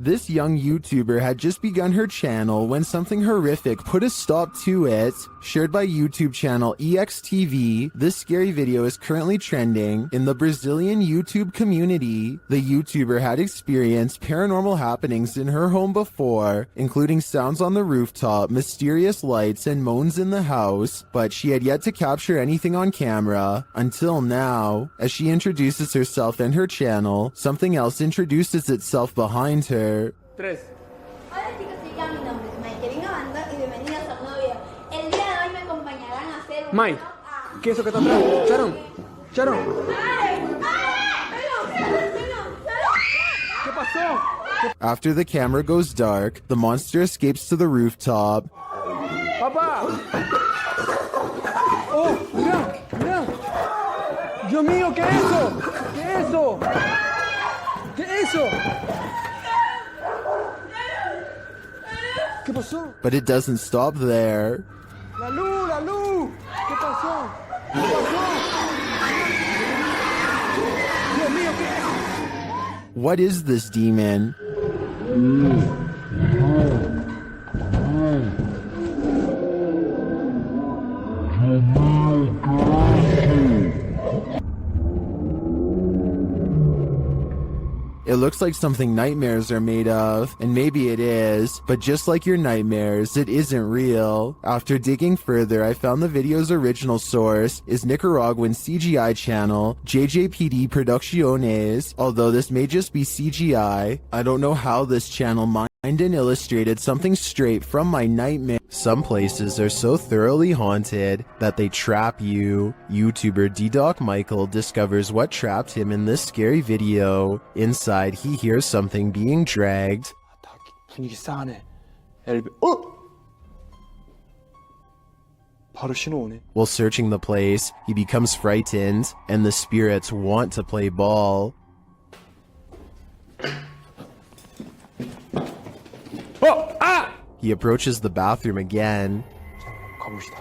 This young YouTuber had just begun her channel when something horrific put a stop to it. Shared by YouTube channel EXTV, this scary video is currently trending in the Brazilian YouTube community. The YouTuber had experienced paranormal happenings in her home before, including sounds on the rooftop, mysterious lights, and moans in the house, but she had yet to capture anything on camera until now. As she introduces herself and her channel, something else introduces itself behind her. Tres. Hola chicos, soy Cami, mi nombre es Mike, grabando y bienvenidos a un nuevo video. El día de hoy me acompañarán a hacer un Mike, ¿qué es eso que está atrás? Sharon, Sharon. ¿Qué pasó? After the camera goes dark, the monster escapes to the rooftop. Papá. Oh, mira, mira. Dios mío, ¿qué es eso? ¿Qué es eso? ¿Qué es eso? ¿Qué pasó? But it doesn't stop there. La luz, la luz. ¿Qué pasó? ¿Qué pasó? Dios mío, ¿qué es? What is this demon? It looks like something nightmares are made of, and maybe it is, but just like your nightmares, it isn't real. After digging further, I found the video's original source is Nicaraguan CGI channel JJPD Producciones. Although this may just be CGI, I don't know how this channel mined and illustrated something straight from my nightmare. Some places are so thoroughly haunted that they trap you. YouTuber D-Doc Michael discovers what trapped him in this scary video. Inside, he hears something being dragged. 분위기 싸하네. 바로 신호 오네. While searching the place, he becomes frightened, and the spirits want to play ball. He approaches the bathroom again. 가봅시다.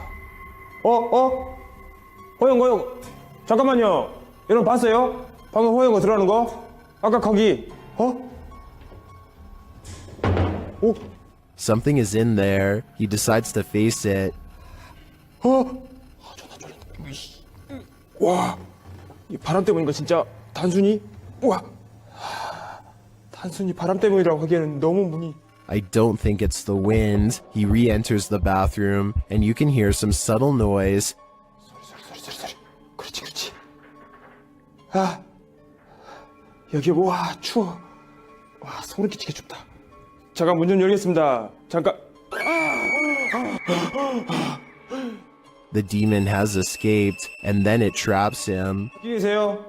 호영. 잠깐만요. 여러분 봤어요? 방금 호영거 들어가는 거? 아까 거기. Something is in there. He decides to face it. 존나 쫄린다. 와, 이 바람 때문인가 진짜 단순히? 와, 단순히 바람 때문이라고 하기에는 너무 문이. I don't think it's the wind. He re-enters the bathroom, and you can hear some subtle noise. 소리. 그렇지. 아, 여기 와 추워. 와 소름 끼치게 춥다. 잠깐 문 좀 열겠습니다. 잠깐. The demon has escaped, and then it traps him. 여기 계세요.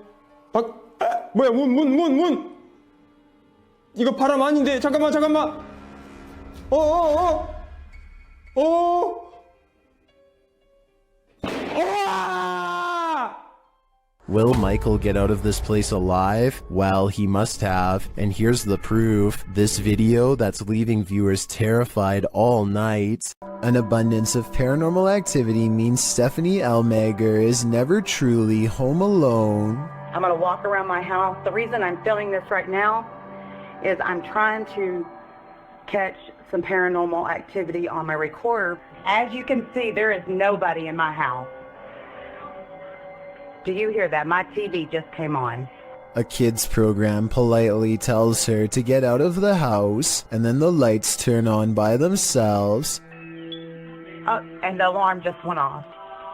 뭐야 문. 이거 바람 아닌데 잠깐만. Will Michael get out of this place alive? Well, he must have, and here's the proof. This video that's leaving viewers terrified all night. An abundance of paranormal activity means Stephanie Elmager is never truly home alone. I'm gonna walk around my house. The reason I'm filming this right now is I'm trying to catch some paranormal activity on my recorder. As you can see, there is nobody in my house. Do you hear that? My TV just came on. A kids program politely tells her to get out of the house, and then the lights turn on by themselves. Oh, and the alarm just went off.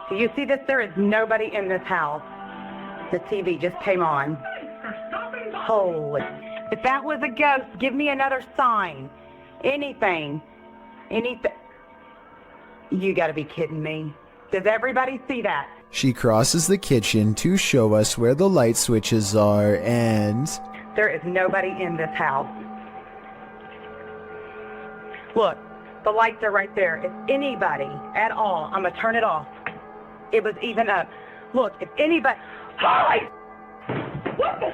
Do you see this? There is nobody in this house. The TV just came on. Holy. If that was a ghost, give me another sign. Anything. You gotta be kidding me. Does everybody see that? She crosses the kitchen to show us where the light switches are, and there is nobody in this house. Look, the lights are right there. If anybody at all, I'm gonna turn it off. It was even up. Look, if anybody... What the...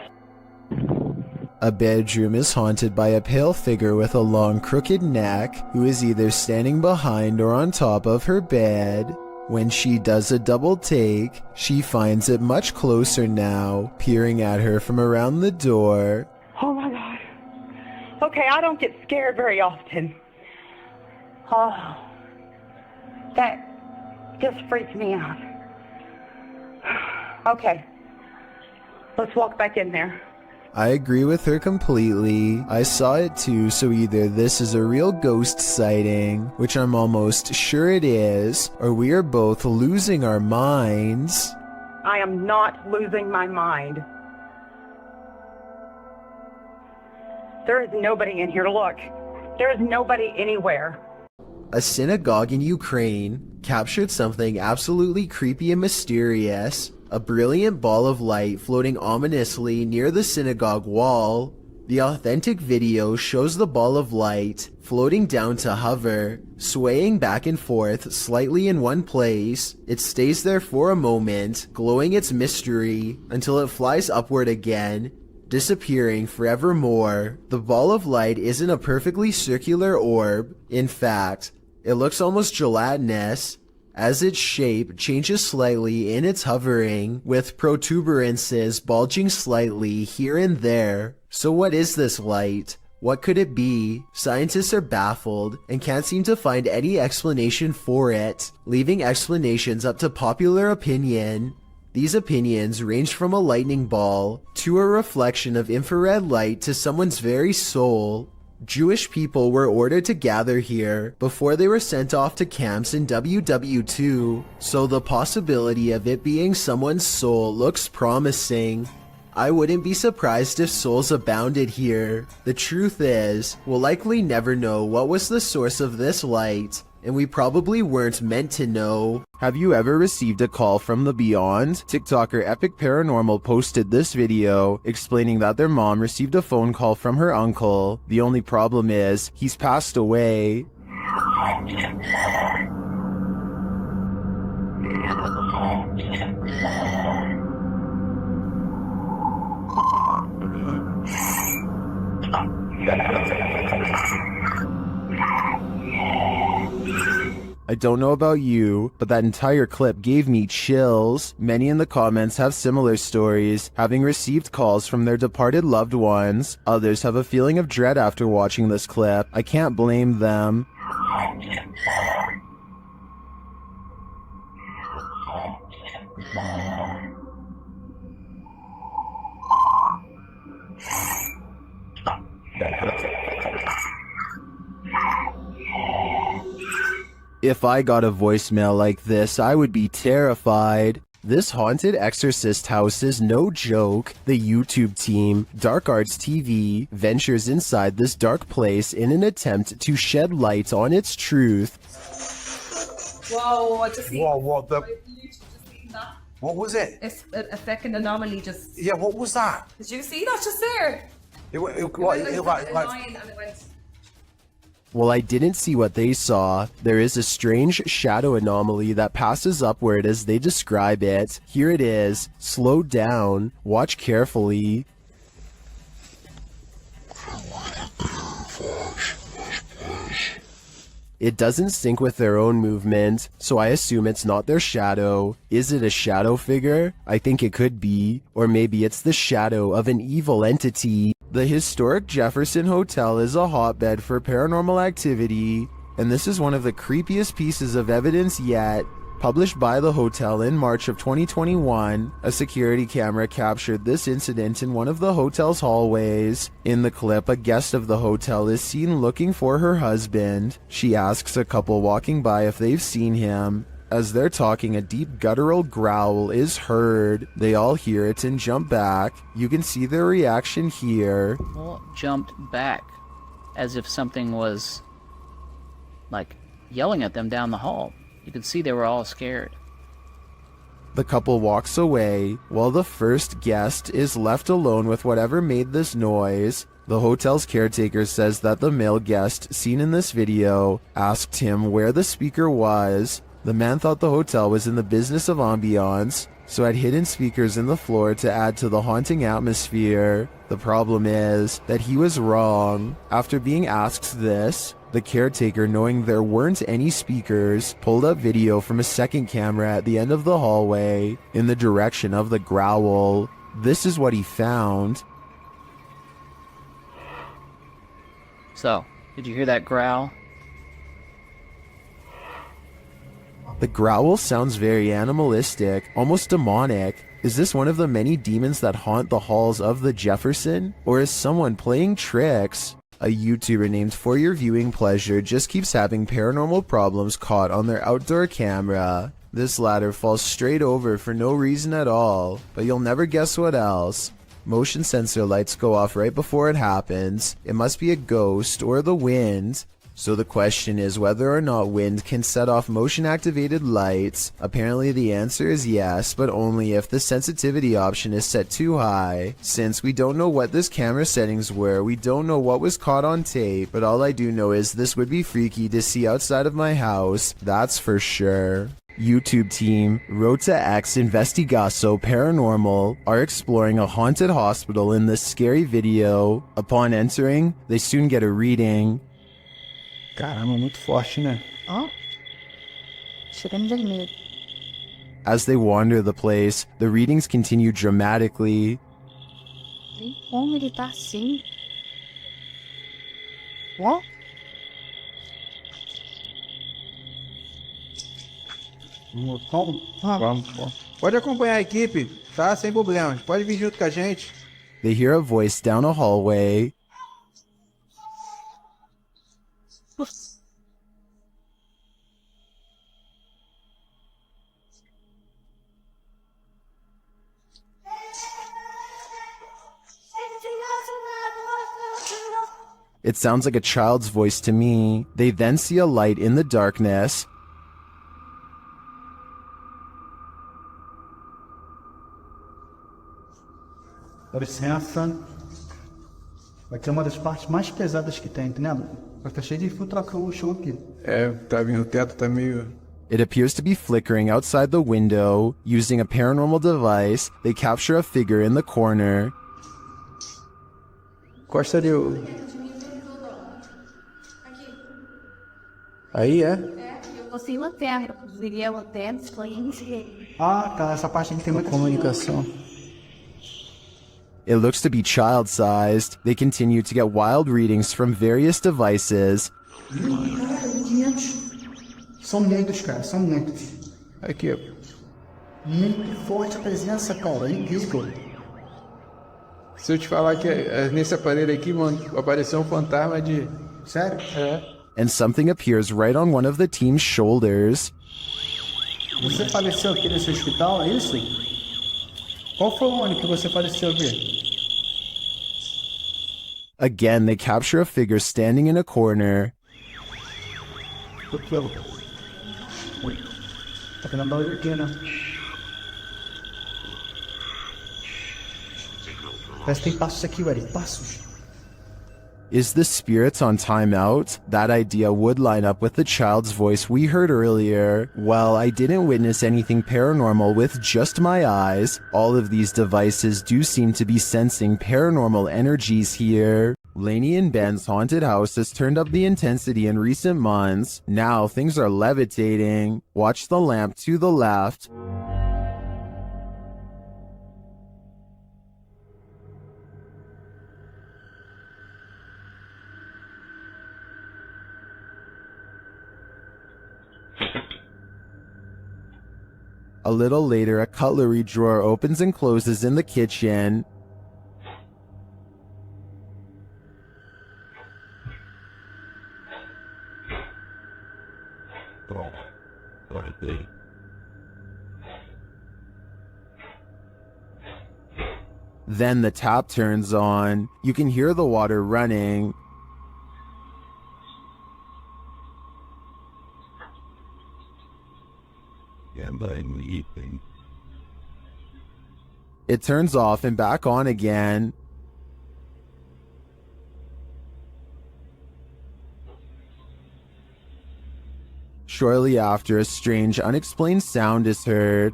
A bedroom is haunted by a pale figure with a long crooked neck who is either standing behind or on top of her bed. When she does a double take, she finds it much closer now, peering at her from around the door. Oh my God. Okay, I don't get scared very often. Oh, that just freaked me out. Okay, let's walk back in there. I agree with her completely. I saw it too, so either this is a real ghost sighting, which I'm almost sure it is, or we are both losing our minds. I am not losing my mind. There is nobody in here to look. There is nobody anywhere. A synagogue in Ukraine captured something absolutely creepy and mysterious. A brilliant ball of light floating ominously near the synagogue wall. The authentic video shows the ball of light floating down to hover, swaying back and forth slightly in one place. It stays there for a moment, glowing its mystery, until it flies upward again, disappearing forevermore. The ball of light isn't a perfectly circular orb. In fact, it looks almost gelatinous, as its shape changes slightly in its hovering, with protuberances bulging slightly here and there. So what is this light? What could it be? Scientists are baffled and can't seem to find any explanation for it, leaving explanations up to popular opinion. These opinions range from a lightning ball to a reflection of infrared light to someone's very soul. Jewish people were ordered to gather here before they were sent off to camps in WW2, so the possibility of it being someone's soul looks promising. I wouldn't be surprised if souls abounded here. The truth is, we'll likely never know what was the source of this light, and we probably weren't meant to know. Have you ever received a call from the beyond? TikToker Epic Paranormal posted this video explaining that their mom received a phone call from her uncle. The only problem is, he's passed away. I don't know about you, but that entire clip gave me chills. Many in the comments have similar stories, having received calls from their departed loved ones. Others have a feeling of dread after watching this clip. I can't blame them. If I got a voicemail like this, I would be terrified. This haunted exorcist house is no joke. The YouTube team, Dark Arts TV, ventures inside this dark place in an attempt to shed light on its truth. Whoa, I just seen. Whoa, what the? I literally just seen that. What was it? It's a fucking anomaly just. Yeah, what was that? Did you see that just there? It went It like, went it, like, like, a line and it went. Well, I didn't see what they saw. There is a strange shadow anomaly that passes upward as they describe it. Here it is. Slow down. Watch carefully. It doesn't sync with their own movement, so I assume it's not their shadow. Is it a shadow figure? I think it could be. Or maybe it's the shadow of an evil entity. The historic Jefferson Hotel is a hotbed for paranormal activity, and this is one of the creepiest pieces of evidence yet. Published by the hotel in March of 2021, a security camera captured this incident in one of the hotel's hallways. In the clip, a guest of the hotel is seen looking for her husband. She asks a couple walking by if they've seen him. As they're talking, a deep guttural growl is heard. They all hear it and jump back. You can see their reaction here. Well, jumped back as if something was like yelling at them down the hall. You could see they were all scared. The couple walks away, while the first guest is left alone with whatever made this noise. The hotel's caretaker says that the male guest seen in this video asked him where the speaker was. The man thought the hotel was in the business of ambiance, so had hidden speakers in the floor to add to the haunting atmosphere. The problem is that he was wrong. After being asked this, the caretaker, knowing there weren't any speakers, pulled up video from a second camera at the end of the hallway in the direction of the growl. This is what he found. So, did you hear that growl? The growl sounds very animalistic, almost demonic. Is this one of the many demons that haunt the halls of the Jefferson? Or is someone playing tricks? A YouTuber named For Your Viewing Pleasure just keeps having paranormal problems caught on their outdoor camera. This ladder falls straight over for no reason at all, but you'll never guess what else. Motion sensor lights go off right before it happens. It must be a ghost or the wind. So the question is whether or not wind can set off motion-activated lights. Apparently the answer is yes, but only if the sensitivity option is set too high. Since we don't know what this camera settings were, we don't know what was caught on tape, but all I do know is this would be freaky to see outside of my house, that's for sure. YouTube team Rota X Investigaso Paranormal are exploring a haunted hospital in this scary video. Upon entering, they soon get a reading. Caramba, muito forte, né? Ó. Chegando vermelho. As they wander the place, the readings continue dramatically. Nem como ele tá assim. Ó. Vamos. Pode acompanhar a equipe, tá? Sem problemas. Pode vir junto com a gente. They hear a voice down a hallway. It sounds like a child's voice to me. They then see a light in the darkness. Dá licença. Aqui é uma das partes mais pesadas que tem, entendeu? Vai estar cheio de infiltração no chão aqui. É, tá vindo, o teto tá meio... It appears to be flickering outside the window. Using a paranormal device, they capture a figure in the corner. Encosta ali o... Aí, é? Eu consigo até, eu conseguiria até explain. Ah, tá. Essa parte aqui tem muita comunicação. It looks to be child-sized. They continue to get wild readings from various devices. São muitos, cara. São muitos. Aqui, ó. Muito forte a presença, cara. É incrível. Se eu te falar que nesse aparelho aqui, mano, apareceu um fantasma de... Sério? É. And something appears right on one of the team's shoulders. Você faleceu aqui nesse hospital, é isso? Qual foi o ano que você faleceu aqui? Again, they capture a figure standing in a corner. Tá querendo dar aqui, né? Parece que tem passos aqui, Eric. Passos. Is the spirits on timeout? That idea would line up with the child's voice we heard earlier. Well, I didn't witness anything paranormal with just my eyes. All of these devices do seem to be sensing paranormal energies here. Lainey and Ben's haunted house has turned up the intensity in recent months. Now things are levitating. Watch the lamp to the left. A little later, a cutlery drawer opens and closes in the kitchen. Then the tap turns on. You can hear the water running. It turns off and back on again. Shortly after, a strange, unexplained sound is heard.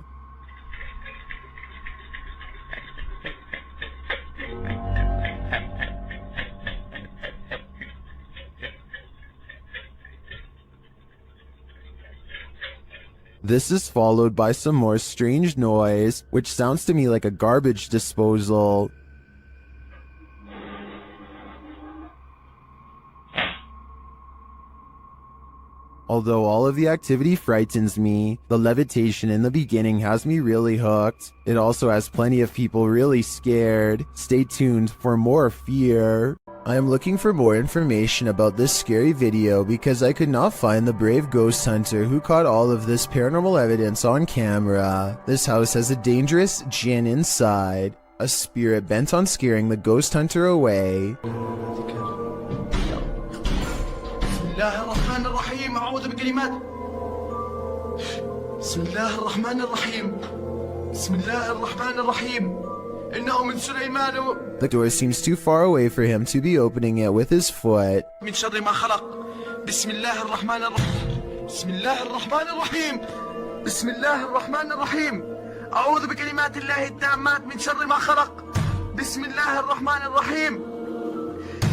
This is followed by some more strange noise, which sounds to me like a garbage disposal. Although all of the activity frightens me, the levitation in the beginning has me really hooked. It also has plenty of people really scared. Stay tuned for more fear. I am looking for more information about this scary video because I could not find the brave ghost hunter who caught all of this paranormal evidence on camera. This house has a dangerous jinn inside, a spirit bent on scaring the ghost hunter away. بسم الله الرحمن الرحيم أعوذ بكلمات بسم الله الرحمن الرحيم بسم الله الرحمن الرحيم إنه من سليمان The door seems too far away for him to be opening it with his foot. من شر ما خلق بسم الله الرحمن الرحيم بسم الله الرحمن الرحيم بسم الله الرحمن الرحيم أعوذ بكلمات الله التامات من شر ما خلق بسم الله الرحمن الرحيم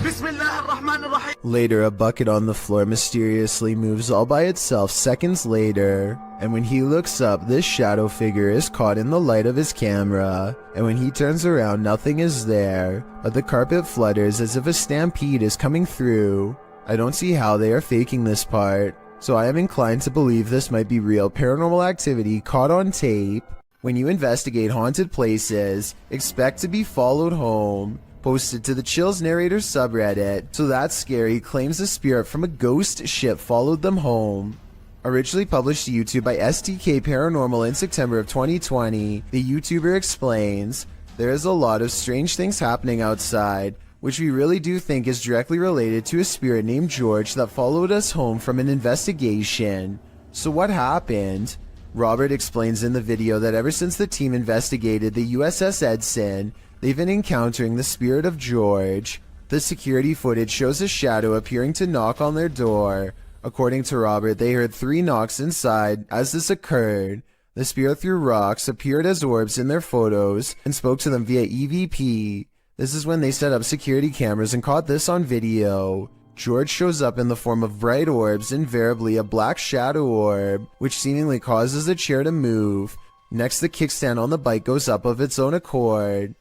بسم الله الرحمن الرحيم. Later, a bucket on the floor mysteriously moves all by itself seconds later, and when he looks up, this shadow figure is caught in the light of his camera, and when he turns around, nothing is there, but the carpet flutters as if a stampede is coming through. I don't see how they are faking this part, so I am inclined to believe this might be real paranormal activity caught on tape. When you investigate haunted places, expect to be followed home. Posted to the Chills Narrator subreddit, So That's Scary claims a spirit from a ghost ship followed them home. Originally published to YouTube by STK Paranormal in September of 2020, the YouTuber explains, there is a lot of strange things happening outside, which we really do think is directly related to a spirit named George that followed us home from an investigation. So what happened? Robert explains in the video that ever since the team investigated the USS Edson, they've been encountering the spirit of George. The security footage shows a shadow appearing to knock on their door. According to Robert, they heard 3 knocks inside as this occurred. The spirit threw rocks, appeared as orbs in their photos, and spoke to them via EVP. This is when they set up security cameras and caught this on video. George shows up in the form of bright orbs, invariably a black shadow orb, which seemingly causes the chair to move. Next, the kickstand on the bike goes up of its own accord.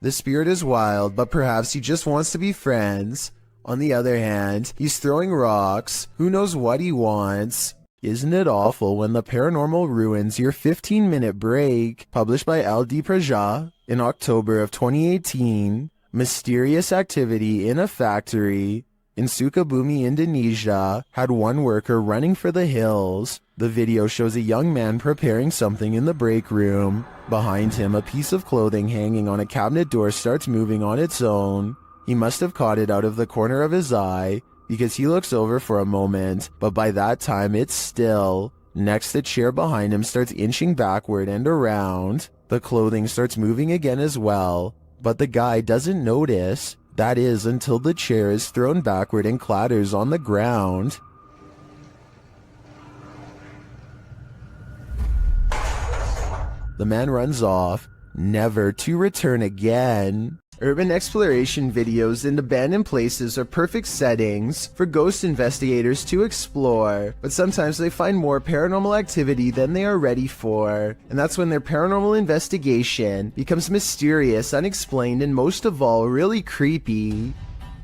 The spirit is wild, but perhaps he just wants to be friends. On the other hand, he's throwing rocks. Who knows what he wants? Isn't it awful when the paranormal ruins your 15-minute break? Published by LD Praja in October of 2018. Mysterious activity in a factory in Sukabumi, Indonesia, had one worker running for the hills. The video shows a young man preparing something in the break room. Behind him, a piece of clothing hanging on a cabinet door starts moving on its own. He must have caught it out of the corner of his eye, because he looks over for a moment, but by that time it's still. Next, the chair behind him starts inching backward and around. The clothing starts moving again as well, but the guy doesn't notice. That is, until the chair is thrown backward and clatters on the ground. The man runs off, never to return again. Urban exploration videos in abandoned places are perfect settings for ghost investigators to explore, but sometimes they find more paranormal activity than they are ready for, and that's when their paranormal investigation becomes mysterious, unexplained, and most of all, really creepy.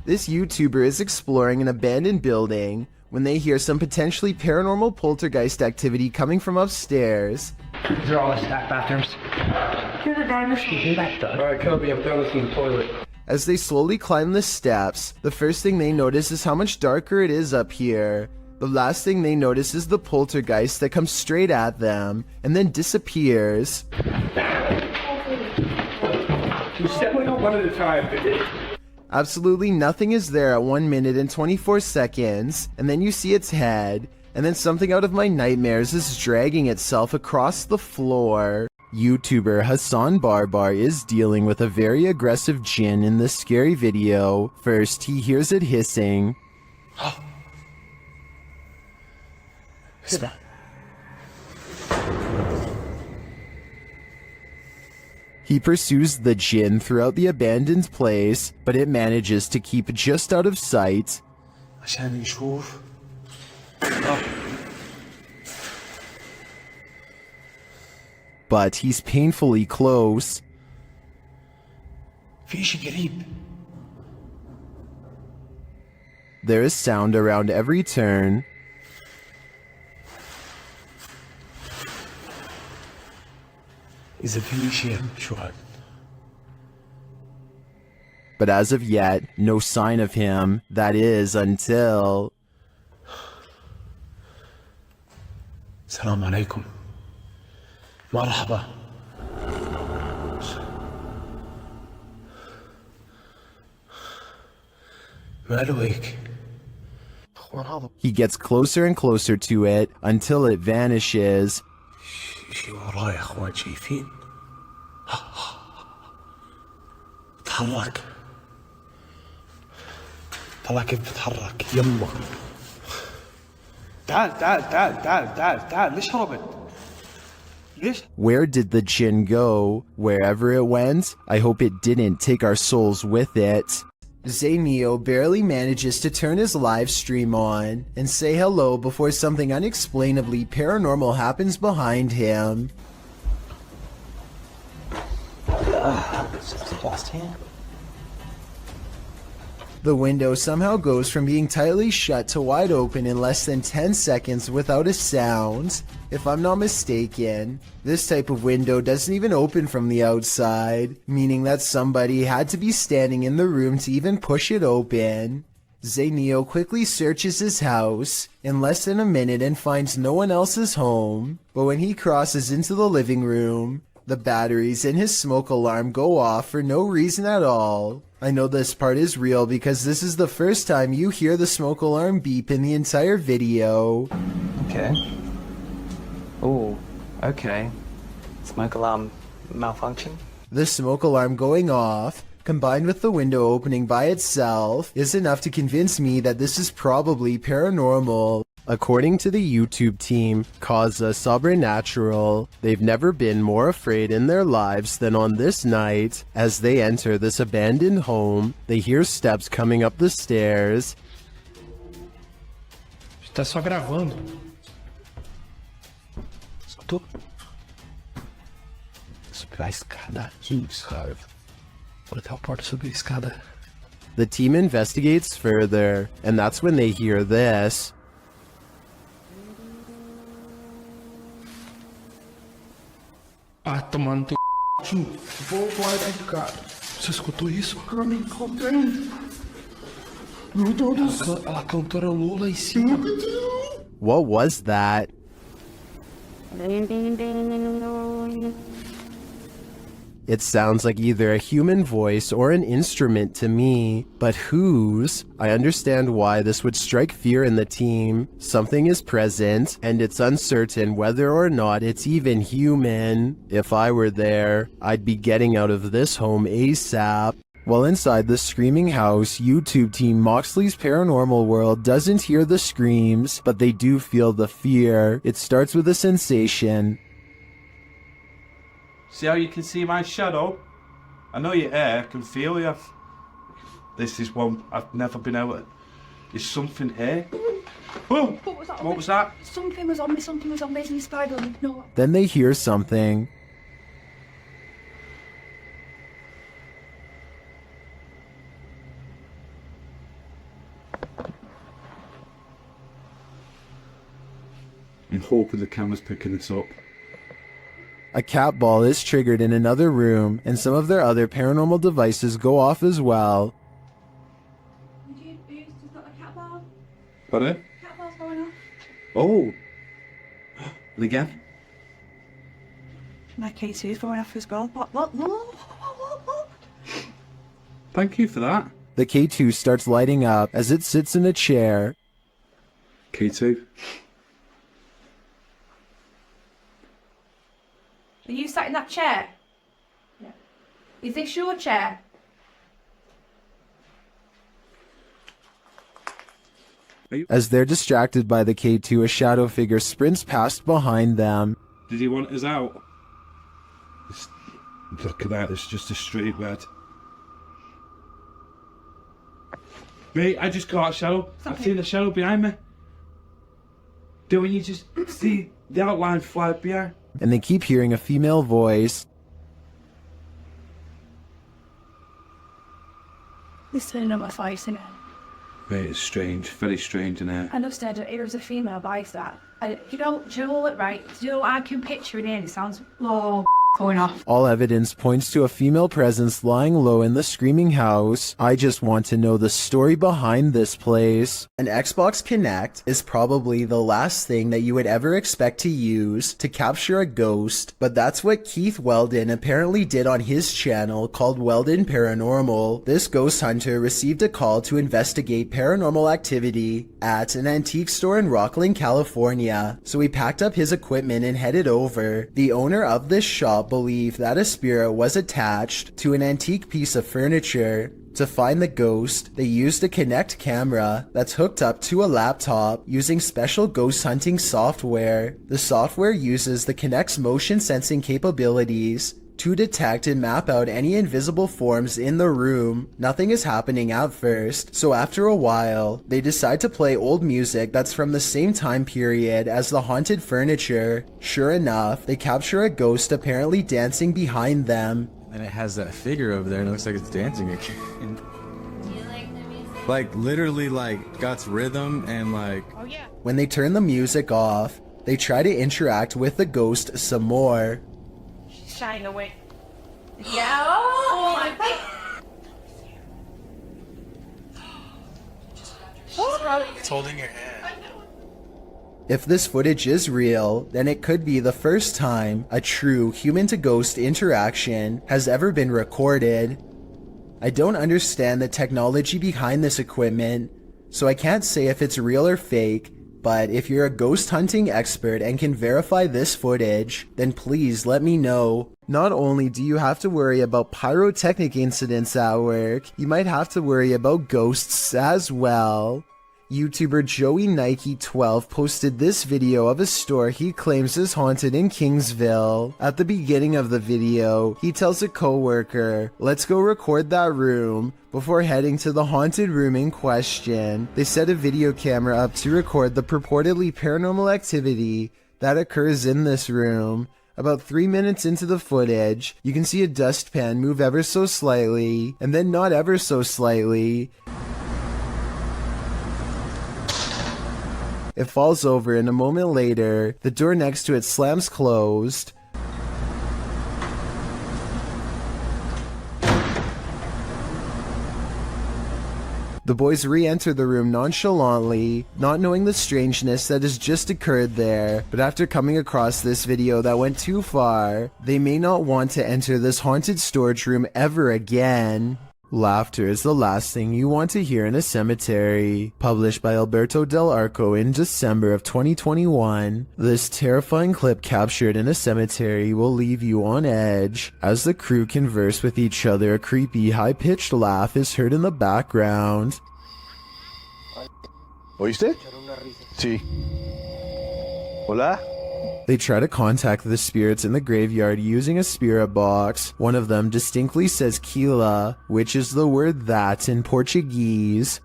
This YouTuber is exploring an abandoned building when they hear some potentially paranormal poltergeist activity coming from upstairs. These are all the staff bathrooms. Here's the diamond. Alright, Kobe, I'm done looking at the toilet. As they slowly climb the steps, the first thing they notice is how much darker it is up here. The last thing they notice is the poltergeist that comes straight at them and then disappears. You step one at a time. Absolutely nothing is there at 1 minute and 24 seconds, and then you see its head, and then something out of my nightmares is dragging itself across the floor. YouTuber Hassan Barbar is dealing with a very aggressive jinn in this scary video. First, he hears it hissing. Stop. He pursues the jinn throughout the abandoned place, but it manages to keep just out of sight. عشان يشوف. But he's painfully close. في شيء قريب. There is sound around every turn. إذا في شيء شو هاد؟ But as of yet, no sign of him. That is, until... السلام عليكم. مرحبا. ماله هيك؟ He gets closer and closer to it until it vanishes. شي وراي يا اخوان شايفين؟ تحرك. طلع كيف بتحرك. يلا. تعال تعال تعال تعال تعال تعال. ليش هربت؟ ليش؟ Where did the jinn go? Wherever it went, I hope it didn't take our souls with it. Zayneo barely manages to turn his live stream on and say hello before something unexplainably paranormal happens behind him. The window somehow goes from being tightly shut to wide open in less than 10 seconds without a sound. If I'm not mistaken, this type of window doesn't even open from the outside, meaning that somebody had to be standing in the room to even push it open. Zayneo quickly searches his house in less than a minute and finds no one else's home, but when he crosses into the living room, the batteries in his smoke alarm go off for no reason at all. I know this part is real because this is the first time you hear the smoke alarm beep in the entire video. Okay. Oh, okay. Smoke alarm malfunction? The smoke alarm going off, combined with the window opening by itself, is enough to convince me that this is probably paranormal. According to the YouTube team, Causa Sobrenatural, they've never been more afraid in their lives than on this night. As they enter this abandoned home, they hear steps coming up the stairs. Está só gravando. Escutou? Subir a escada. Isso, cara. Vou até a porta subir a escada. The team investigates further, and that's when they hear this. Ah, tomando teu c... Vou guardar de cara. Você escutou isso? Eu me encontrei. Meu Deus do céu. Ela cantarolou lá em cima. What was that? It sounds like either a human voice or an instrument to me, but whose? I understand why this would strike fear in the team. Something is present, and it's uncertain whether or not it's even human. If I were there, I'd be getting out of this home ASAP. While inside the screaming house, YouTube team Moxley's Paranormal World doesn't hear the screams, but they do feel the fear. It starts with a sensation. See how you can see my shadow? I know you're here, I can feel you. This is one I've never been able to... There's something here. Oh! What was that? Something was on me, basically spider. No. Then they hear something. I'm hoping the camera's picking this up. A cat ball is triggered in another room, and some of their other paranormal devices go off as well. Pardon? Cat ball's going off. Oh! And again? My K2 is going off as well. What? Thank you for that. The K2 starts lighting up as it sits in a chair. K2. Are you sat in that chair? Yeah. Is this your chair? As they're distracted by the K2, a shadow figure sprints past behind them. Did he want us out? Look at that, it's just a straight red. Mate, I just got a shadow. I've seen a shadow behind me. Don't you just see the outline fly behind? And they keep hearing a female voice. It's turning on my face, isn't it? Mate, it's strange, very strange in here. I know, said it was a female voice that. Do you know what, right? Do you know what I can picture it in? It sounds, going off. All evidence points to a female presence lying low in the screaming house. I just want to know the story behind this place. An Xbox Kinect is probably the last thing that you would ever expect to use to capture a ghost, but that's what Keith Weldon apparently did on his channel called Weldon Paranormal. This ghost hunter received a call to investigate paranormal activity at an antique store in Rockland, California, so he packed up his equipment and headed over. The owner of this shop believed that a spirit was attached to an antique piece of furniture. To find the ghost, they used a Kinect camera that's hooked up to a laptop using special ghost hunting software. The software uses the Kinect's motion sensing capabilities to detect and map out any invisible forms in the room. Nothing is happening at first, so after a while, they decide to play old music that's from the same time period as the haunted furniture. Sure enough, they capture a ghost apparently dancing behind them. And it has that figure over there and it looks like it's dancing again. Like literally like got rhythm and like... Oh yeah. When they turn the music off, they try to interact with the ghost some more. She's shying away. Yeah. Oh my God. It's holding your hand. If this footage is real, then it could be the first time a true human-to-ghost interaction has ever been recorded. I don't understand the technology behind this equipment, so I can't say if it's real or fake, but if you're a ghost hunting expert and can verify this footage, then please let me know. Not only do you have to worry about pyrotechnic incidents at work, you might have to worry about ghosts as well. YouTuber Joey Nike 12 posted this video of a store he claims is haunted in Kingsville. At the beginning of the video, he tells a coworker, "Let's go record that room," before heading to the haunted room in question. They set a video camera up to record the purportedly paranormal activity that occurs in this room. About 3 minutes into the footage, you can see a dustpan move ever so slightly, and then not ever so slightly. It falls over and a moment later, the door next to it slams closed. The boys re-enter the room nonchalantly, not knowing the strangeness that has just occurred there, but after coming across this video that went too far, they may not want to enter this haunted storage room ever again. Laughter is the last thing you want to hear in a cemetery. Published by Alberto Del Arco in December of 2021, this terrifying clip captured in a cemetery will leave you on edge. As the crew converse with each other, a creepy, high-pitched laugh is heard in the background. ¿Oíste? Sí. Hola? They try to contact the spirits in the graveyard using a spirit box. One of them distinctly says Kila, which is the word that in Portuguese,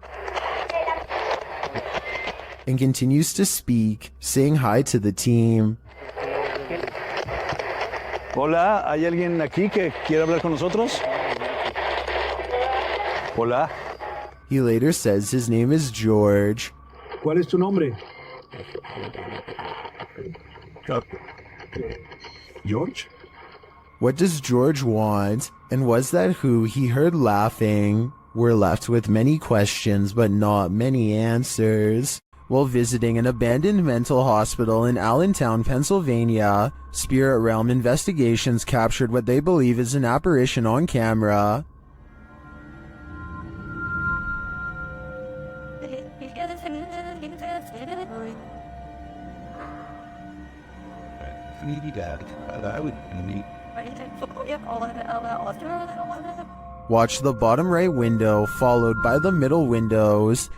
and continues to speak, saying hi to the team. Hola, ¿hay alguien aquí que quiere hablar con nosotros? Hola. He later says his name is George. ¿Cuál es tu nombre? George? What does George want? And was that who he heard laughing? We're left with many questions, but not many answers. While visiting an abandoned mental hospital in Allentown, Pennsylvania, Spirit Realm Investigations captured what they believe is an apparition on camera. Watch the bottom right window, followed by the middle windows.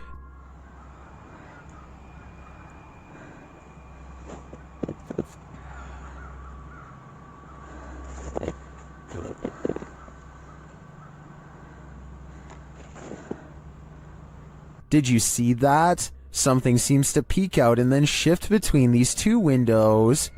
Did you see that? Something seems to peek out and then shift between these two windows.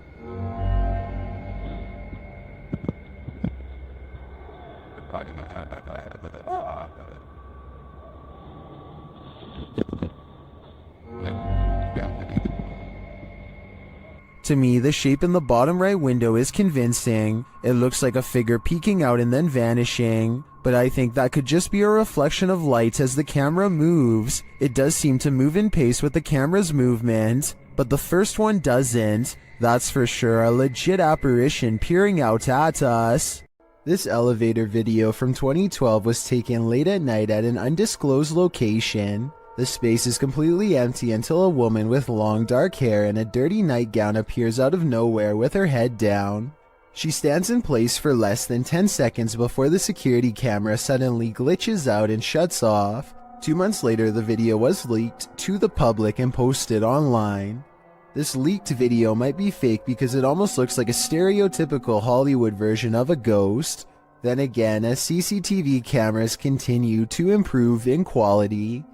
To me, the shape in the bottom right window is convincing. It looks like a figure peeking out and then vanishing, but I think that could just be a reflection of light as the camera moves. It does seem to move in pace with the camera's movement, but the first one doesn't. That's for sure a legit apparition peering out at us. This elevator video from 2012 was taken late at night at an undisclosed location. The space is completely empty until a woman with long dark hair and a dirty nightgown appears out of nowhere with her head down. She stands in place for less than 10 seconds before the security camera suddenly glitches out and shuts off. 2 months later, the video was leaked to the public and posted online. This leaked video might be fake because it almost looks like a stereotypical Hollywood version of a ghost. Then again, as CCTV cameras continue to improve in quality,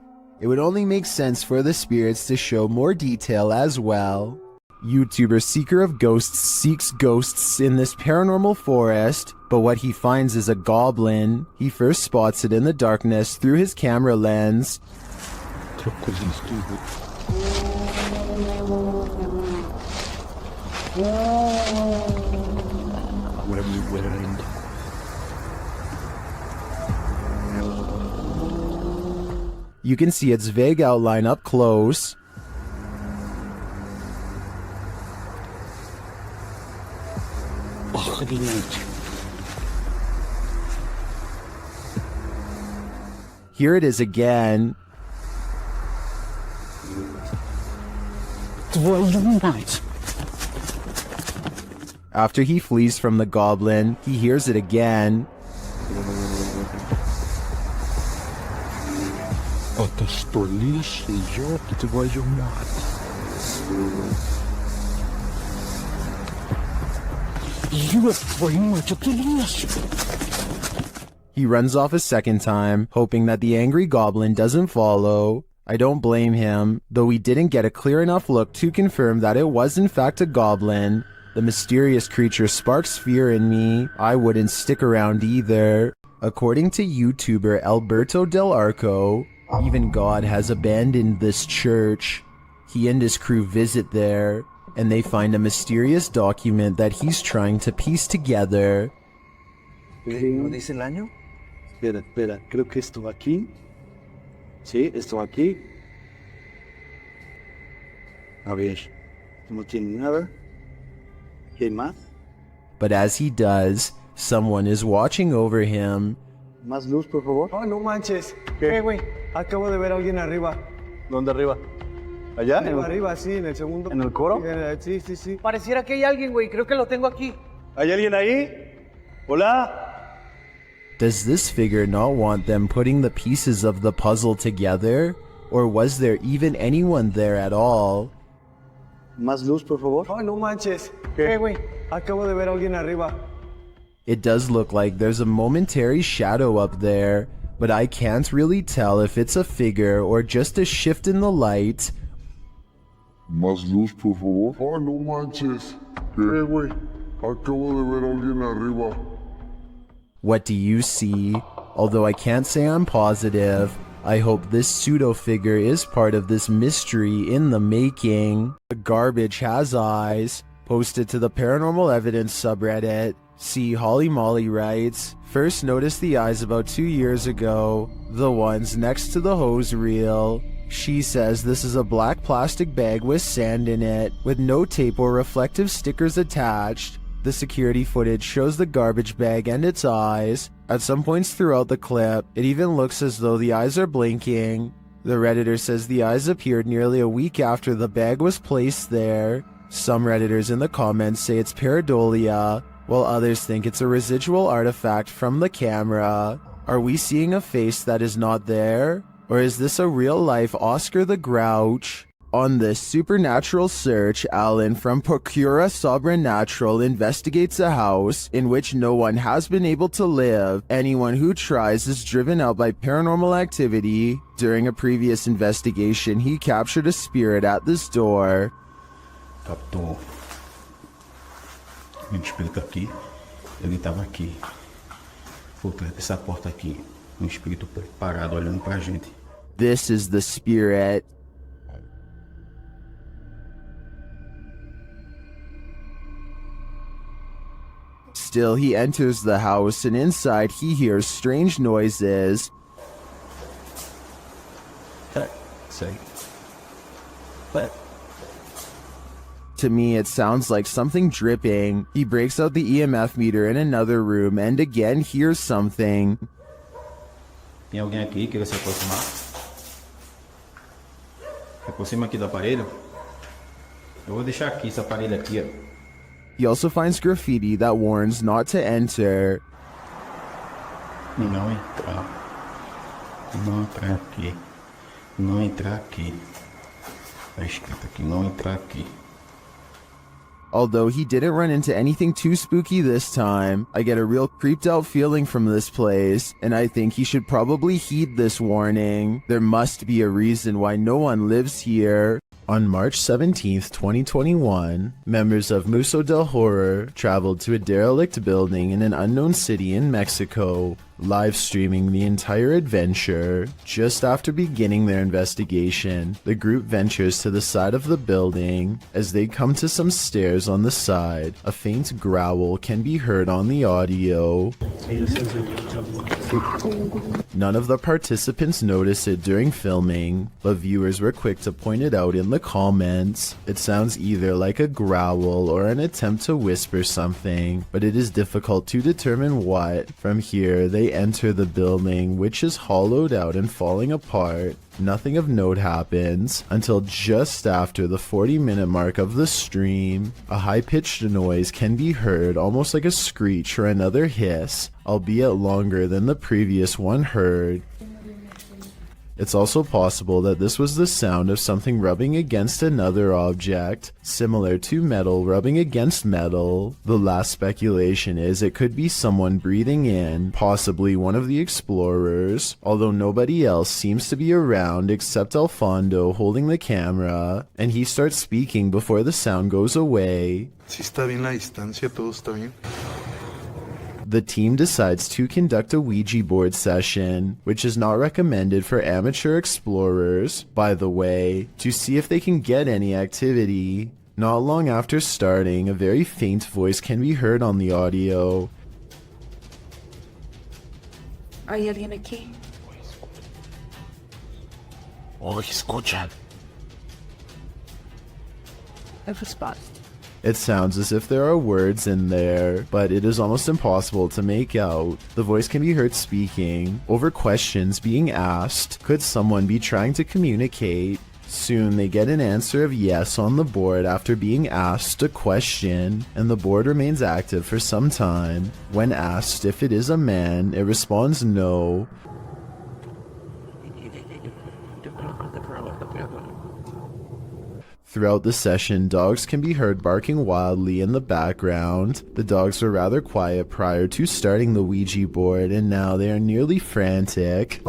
it would only make sense for the spirits to show more detail as well. YouTuber Seeker of Ghosts seeks ghosts in this paranormal forest, but what he finds is a goblin. He first spots it in the darkness through his camera lens. You can see its vague outline up close. Here it is again. After he flees from the goblin, he hears it again. He runs off a second time, hoping that the angry goblin doesn't follow. I don't blame him, though we didn't get a clear enough look to confirm that it was in fact a goblin. The mysterious creature sparks fear in me. I wouldn't stick around either. According to YouTuber Alberto Del Arco, even God has abandoned this church. He and his crew visit there, and they find a mysterious document that he's trying to piece together. ¿No dice el año? Espera, creo que esto aquí. Sí, esto aquí. A ver, no tiene nada. ¿Qué más? But as he does, someone is watching over him. Más luz, por favor. Oh, no manches. ¿Qué? Güey, acabo de ver a alguien arriba. ¿Dónde arriba? ¿Allá? Arriba, sí, en el segundo. ¿En el coro? Sí. Pareciera que hay alguien, güey. Creo que lo tengo aquí. ¿Hay alguien ahí? ¿Hola? Does this figure not want them putting the pieces of the puzzle together? Or was there even anyone there at all? Más luz, por favor. Oh, no manches. ¿Qué? Güey, acabo de ver a alguien arriba. It does look like there's a momentary shadow up there, but I can't really tell if it's a figure or just a shift in the light. Más luz, por favor. Oh, no manches. ¿Qué, güey? Acabo de ver a alguien arriba. What do you see? Although I can't say I'm positive, I hope this pseudo-figure is part of this mystery in the making. The garbage has eyes. Posted to the Paranormal Evidence subreddit. See, Holly Molly writes, first noticed the eyes about 2 years ago, the ones next to the hose reel. She says this is a black plastic bag with sand in it, with no tape or reflective stickers attached. The security footage shows the garbage bag and its eyes. At some points throughout the clip, it even looks as though the eyes are blinking. The Redditor says the eyes appeared nearly a week after the bag was placed there. Some Redditors in the comments say it's pareidolia, while others think it's a residual artifact from the camera. Are we seeing a face that is not there? Or is this a real-life Oscar the Grouch? On this supernatural search, Alan from Procura Sobrenatural investigates a house in which no one has been able to live. Anyone who tries is driven out by paranormal activity. During a previous investigation, he captured a spirit at this door. Captou um espírito aqui, ele estava aqui, por trás dessa porta aqui, espírito parado olhando pra gente. This is the spirit. Still, he enters the house, and inside he hears strange noises. But To me, it sounds like something dripping. He breaks out the EMF meter in another room and again hears something. tem alguém aqui que queira se aproximar? Se aproxima aqui do aparelho. Eu vou deixar aqui esse aparelho aqui, ó. He also finds graffiti that warns not to enter. Não entrar. Não entrar aqui. Não entrar aqui. Tá escrito aqui, não entrar aqui. Although he didn't run into anything too spooky this time, I get a real creeped out feeling from this place, and I think he should probably heed this warning. There must be a reason why no one lives here. On March 17th, 2021, members of Museo del Horror traveled to a derelict building in an unknown city in Mexico, live streaming the entire adventure. Just after beginning their investigation, the group ventures to the side of the building. As they come to some stairs on the side, a faint growl can be heard on the audio. None of the participants notice it during filming, but viewers were quick to point it out in the comments. It sounds either like a growl or an attempt to whisper something, but it is difficult to determine what. From here, they enter the building, which is hollowed out and falling apart. Nothing of note happens until just after the 40-minute mark of the stream. A high-pitched noise can be heard, almost like a screech or another hiss, albeit longer than the previous one heard. It's also possible that this was the sound of something rubbing against another object, similar to metal rubbing against metal. The last speculation is it could be someone breathing in, possibly one of the explorers, although nobody else seems to be around except Alfondo holding the camera, and he starts speaking before the sound goes away. Si está bien la distancia, todo está bien. The team decides to conduct a Ouija board session, which is not recommended for amateur explorers, by the way, to see if they can get any activity. Not long after starting, a very faint voice can be heard on the audio. ¿Hay alguien aquí? Escuchan. No response. It sounds as if there are words in there, but it is almost impossible to make out. The voice can be heard speaking over questions being asked. Could someone be trying to communicate? Soon they get an answer of yes on the board after being asked a question, and the board remains active for some time. When asked if it is a man, it responds no. Throughout the session, dogs can be heard barking wildly in the background. The dogs were rather quiet prior to starting the Ouija board, and now they are nearly frantic.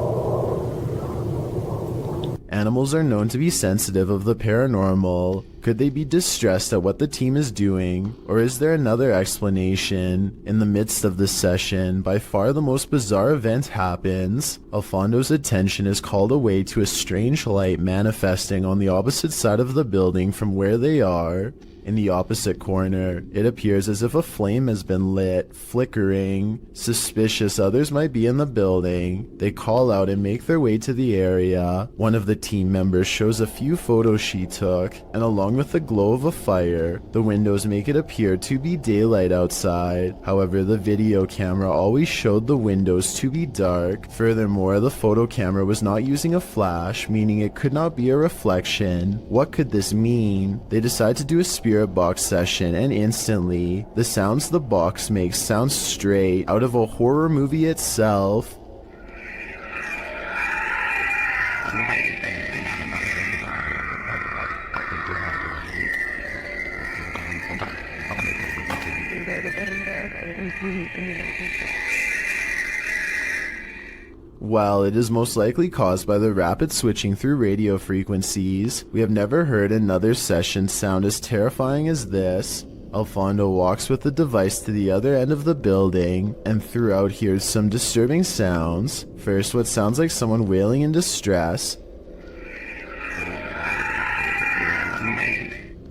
Animals are known to be sensitive of the paranormal. Could they be distressed at what the team is doing? Or is there another explanation? In the midst of the session, by far the most bizarre event happens. Alfondo's attention is called away to a strange light manifesting on the opposite side of the building from where they are. In the opposite corner, it appears as if a flame has been lit, flickering. Suspicious others might be in the building. They call out and make their way to the area. One of the team members shows a few photos she took, and along with the glow of a fire, the windows make it appear to be daylight outside. However, the video camera always showed the windows to be dark. Furthermore, the photo camera was not using a flash, meaning it could not be a reflection. What could this mean? They decide to do a spirit box session, and instantly, the sounds the box makes sound straight out of a horror movie itself. While it is most likely caused by the rapid switching through radio frequencies, we have never heard another session sound as terrifying as this. Alfondo walks with the device to the other end of the building, and throughout hears some disturbing sounds. First, what sounds like someone wailing in distress.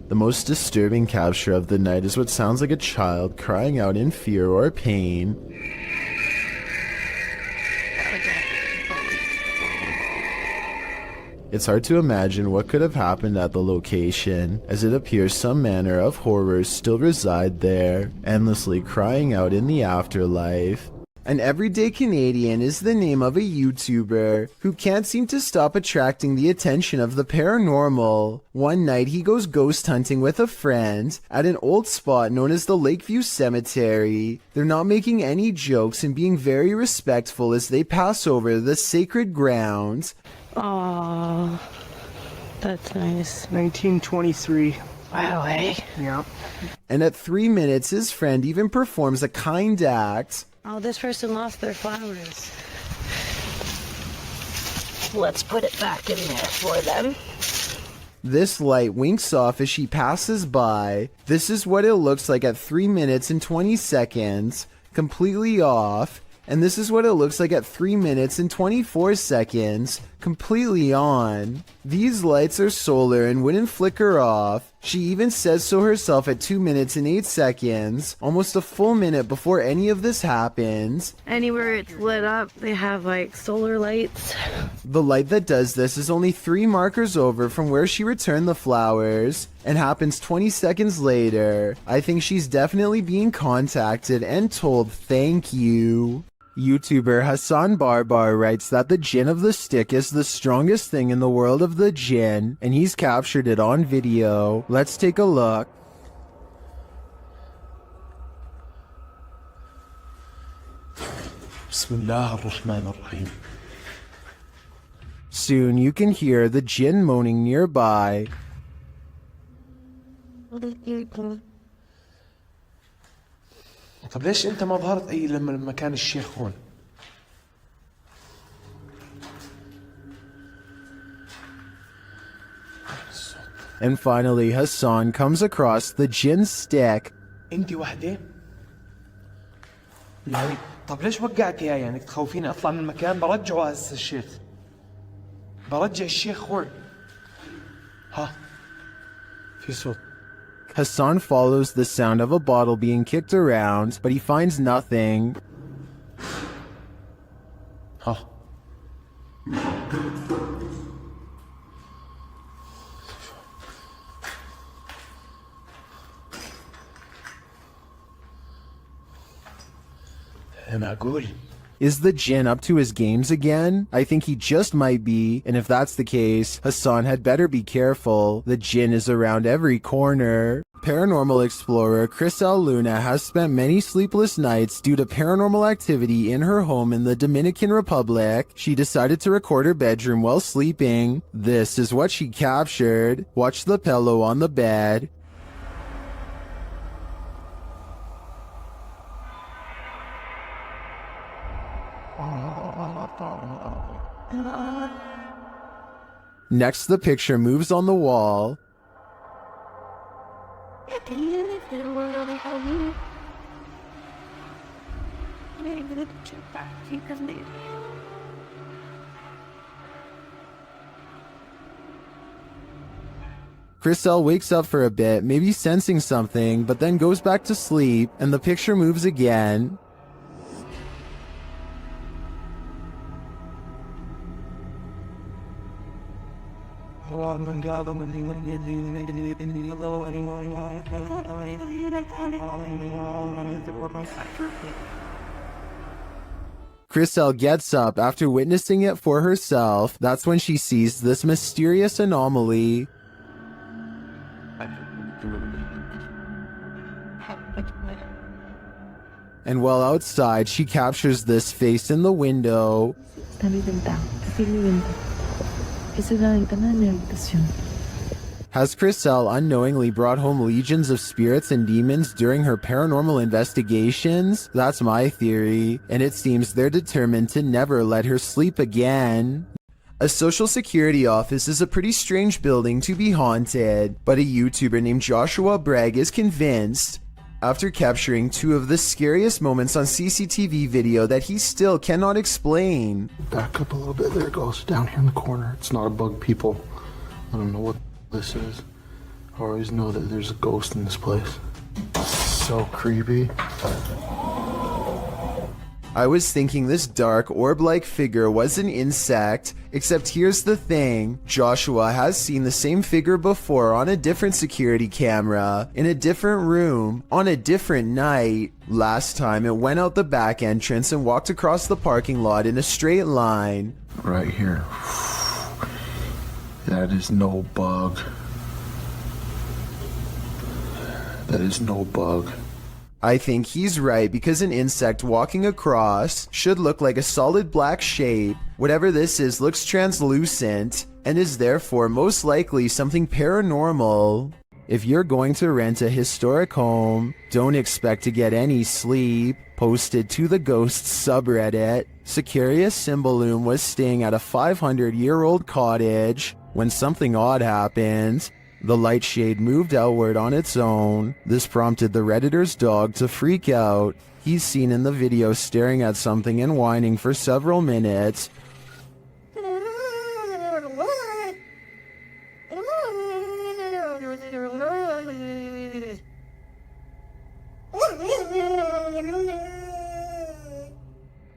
The most disturbing capture of the night is what sounds like a child crying out in fear or pain. It's hard to imagine what could have happened at the location, as it appears some manner of horrors still reside there, endlessly crying out in the afterlife. An everyday Canadian is the name of a YouTuber who can't seem to stop attracting the attention of the paranormal. One night he goes ghost hunting with a friend at an old spot known as the Lakeview Cemetery. They're not making any jokes and being very respectful as they pass over the sacred ground. Oh, that's nice. 1923. Wow, eh? Yeah. And at 3 minutes his friend even performs a kind act. Oh, this person lost their flowers. Let's put it back in there for them. This light winks off as she passes by. This is what it looks like at 3 minutes and 20 seconds, completely off. And this is what it looks like at 3 minutes and 24 seconds, completely on. These lights are solar and wouldn't flicker off. She even says so herself at 2 minutes and 8 seconds, almost a full minute before any of this happens. Anywhere it's lit up, they have like solar lights. The light that does this is only 3 markers over from where she returned the flowers, and happens 20 seconds later. I think she's definitely being contacted and told thank you. YouTuber Hassan Barbar writes that the jinn of the stick is the strongest thing in the world of the jinn, and he's captured it on video. Let's take a look. Soon you can hear the jinn moaning nearby. طب ليش انت ما ظهرت اي لما كان الشيخ هون؟ And finally Hassan comes across the jinn stick. انت وحده؟ يعني طب ليش وقعت اياه؟ يعني تخوفيني اطلع من المكان؟ برجعه هسه الشيخ. برجع الشيخ هون. ها في صوت. Hassan follows the sound of a bottle being kicked around, but he finds nothing. Huh. معقول. Is the jinn up to his games again? I think he just might be, and if that's the case, Hassan had better be careful. The jinn is around every corner. Paranormal explorer Chris L. Luna has spent many sleepless nights due to paranormal activity in her home in the Dominican Republic. She decided to record her bedroom while sleeping. This is what she captured. Watch the pillow on the bed. Next, the picture moves on the wall. Chriselle wakes up for a bit, maybe sensing something, but then goes back to sleep, and the picture moves again. Chriselle gets up after witnessing it for herself. That's when she sees this mysterious anomaly. And while outside, she captures this face in the window. Has Chriselle unknowingly brought home legions of spirits and demons during her paranormal investigations? That's my theory, and it seems they're determined to never let her sleep again. A social security office is a pretty strange building to be haunted, but a YouTuber named Joshua Bragg is convinced, after capturing two of the scariest moments on CCTV video that he still cannot explain. Back up a little bit. There it goes. Down here in the corner. It's not a bug, people. I don't know what this is. I always know that there's a ghost in this place. So creepy. I was thinking this dark orb-like figure was an insect, except here's the thing. Joshua has seen the same figure before on a different security camera, in a different room, on a different night. Last time it went out the back entrance and walked across the parking lot in a straight line. Right here. That is no bug. That is no bug. I think he's right because an insect walking across should look like a solid black shape. Whatever this is looks translucent and is therefore most likely something paranormal. If you're going to rent a historic home, don't expect to get any sleep. Posted to the Ghosts subreddit, Sicarius Cymbalum was staying at a 500-year-old cottage when something odd happened. The light shade moved outward on its own. This prompted the Redditor's dog to freak out. He's seen in the video staring at something and whining for several minutes.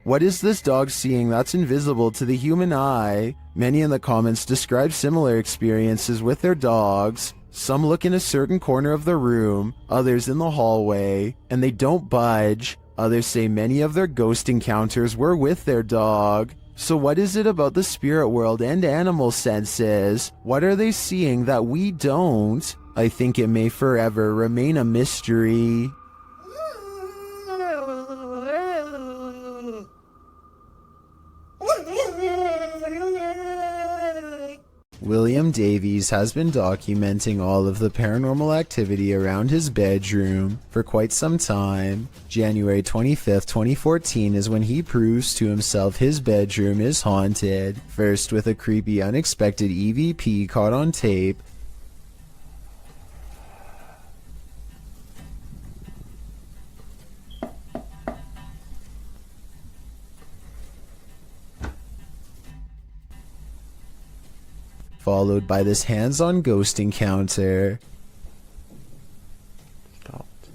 What is this dog seeing that's invisible to the human eye? Many in the comments describe similar experiences with their dogs. Some look in a certain corner of the room, others in the hallway, and they don't budge. Others say many of their ghost encounters were with their dog. So what is it about the spirit world and animal senses? What are they seeing that we don't? I think it may forever remain a mystery. William Davies has been documenting all of the paranormal activity around his bedroom for quite some time. January 25th, 2014 is when he proves to himself his bedroom is haunted. First with a creepy unexpected EVP caught on tape, followed by this hands-on ghost encounter. Stopped.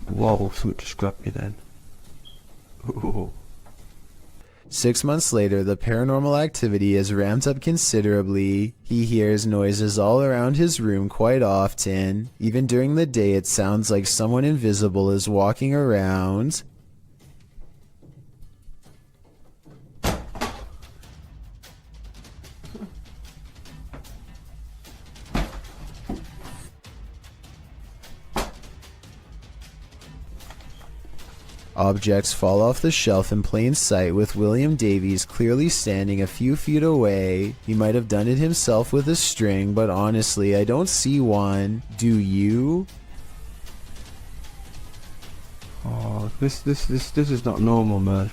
Whoa, something just grabbed me then. Ooh. 6 months later, the paranormal activity is ramped up considerably. He hears noises all around his room quite often. Even during the day, it sounds like someone invisible is walking around. Objects fall off the shelf in plain sight with William Davies clearly standing a few feet away. He might have done it himself with a string, but honestly, I don't see one. Do you? Oh, this is not normal, man.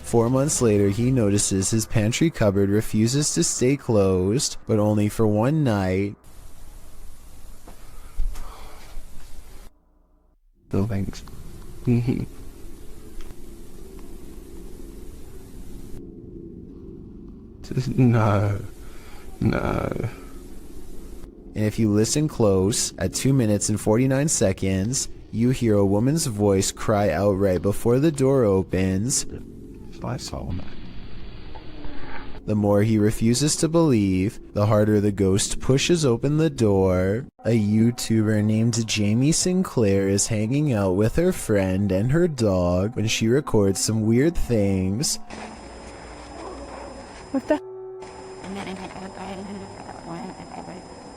4 months later, he notices his pantry cupboard refuses to stay closed, but only for one night. No thanks. No. No. And if you listen close, at 2 minutes and 49 seconds, you hear a woman's voice cry out right before the door opens. I saw that. The more he refuses to believe, the harder the ghost pushes open the door. A YouTuber named Jamie Sinclair is hanging out with her friend and her dog when she records some weird things. What the?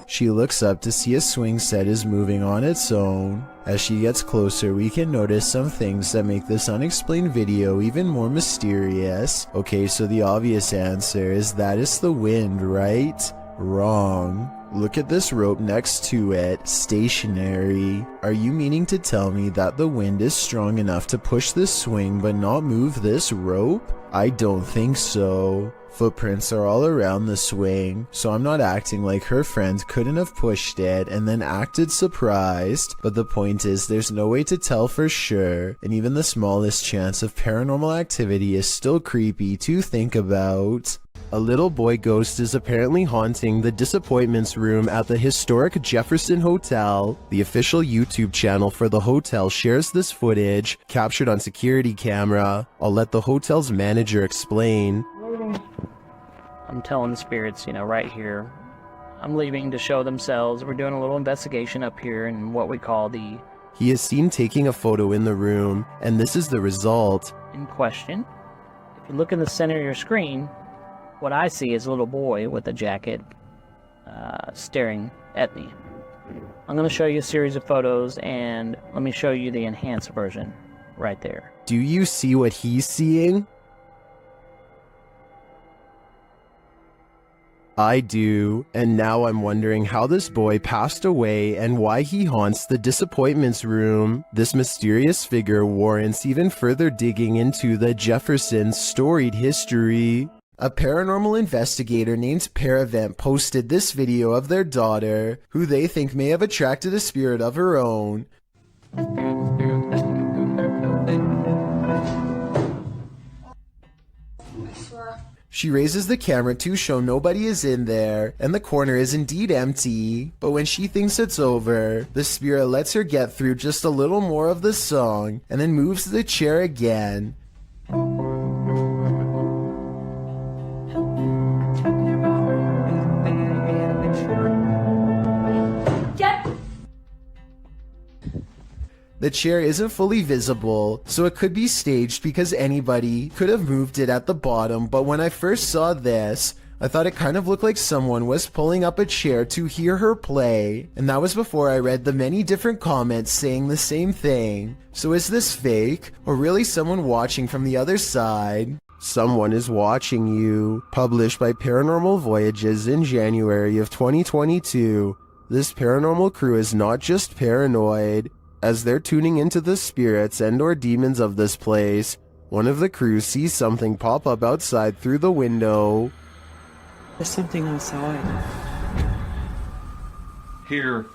She looks up to see a swing set is moving on its own. As she gets closer, we can notice some things that make this unexplained video even more mysterious. Okay, so the obvious answer is that it's the wind, right? Wrong. Look at this rope next to it, stationary. Are you meaning to tell me that the wind is strong enough to push this swing but not move this rope? I don't think so. Footprints are all around the swing, so I'm not acting like her friend couldn't have pushed it and then acted surprised, but the point is there's no way to tell for sure, and even the smallest chance of paranormal activity is still creepy to think about. A little boy ghost is apparently haunting the disappointments room at the historic Jefferson Hotel. The official YouTube channel for the hotel shares this footage, captured on security camera. I'll let the hotel's manager explain. I'm telling the spirits, right here, I'm leaving to show themselves. We're doing a little investigation up here in what we call the... He is seen taking a photo in the room, and this is the result. In question. If you look in the center of your screen, what I see is a little boy with a jacket staring at me. I'm going to show you a series of photos, and let me show you the enhanced version right there. Do you see what he's seeing? I do, and now I'm wondering how this boy passed away and why he haunts the disappointments room. This mysterious figure warrants even further digging into the Jefferson's storied history. A paranormal investigator named Paravent posted this video of their daughter, who they think may have attracted a spirit of her own. She raises the camera to show nobody is in there, and the corner is indeed empty. But when she thinks it's over, the spirit lets her get through just a little more of the song, and then moves the chair again. The chair isn't fully visible, so it could be staged because anybody could have moved it at the bottom, but when I first saw this, I thought it kind of looked like someone was pulling up a chair to hear her play, and that was before I read the many different comments saying the same thing. So is this fake, or really someone watching from the other side? Someone is watching you. Published by Paranormal Voyages in January of 2022. This paranormal crew is not just paranoid. As they're tuning into the spirits and or demons of this place, one of the crew sees something pop up outside through the window. There's something outside. Here.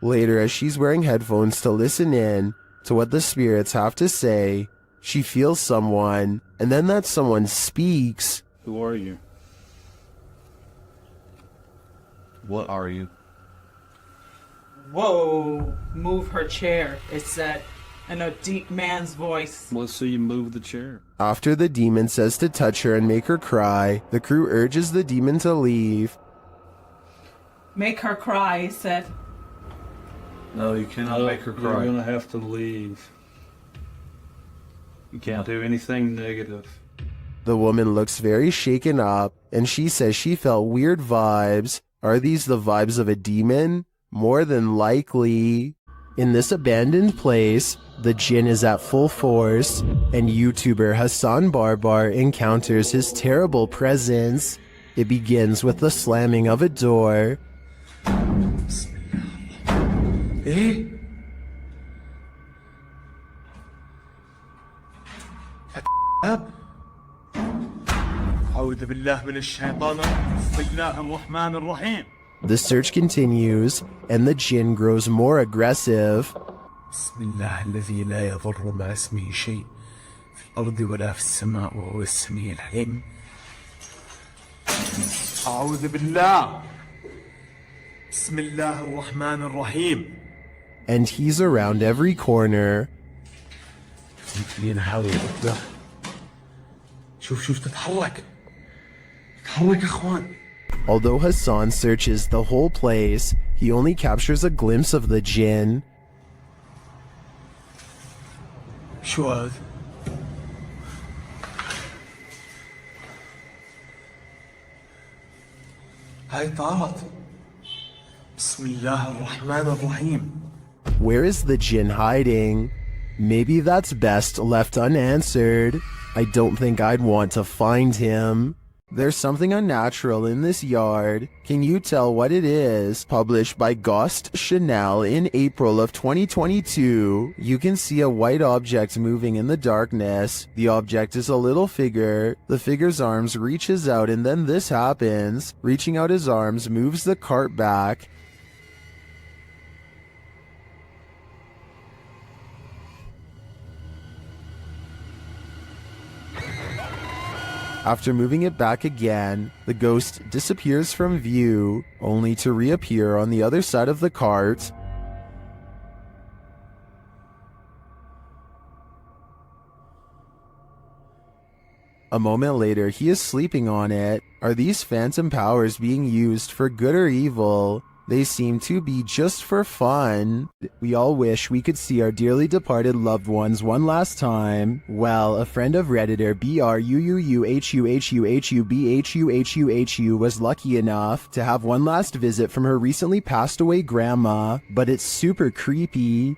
Later, as she's wearing headphones to listen in to what the spirits have to say, she feels someone, and then that someone speaks. Who are you? What are you? Whoa! Move her chair, it said, in a deep man's voice. Well, so you move the chair. After the demon says to touch her and make her cry, the crew urges the demon to leave. Make her cry, he said. No, you cannot make her cry. You're gonna have to leave. You can't do anything negative. The woman looks very shaken up, and she says she felt weird vibes. Are these the vibes of a demon? More than likely. In this abandoned place, the jinn is at full force, and YouTuber Hassan Barbar encounters his terrible presence. It begins with the slamming of a door. up. أعوذ بالله من الشيطان بسم الله الرحمن الرحيم. The search continues, and the jinn grows more aggressive. بسم الله الذي لا يضر مع اسمه شيء في الأرض ولا في السماء وهو السميع العليم. أعوذ بالله بسم الله الرحمن الرحيم. And he's around every corner. شوف تتحرك يا اخوان. Although Hassan searches the whole place, he only captures a glimpse of the jinn. شو هذا؟ هاي طارت. بسم الله الرحمن الرحيم. Where is the jinn hiding? Maybe that's best left unanswered. I don't think I'd want to find him. There's something unnatural in this yard. Can you tell what it is? Published by Ghost Chanel in April of 2022. You can see a white object moving in the darkness. The object is a little figure. The figure's arms reaches out, and then this happens. Reaching out his arms moves the cart back. After moving it back again, the ghost disappears from view, only to reappear on the other side of the cart. A moment later, he is sleeping on it. Are these phantom powers being used for good or evil? They seem to be just for fun. We all wish we could see our dearly departed loved ones one last time. Well, a friend of Redditor BRUUUHUHUHUBHUHUHU was lucky enough to have one last visit from her recently passed away grandma, but it's super creepy.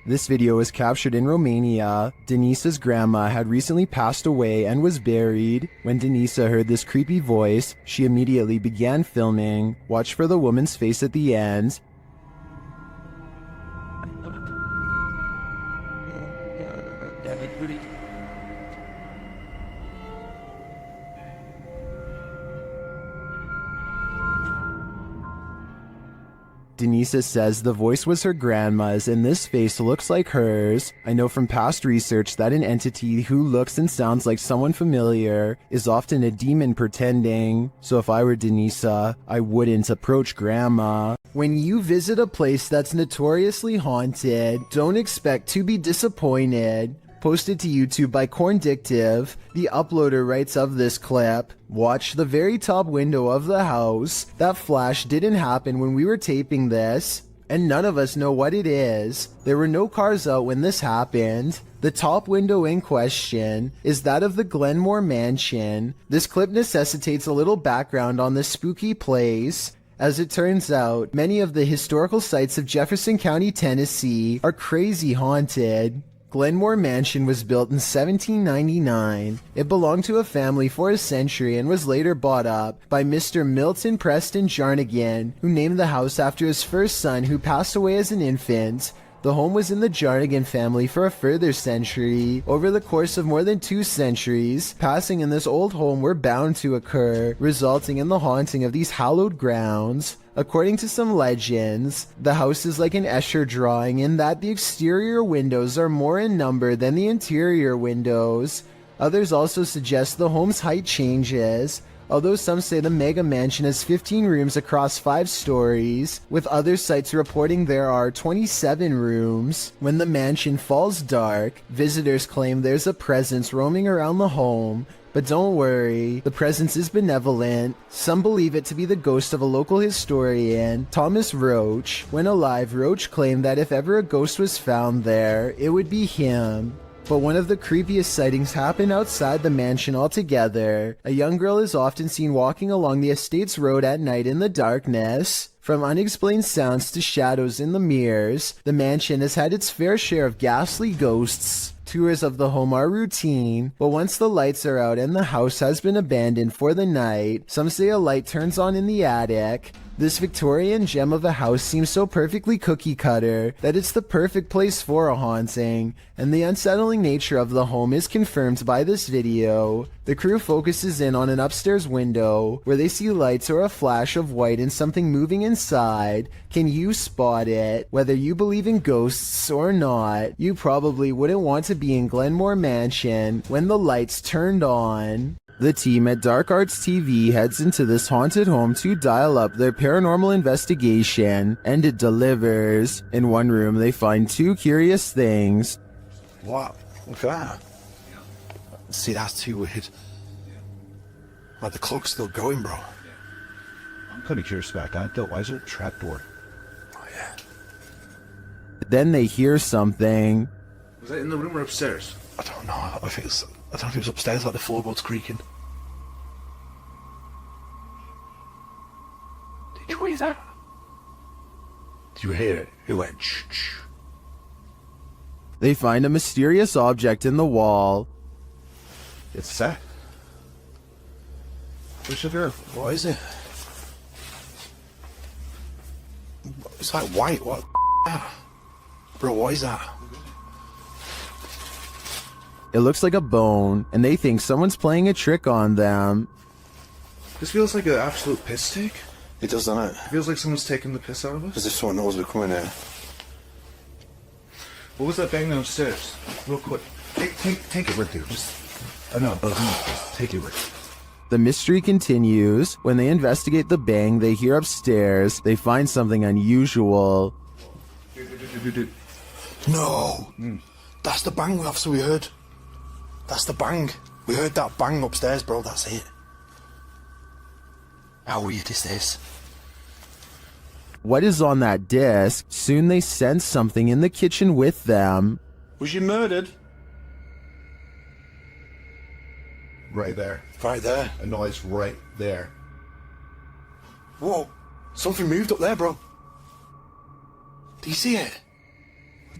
This video was captured in Romania. Denise's grandma had recently passed away and was buried. When Denisa heard this creepy voice, she immediately began filming. Watch for the woman's face at the end. Denisa says the voice was her grandma's and this face looks like hers. I know from past research that an entity who looks and sounds like someone familiar is often a demon pretending. So if I were Denisa, I wouldn't approach grandma. When you visit a place that's notoriously haunted, don't expect to be disappointed. Posted to YouTube by Corndictive, the uploader writes of this clip, watch the very top window of the house. That flash didn't happen when we were taping this, and none of us know what it is. There were no cars out when this happened. The top window in question is that of the Glenmore Mansion. This clip necessitates a little background on this spooky place. As it turns out, many of the historical sites of Jefferson County, Tennessee are crazy haunted. Glenmore Mansion was built in 1799. It belonged to a family for a century and was later bought up by Mr. Milton Preston Jarnigan, who named the house after his first son who passed away as an infant. The home was in the Jarnigan family for a further century. Over the course of more than 2 centuries, passing in this old home were bound to occur, resulting in the haunting of these hallowed grounds. According to some legends, the house is like an Escher drawing in that the exterior windows are more in number than the interior windows. Others also suggest the home's height changes, although some say the mega mansion has 15 rooms across 5 stories, with other sites reporting there are 27 rooms. When the mansion falls dark, visitors claim there's a presence roaming around the home. But don't worry, the presence is benevolent. Some believe it to be the ghost of a local historian, Thomas Roach. When alive, Roach claimed that if ever a ghost was found there, it would be him. But one of the creepiest sightings happened outside the mansion altogether. A young girl is often seen walking along the estate's road at night in the darkness. From unexplained sounds to shadows in the mirrors, the mansion has had its fair share of ghastly ghosts. Tours of the home are routine, but once the lights are out and the house has been abandoned for the night, some say a light turns on in the attic. This Victorian gem of a house seems so perfectly cookie-cutter that it's the perfect place for a haunting, and the unsettling nature of the home is confirmed by this video. The crew focuses in on an upstairs window, where they see lights or a flash of white and something moving inside. Can you spot it? Whether you believe in ghosts or not, you probably wouldn't want to be in Glenmore Mansion when the lights turned on. The team at Dark Arts TV heads into this haunted home to dial up their paranormal investigation, and it delivers. In one room, they find 2 curious things. Wow, look at that. See, that's too weird. Like, the clock's still going, bro. I'm kind of curious about that, though. Why is there a trapdoor? Oh, yeah. Then they hear something. Was that in the room or upstairs? I don't know. I don't think it was upstairs, like the floorboards creaking. Did you hear that? Did you hear it? It went shh. They find a mysterious object in the wall. It's that. What is it? It's like white. What? Bro, what is that? It looks like a bone, and they think someone's playing a trick on them. This feels like an absolute piss take. It does, doesn't it? It feels like someone's taking the piss out of us. As if someone knows we're coming here. What was that bang downstairs? Real quick. Take it with you. Just, I know, but just take it with you. The mystery continues. When they investigate the bang they hear upstairs, they find something unusual. No! That's the bang officer we heard. That's the bang. We heard that bang upstairs, bro. That's it. How weird is this? What is on that disc? Soon they sense something in the kitchen with them. Was you murdered? Right there. Right there. I know it's right there. Whoa! Something moved up there, bro. Do you see it?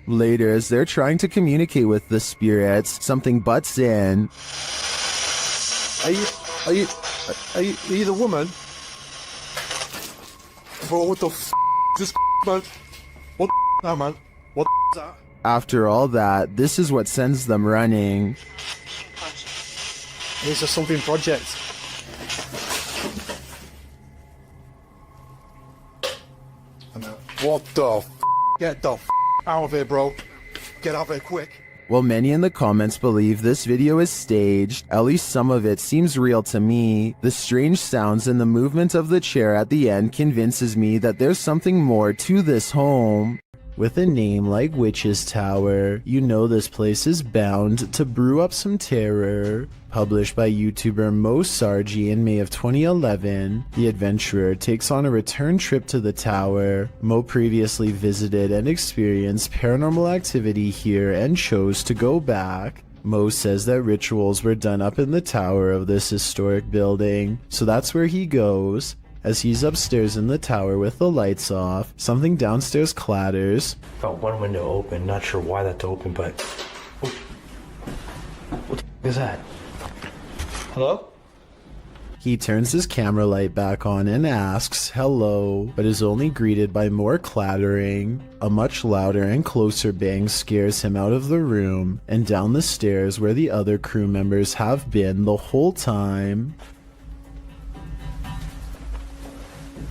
Later, as they're trying to communicate with the spirits, something butts in. Are you the woman? Bro, what the f*** is this man? What the now, man? What the that? After all that, this is what sends them running. It's a something project. What the f***? Get the f*** out of here, bro. Get out of here quick. While many in the comments believe this video is staged, at least some of it seems real to me. The strange sounds and the movement of the chair at the end convinces me that there's something more to this home. With a name like Witch's Tower, you know this place is bound to brew up some terror. Published by YouTuber Mo Sargi in May of 2011, the adventurer takes on a return trip to the tower. Mo previously visited and experienced paranormal activity here and chose to go back. Mo says that rituals were done up in the tower of this historic building, so that's where he goes. As he's upstairs in the tower with the lights off, something downstairs clatters. Felt one window open, not sure why that's open, but... Oh. What the is that? Hello? He turns his camera light back on and asks, hello, but is only greeted by more clattering. A much louder and closer bang scares him out of the room and down the stairs where the other crew members have been the whole time.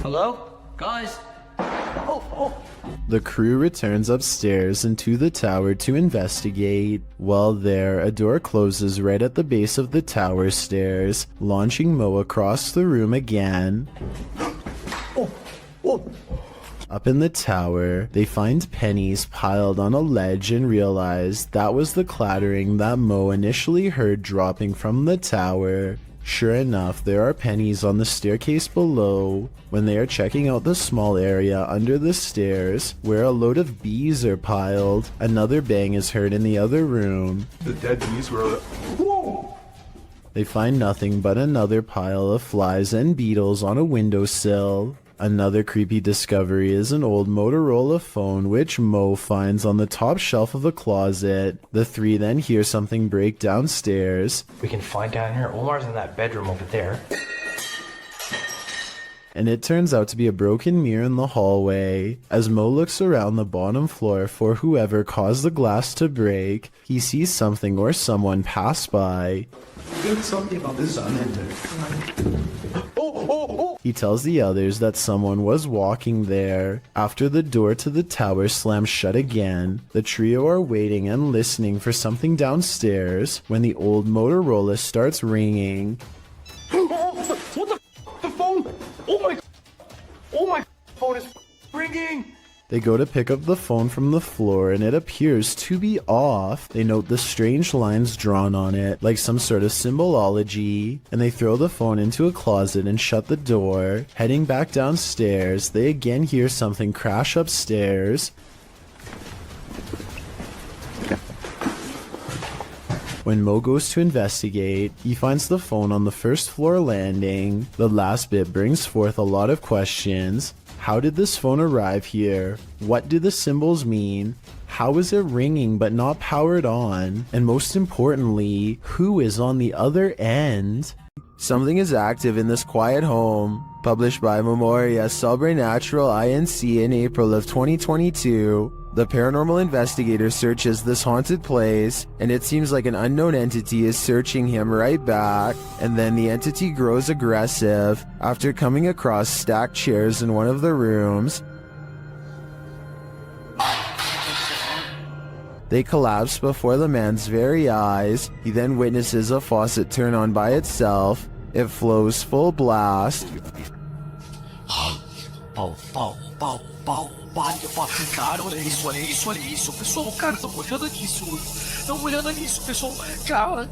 Hello? Guys? The crew returns upstairs and to the tower to investigate. While there, a door closes right at the base of the tower stairs, launching Mo across the room again. Up in the tower, they find pennies piled on a ledge and realize that was the clattering that Mo initially heard dropping from the tower. Sure enough, there are pennies on the staircase below. When they are checking out the small area under the stairs, where a load of bees are piled, another bang is heard in the other room. The dead bees were... Whoa! They find nothing but another pile of flies and beetles on a windowsill. Another creepy discovery is an old Motorola phone which Mo finds on the top shelf of a closet. The three then hear something break downstairs. We can find down here. Omar's in that bedroom over there. And it turns out to be a broken mirror in the hallway. As Mo looks around the bottom floor for whoever caused the glass to break, he sees something or someone pass by. There's something about this unending. He tells the others that someone was walking there. After the door to the tower slams shut again, the trio are waiting and listening for something downstairs when the old Motorola starts ringing. What the? The phone? Oh my phone is ringing! They go to pick up the phone from the floor and it appears to be off. They note the strange lines drawn on it, like some sort of symbology, and they throw the phone into a closet and shut the door. Heading back downstairs, they again hear something crash upstairs. When Mo goes to investigate, he finds the phone on the first floor landing. The last bit brings forth a lot of questions. How did this phone arrive here? What do the symbols mean? How is it ringing but not powered on? And most importantly, who is on the other end? Something is active in this quiet home. Published by Memoria Sobrenatural Inc. in April of 2022, the paranormal investigator searches this haunted place, and it seems like an unknown entity is searching him right back, and then the entity grows aggressive after coming across stacked chairs in one of the rooms. They collapse before the man's very eyes. He then witnesses a faucet turn on by itself. It flows full blast. Cara, olha isso, olha isso, olha isso. Pessoal, cara, tô olhando nisso. Tô olhando nisso, pessoal. Cara.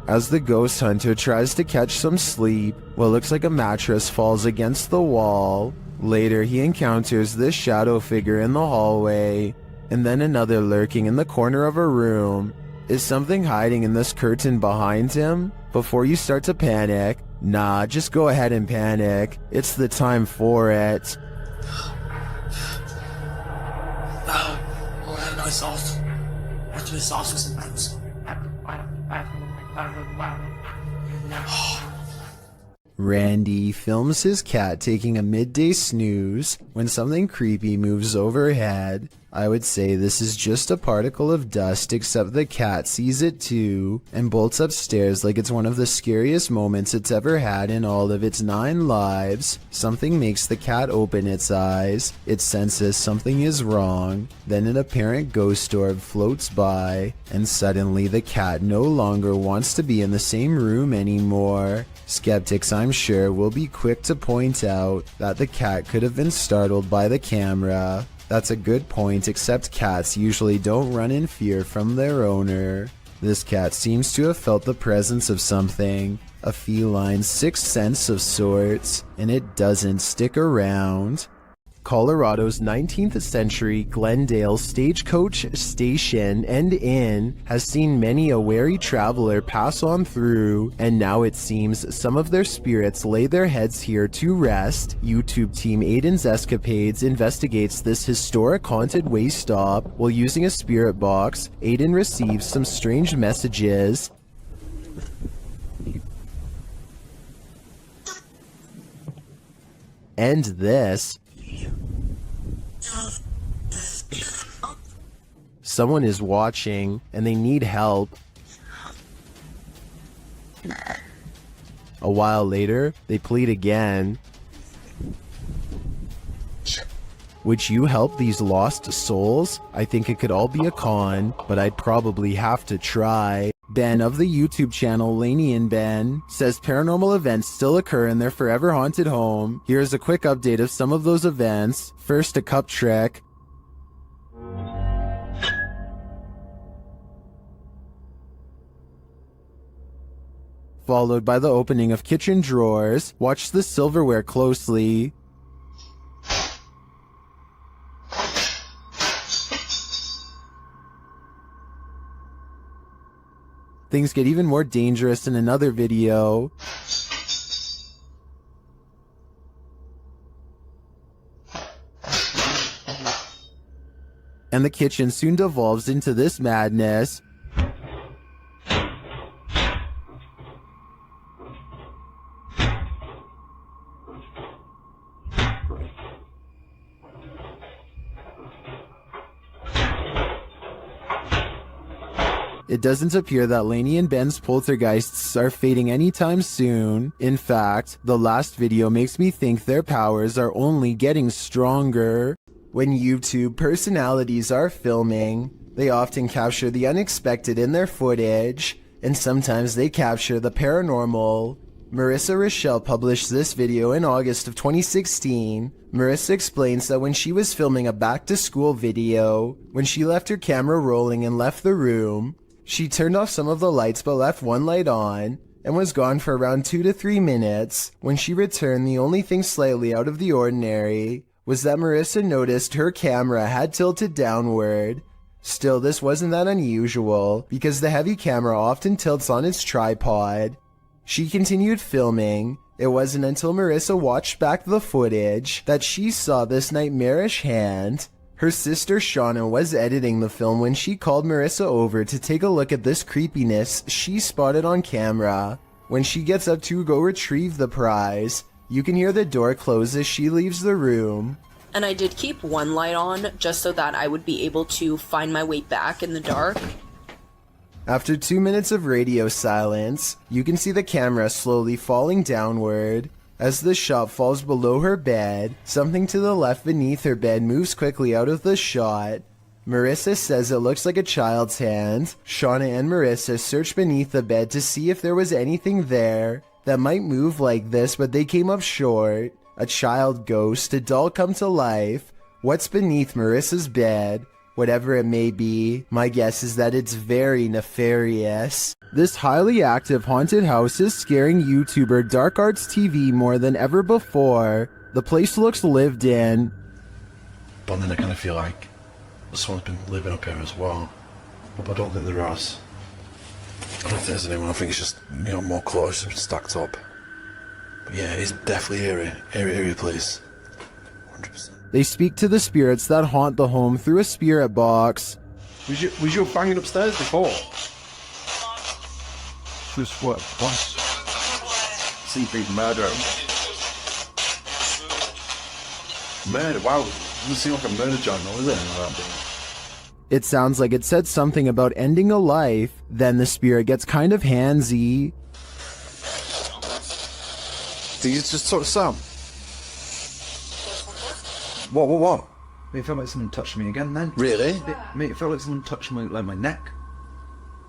As the ghost hunter tries to catch some sleep, what looks like a mattress falls against the wall. Later, he encounters this shadow figure in the hallway, and then another lurking in the corner of a room. Is something hiding in this curtain behind him? Before you start to panic, nah, just go ahead and panic. It's the time for it. Randy films his cat taking a midday snooze when something creepy moves overhead. I would say this is just a particle of dust, except the cat sees it too and bolts upstairs like it's one of the scariest moments it's ever had in all of its 9 lives. Something makes the cat open its eyes. It senses something is wrong. Then an apparent ghost orb floats by, and suddenly the cat no longer wants to be in the same room anymore. Skeptics, I'm sure, will be quick to point out that the cat could have been startled by the camera. That's a good point, except cats usually don't run in fear from their owner. This cat seems to have felt the presence of something, a feline sixth sense of sorts, and it doesn't stick around. Colorado's 19th century Glendale stagecoach station and inn has seen many a wary traveler pass on through, and now it seems some of their spirits lay their heads here to rest. YouTube team Aiden's Escapades investigates this historic haunted way stop. While using a spirit box, Aiden receives some strange messages. And this. Someone is watching, and they need help. A while later, they plead again. Would you help these lost souls? I think it could all be a con, but I'd probably have to try. Ben of the YouTube channel Laney and Ben says paranormal events still occur in their forever haunted home. Here's a quick update of some of those events. First, a cup trick. Followed by the opening of kitchen drawers. Watch the silverware closely. Things get even more dangerous in another video. And the kitchen soon devolves into this madness. It doesn't appear that Laney and Ben's poltergeists are fading anytime soon. In fact, the last video makes me think their powers are only getting stronger. When YouTube personalities are filming, they often capture the unexpected in their footage, and sometimes they capture the paranormal. Marissa Rochelle published this video in August of 2016. Marissa explains that when she was filming a back-to-school video, when she left her camera rolling and left the room, she turned off some of the lights but left one light on, and was gone for around 2 to 3 minutes. When she returned, the only thing slightly out of the ordinary was that Marissa noticed her camera had tilted downward. Still, this wasn't that unusual, because the heavy camera often tilts on its tripod. She continued filming. It wasn't until Marissa watched back the footage that she saw this nightmarish hand. Her sister Shauna was editing the film when she called Marissa over to take a look at this creepiness she spotted on camera. When she gets up to go retrieve the prize, you can hear the door close as she leaves the room. And I did keep one light on just so that I would be able to find my way back in the dark. After 2 minutes of radio silence, you can see the camera slowly falling downward. As the shot falls below her bed, something to the left beneath her bed moves quickly out of the shot. Marissa says it looks like a child's hand. Shauna and Marissa search beneath the bed to see if there was anything there that might move like this, but they came up short. A child ghost, a doll come to life. What's beneath Marissa's bed? Whatever it may be, my guess is that it's very nefarious. This highly active haunted house is scaring YouTuber Dark Arts TV more than ever before. The place looks lived in. But then I kind of feel like someone's been living up here as well. But I don't think there is. I don't think there's anyone. I think it's just, you know, more clothes stacked up. But yeah, it's definitely eerie place. 100%. They speak to the spirits that haunt the home through a spirit box. Was you banging upstairs before? Just what? Seafood murder. Murder? Wow. Doesn't seem like a murder journal, is it? It sounds like it said something about ending a life, then the spirit gets kind of handsy. Did you just talk to Sam? What? It felt like someone touched me again then. Really? Mate, it felt like someone touched my neck.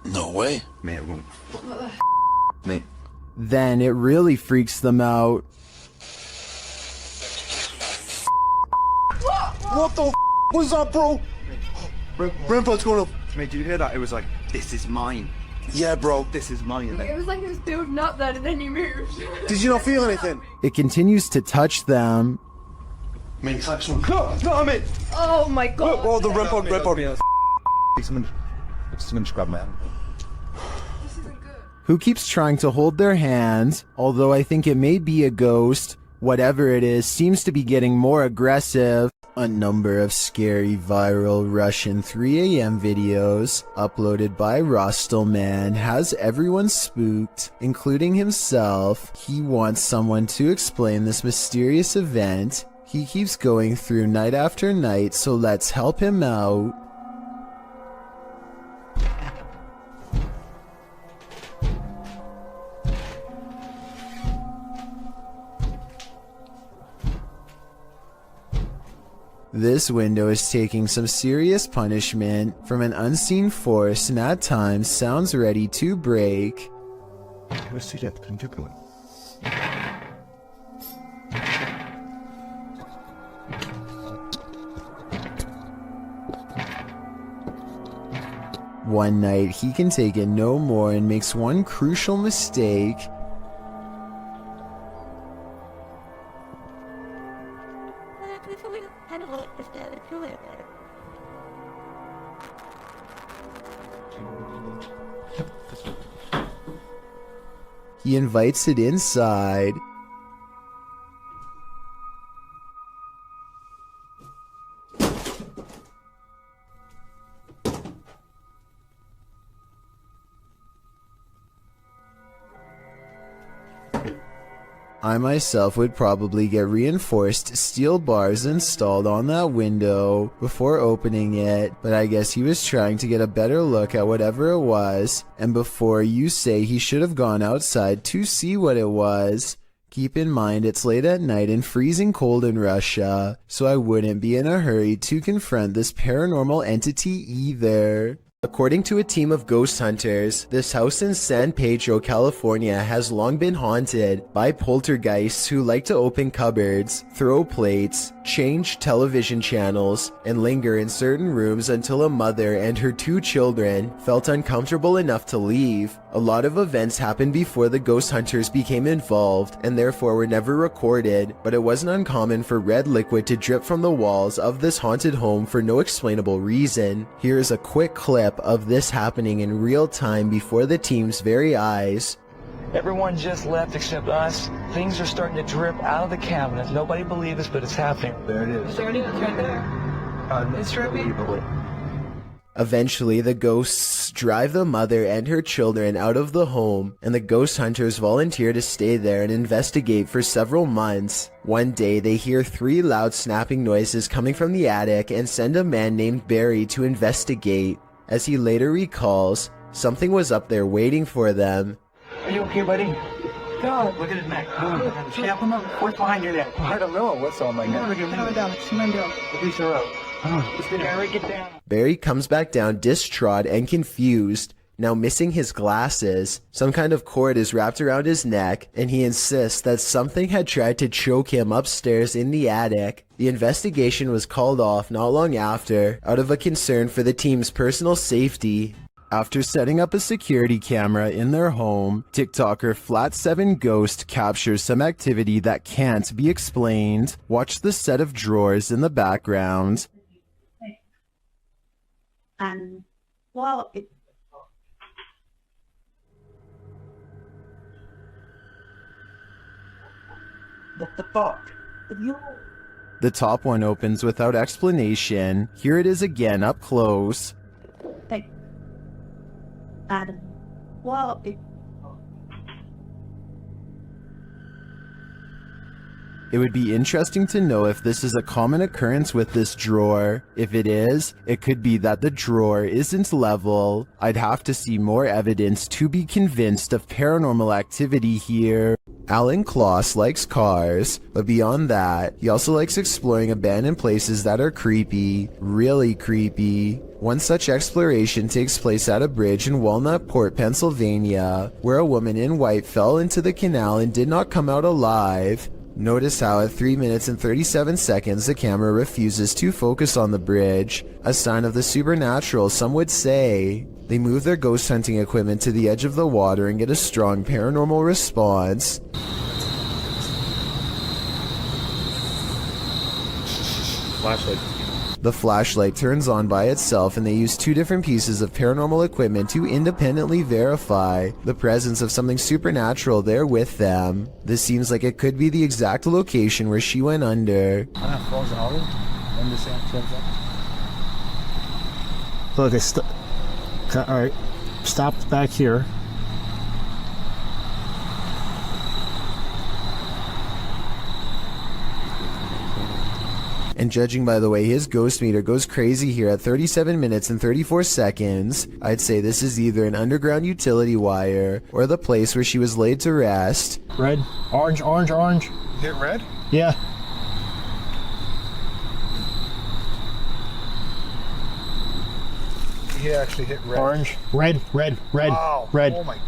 No way. Mate, it won't. Mate. Then it really freaks them out. What the was that, bro? Grandpa's going up. Mate, did you hear that? It was like, this is mine. Yeah, bro. This is mine. It was like it was building up then and then you moved. Did you not feel anything? It continues to touch them. Mate, it's like someone. No, mate. Oh my god. Oh, the red body. Someone just grabbed my hand. Who keeps trying to hold their hand, although I think it may be a ghost. Whatever it is, seems to be getting more aggressive. A number of scary viral Russian 3 a.m. videos uploaded by Rostelman has everyone spooked, including himself. He wants someone to explain this mysterious event he keeps going through night after night, so let's help him out. This window is taking some serious punishment from an unseen force and at times sounds ready to break. One night, he can take it no more and makes one crucial mistake. He invites it inside. I myself would probably get reinforced steel bars installed on that window before opening it, but I guess he was trying to get a better look at whatever it was, and before you say he should have gone outside to see what it was, keep in mind it's late at night and freezing cold in Russia, so I wouldn't be in a hurry to confront this paranormal entity either. According to a team of ghost hunters, this house in San Pedro, California has long been haunted by poltergeists who like to open cupboards, throw plates, change television channels, and linger in certain rooms until a mother and her 2 children felt uncomfortable enough to leave. A lot of events happened before the ghost hunters became involved and therefore were never recorded, but it wasn't uncommon for red liquid to drip from the walls of this haunted home for no explainable reason. Here's a quick clip of this happening in real time before the team's very eyes. Everyone just left except us. Things are starting to drip out of the cabinet. Nobody believes this, but it's happening. There it is. Is there any right there? It's dripping? Eventually, the ghosts drive the mother and her children out of the home, and the ghost hunters volunteer to stay there and investigate for several months. One day, they hear 3 loud snapping noises coming from the attic and send a man named Barry to investigate. As he later recalls, something was up there waiting for them. Are you okay, buddy? God, look at his neck. Snap him up. What's behind your neck? I don't know what's on my neck. Get him down. Police are out. Get down. Barry comes back down distraught and confused, now missing his glasses. Some kind of cord is wrapped around his neck, and he insists that something had tried to choke him upstairs in the attic. The investigation was called off not long after, out of a concern for the team's personal safety. After setting up a security camera in their home, TikToker Flat7Ghost captures some activity that can't be explained. Watch the set of drawers in the background. Well, What the fuck? The top one opens without explanation. Here it is again up close. Hey. Well, It would be interesting to know if this is a common occurrence with this drawer. If it is, it could be that the drawer isn't level. I'd have to see more evidence to be convinced of paranormal activity here. Alan Kloss likes cars, but beyond that, he also likes exploring abandoned places that are creepy, really creepy. One such exploration takes place at a bridge in Walnut Port, Pennsylvania, where a woman in white fell into the canal and did not come out alive. Notice how at 3 minutes and 37 seconds the camera refuses to focus on the bridge, a sign of the supernatural, some would say. They move their ghost hunting equipment to the edge of the water and get a strong paranormal response. Flashlight. The flashlight turns on by itself, and they use 2 different pieces of paranormal equipment to independently verify the presence of something supernatural there with them. This seems like it could be the exact location where she went under. Look, alright, stopped back here. And judging by the way his ghost meter goes crazy here at 37 minutes and 34 seconds, I'd say this is either an underground utility wire or the place where she was laid to rest. Red, orange, orange, orange. Hit red? Yeah. He actually hit red. Orange, red, red, red, wow. red. Oh my.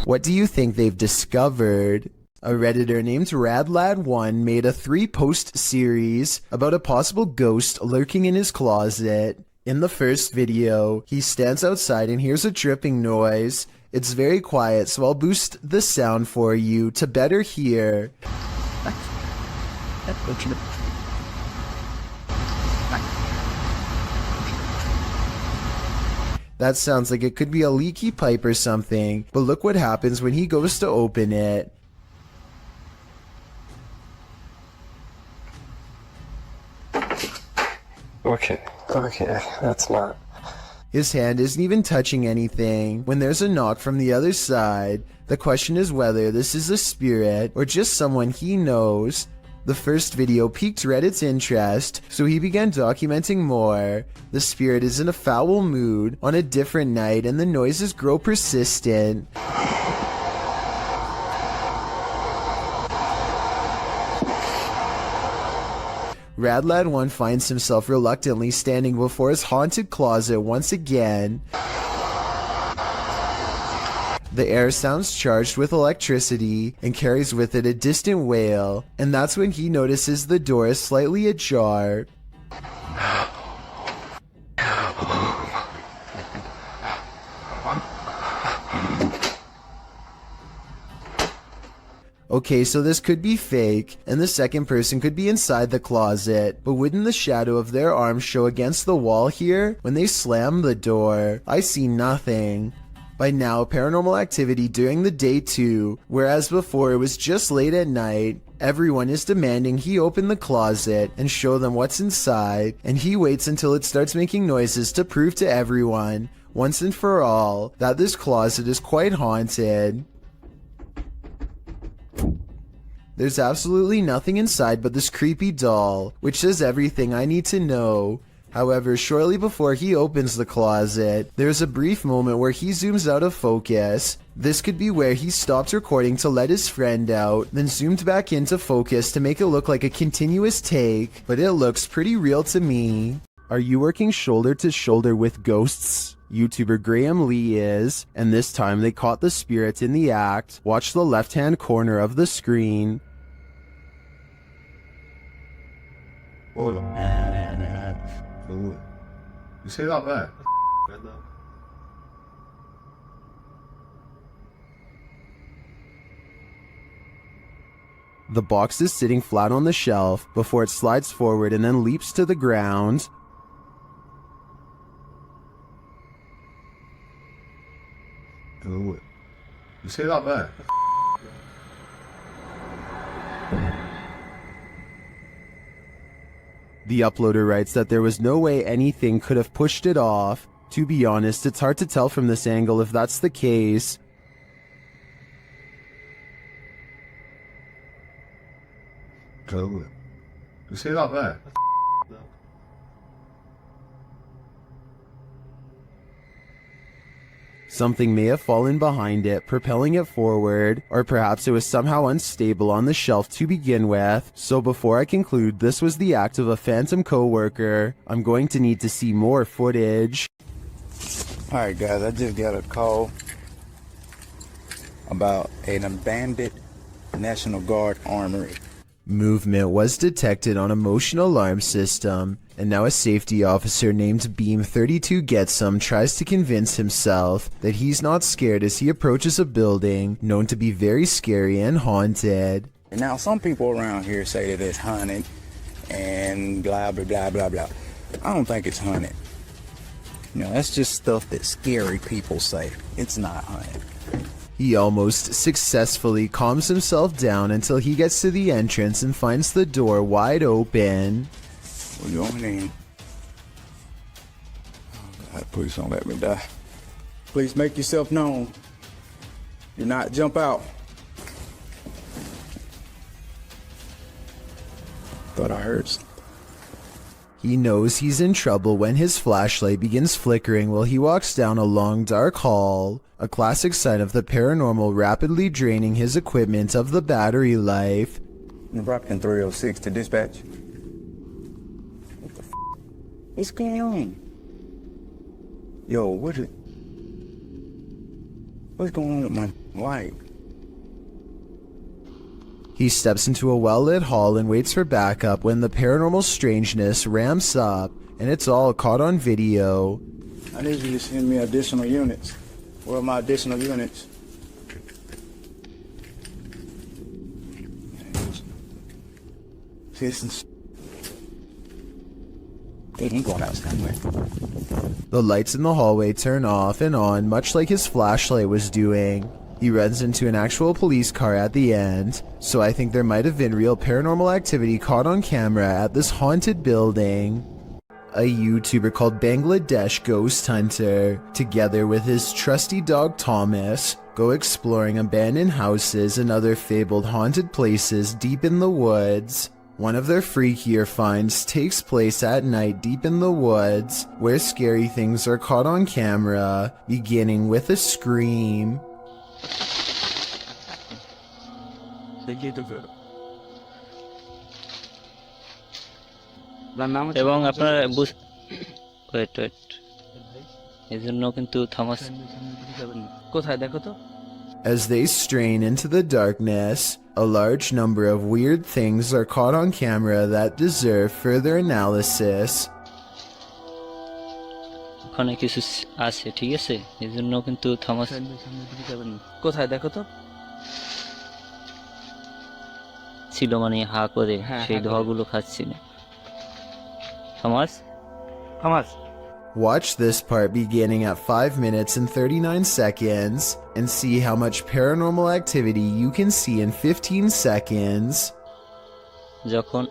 What do you think they've discovered? A Redditor named RadLad1 made a 3-post series about a possible ghost lurking in his closet. In the first video, he stands outside and hears a dripping noise. It's very quiet, so I'll boost the sound for you to better hear. That sounds like it could be a leaky pipe or something, but look what happens when he goes to open it. Okay, that's not. His hand isn't even touching anything when there's a knock from the other side. The question is whether this is a spirit or just someone he knows. The first video piqued Reddit's interest, so he began documenting more. The spirit is in a foul mood on a different night, and the noises grow persistent. RadLad1 finds himself reluctantly standing before his haunted closet once again. The air sounds charged with electricity and carries with it a distant wail, and that's when he notices the door is slightly ajar. Okay, so this could be fake, and the second person could be inside the closet, but wouldn't the shadow of their arm show against the wall here when they slam the door? I see nothing. By now, paranormal activity during the day too, whereas before it was just late at night. Everyone is demanding he open the closet and show them what's inside, and he waits until it starts making noises to prove to everyone, once and for all, that this closet is quite haunted. There's absolutely nothing inside but this creepy doll, which says everything I need to know. However, shortly before he opens the closet, there's a brief moment where he zooms out of focus. This could be where he stopped recording to let his friend out, then zoomed back into focus to make it look like a continuous take, but it looks pretty real to me. Are you working shoulder to shoulder with ghosts? YouTuber Graham Lee is, and this time they caught the spirit in the act. Watch the left-hand corner of the screen. Hold on. You see that there? The box is sitting flat on the shelf before it slides forward and then leaps to the ground. You see that there? The uploader writes that there was no way anything could have pushed it off. To be honest, it's hard to tell from this angle if that's the case. You see that there? Something may have fallen behind it, propelling it forward, or perhaps it was somehow unstable on the shelf to begin with. So before I conclude this was the act of a phantom co-worker, I'm going to need to see more footage. Alright guys, I just got a call about an abandoned National Guard armory. Movement was detected on a motion alarm system, and now a safety officer named Beam 32 Getsum tries to convince himself that he's not scared as he approaches a building known to be very scary and haunted. Now some people around here say that it's haunted and blah blah blah blah blah. I don't think it's haunted. You know, that's just stuff that scary people say. It's not haunted. He almost successfully calms himself down until he gets to the entrance and finds the door wide open. We're going in. Oh God, please don't let me die. Please make yourself known. Do not jump out. Thought I heard something. He knows he's in trouble when his flashlight begins flickering while he walks down a long dark hall, a classic sign of the paranormal rapidly draining his equipment of the battery life. Brockton 306 to dispatch. What the f*** is going on? Yo, what's going on with my light? He steps into a well-lit hall and waits for backup when the paranormal strangeness ramps up, and it's all caught on video. I need you to send me additional units. Where are my additional units? Citizens. They ain't going out somewhere. The lights in the hallway turn off and on, much like his flashlight was doing. He runs into an actual police car at the end, so I think there might have been real paranormal activity caught on camera at this haunted building. A YouTuber called Bangladesh Ghost Hunter, together with his trusty dog Thomas, go exploring abandoned houses and other fabled haunted places deep in the woods. One of their freakier finds takes place at night deep in the woods, where scary things are caught on camera, beginning with a scream. এবং আপনারা wait এই জন্য কিন্তু Thomas কোথায় দেখো তো। As they strain into the darkness, a large number of weird things are caught on camera that deserve further analysis. ওখানে কিছু আছে, ঠিক আছে, এই জন্য কিন্তু থমাস কোথায় দেখো তো ছিল, মানে হা করে সেই ধোঁয়াগুলো খাচ্ছিল। Thomas Thomas Watch this part beginning at 5 minutes and 39 seconds and see how much paranormal activity you can see in 15 seconds. যখন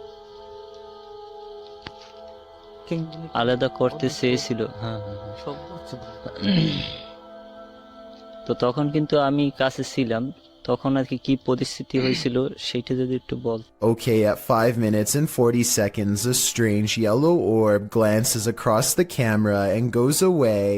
আলাদা করতে চেয়েছিল, তো তখন কিন্তু আমি কাছে ছিলাম, তখন আর কি পরিস্থিতি হয়েছিল সেটা যদি একটু বল। Okay, at 5 minutes and 40 seconds, a strange yellow orb glances across the camera and goes away.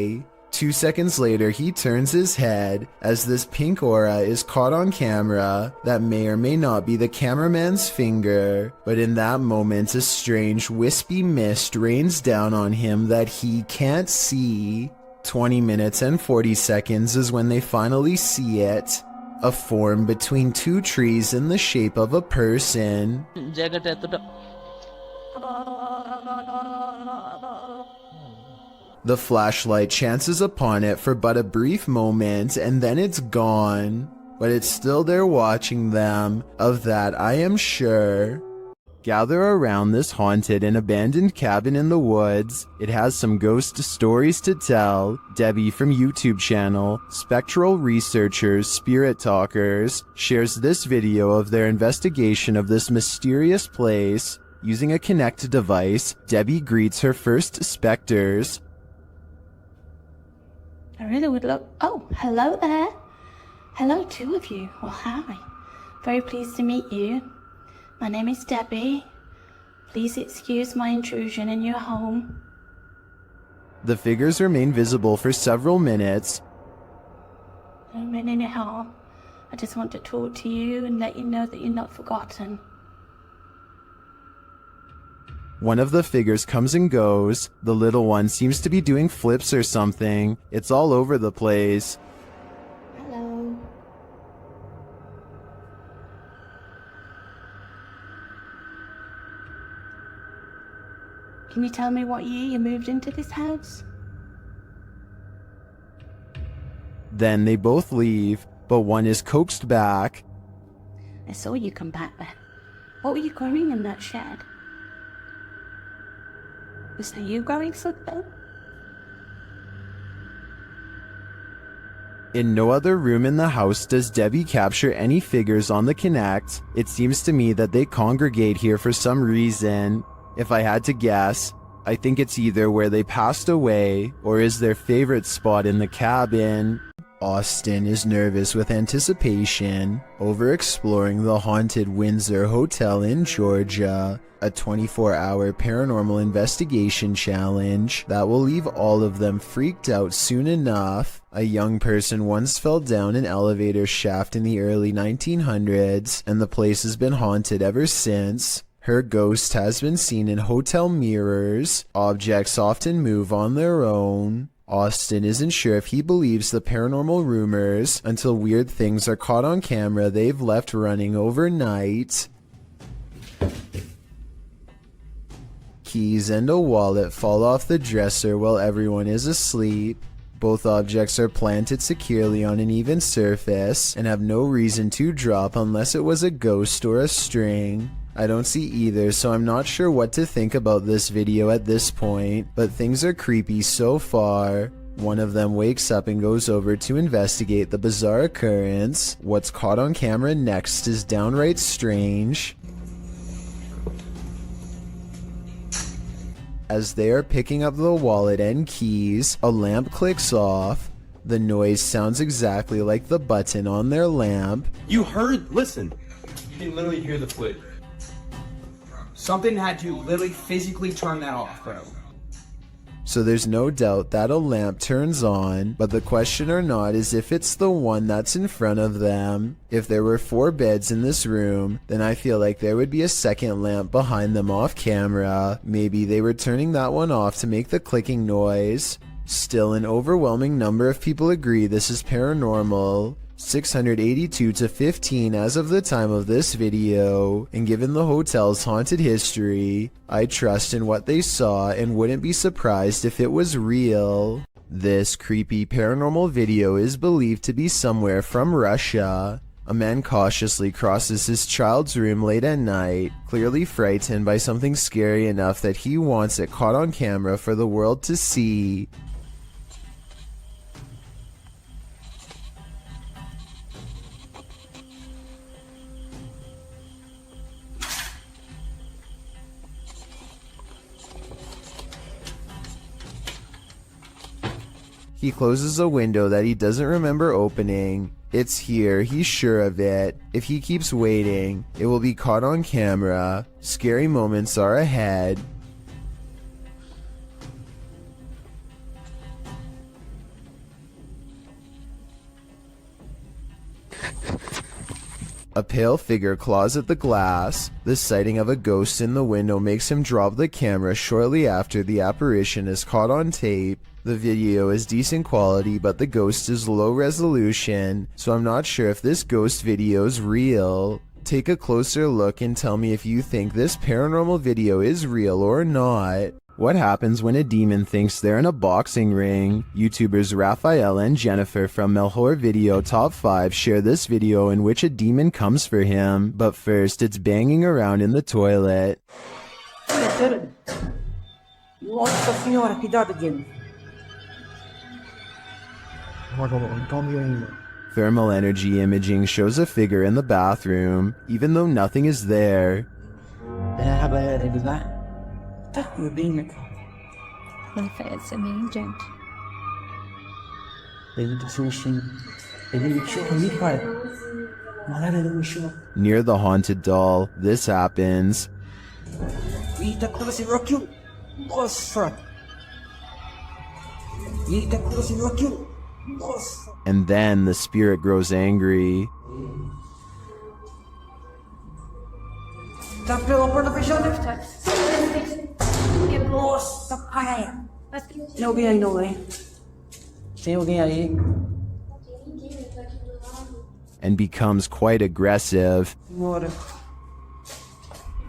2 seconds later, he turns his head as this pink aura is caught on camera that may or may not be the cameraman's finger, but in that moment, a strange wispy mist rains down on him that he can't see. 20 minutes and 40 seconds is when they finally see it. A form between two trees in the shape of a person. The flashlight chances upon it for but a brief moment and then it's gone. But it's still there watching them, of that I am sure. Gather around this haunted and abandoned cabin in the woods. It has some ghost stories to tell. Debbie from YouTube channel, Spectral Researchers, Spirit Talkers, shares this video of their investigation of this mysterious place. Using a Kinect device, Debbie greets her first specters. I really would love... Oh, hello there. Hello, two of you. Well, hi. Very pleased to meet you. My name is Debbie. Please excuse my intrusion in your home. The figures remain visible for several minutes. No minute at all. I just want to talk to you and let you know that you're not forgotten. One of the figures comes and goes. The little one seems to be doing flips or something. It's all over the place. Hello. Can you tell me what year you moved into this house? Then they both leave, but one is coaxed back. I saw you come back then. What were you growing in that shed? Was that you growing something? In no other room in the house does Debbie capture any figures on the Kinect. It seems to me that they congregate here for some reason. If I had to guess, I think it's either where they passed away or is their favorite spot in the cabin. Austin is nervous with anticipation over exploring the haunted Windsor Hotel in Georgia, a 24-hour paranormal investigation challenge that will leave all of them freaked out soon enough. A young person once fell down an elevator shaft in the early 1900s, and the place has been haunted ever since. Her ghost has been seen in hotel mirrors. Objects often move on their own. Austin isn't sure if he believes the paranormal rumors until weird things are caught on camera they've left running overnight. Keys and a wallet fall off the dresser while everyone is asleep. Both objects are planted securely on an even surface and have no reason to drop unless it was a ghost or a string. I don't see either, so I'm not sure what to think about this video at this point, but things are creepy so far. One of them wakes up and goes over to investigate the bizarre occurrence. What's caught on camera next is downright strange. As they are picking up the wallet and keys, a lamp clicks off. The noise sounds exactly like the button on their lamp. You heard? Listen. You can literally hear the flip. Something had to literally physically turn that off, bro. So there's no doubt that a lamp turns on, but the question or not is if it's the one that's in front of them. If there were 4 beds in this room, then I feel like there would be a second lamp behind them off camera. Maybe they were turning that one off to make the clicking noise. Still, an overwhelming number of people agree this is paranormal. 682 to 15 as of the time of this video, and given the hotel's haunted history, I trust in what they saw and wouldn't be surprised if it was real. This creepy paranormal video is believed to be somewhere from Russia. A man cautiously crosses his child's room late at night, clearly frightened by something scary enough that he wants it caught on camera for the world to see. He closes a window that he doesn't remember opening. It's here, he's sure of it. If he keeps waiting, it will be caught on camera. Scary moments are ahead. A pale figure claws at the glass. The sighting of a ghost in the window makes him drop the camera shortly after the apparition is caught on tape. The video is decent quality, but the ghost is low resolution, so I'm not sure if this ghost video is real. Take a closer look and tell me if you think this paranormal video is real or not. What happens when a demon thinks they're in a boxing ring? YouTubers Raphael and Jennifer from Melhor Video Top 5 share this video in which a demon comes for him, but first it's banging around in the toilet. Nossa senhora, cuidado, Jimmy. Thermal energy imaging shows a figure in the bathroom, even though nothing is there. Confessa, minha gente. Near the haunted doll, this happens. And then the spirit grows angry. Tá pela porta fechada. Nossa, caralho. Tem alguém aí não, velho? Tem alguém aí? And becomes quite aggressive. Bora.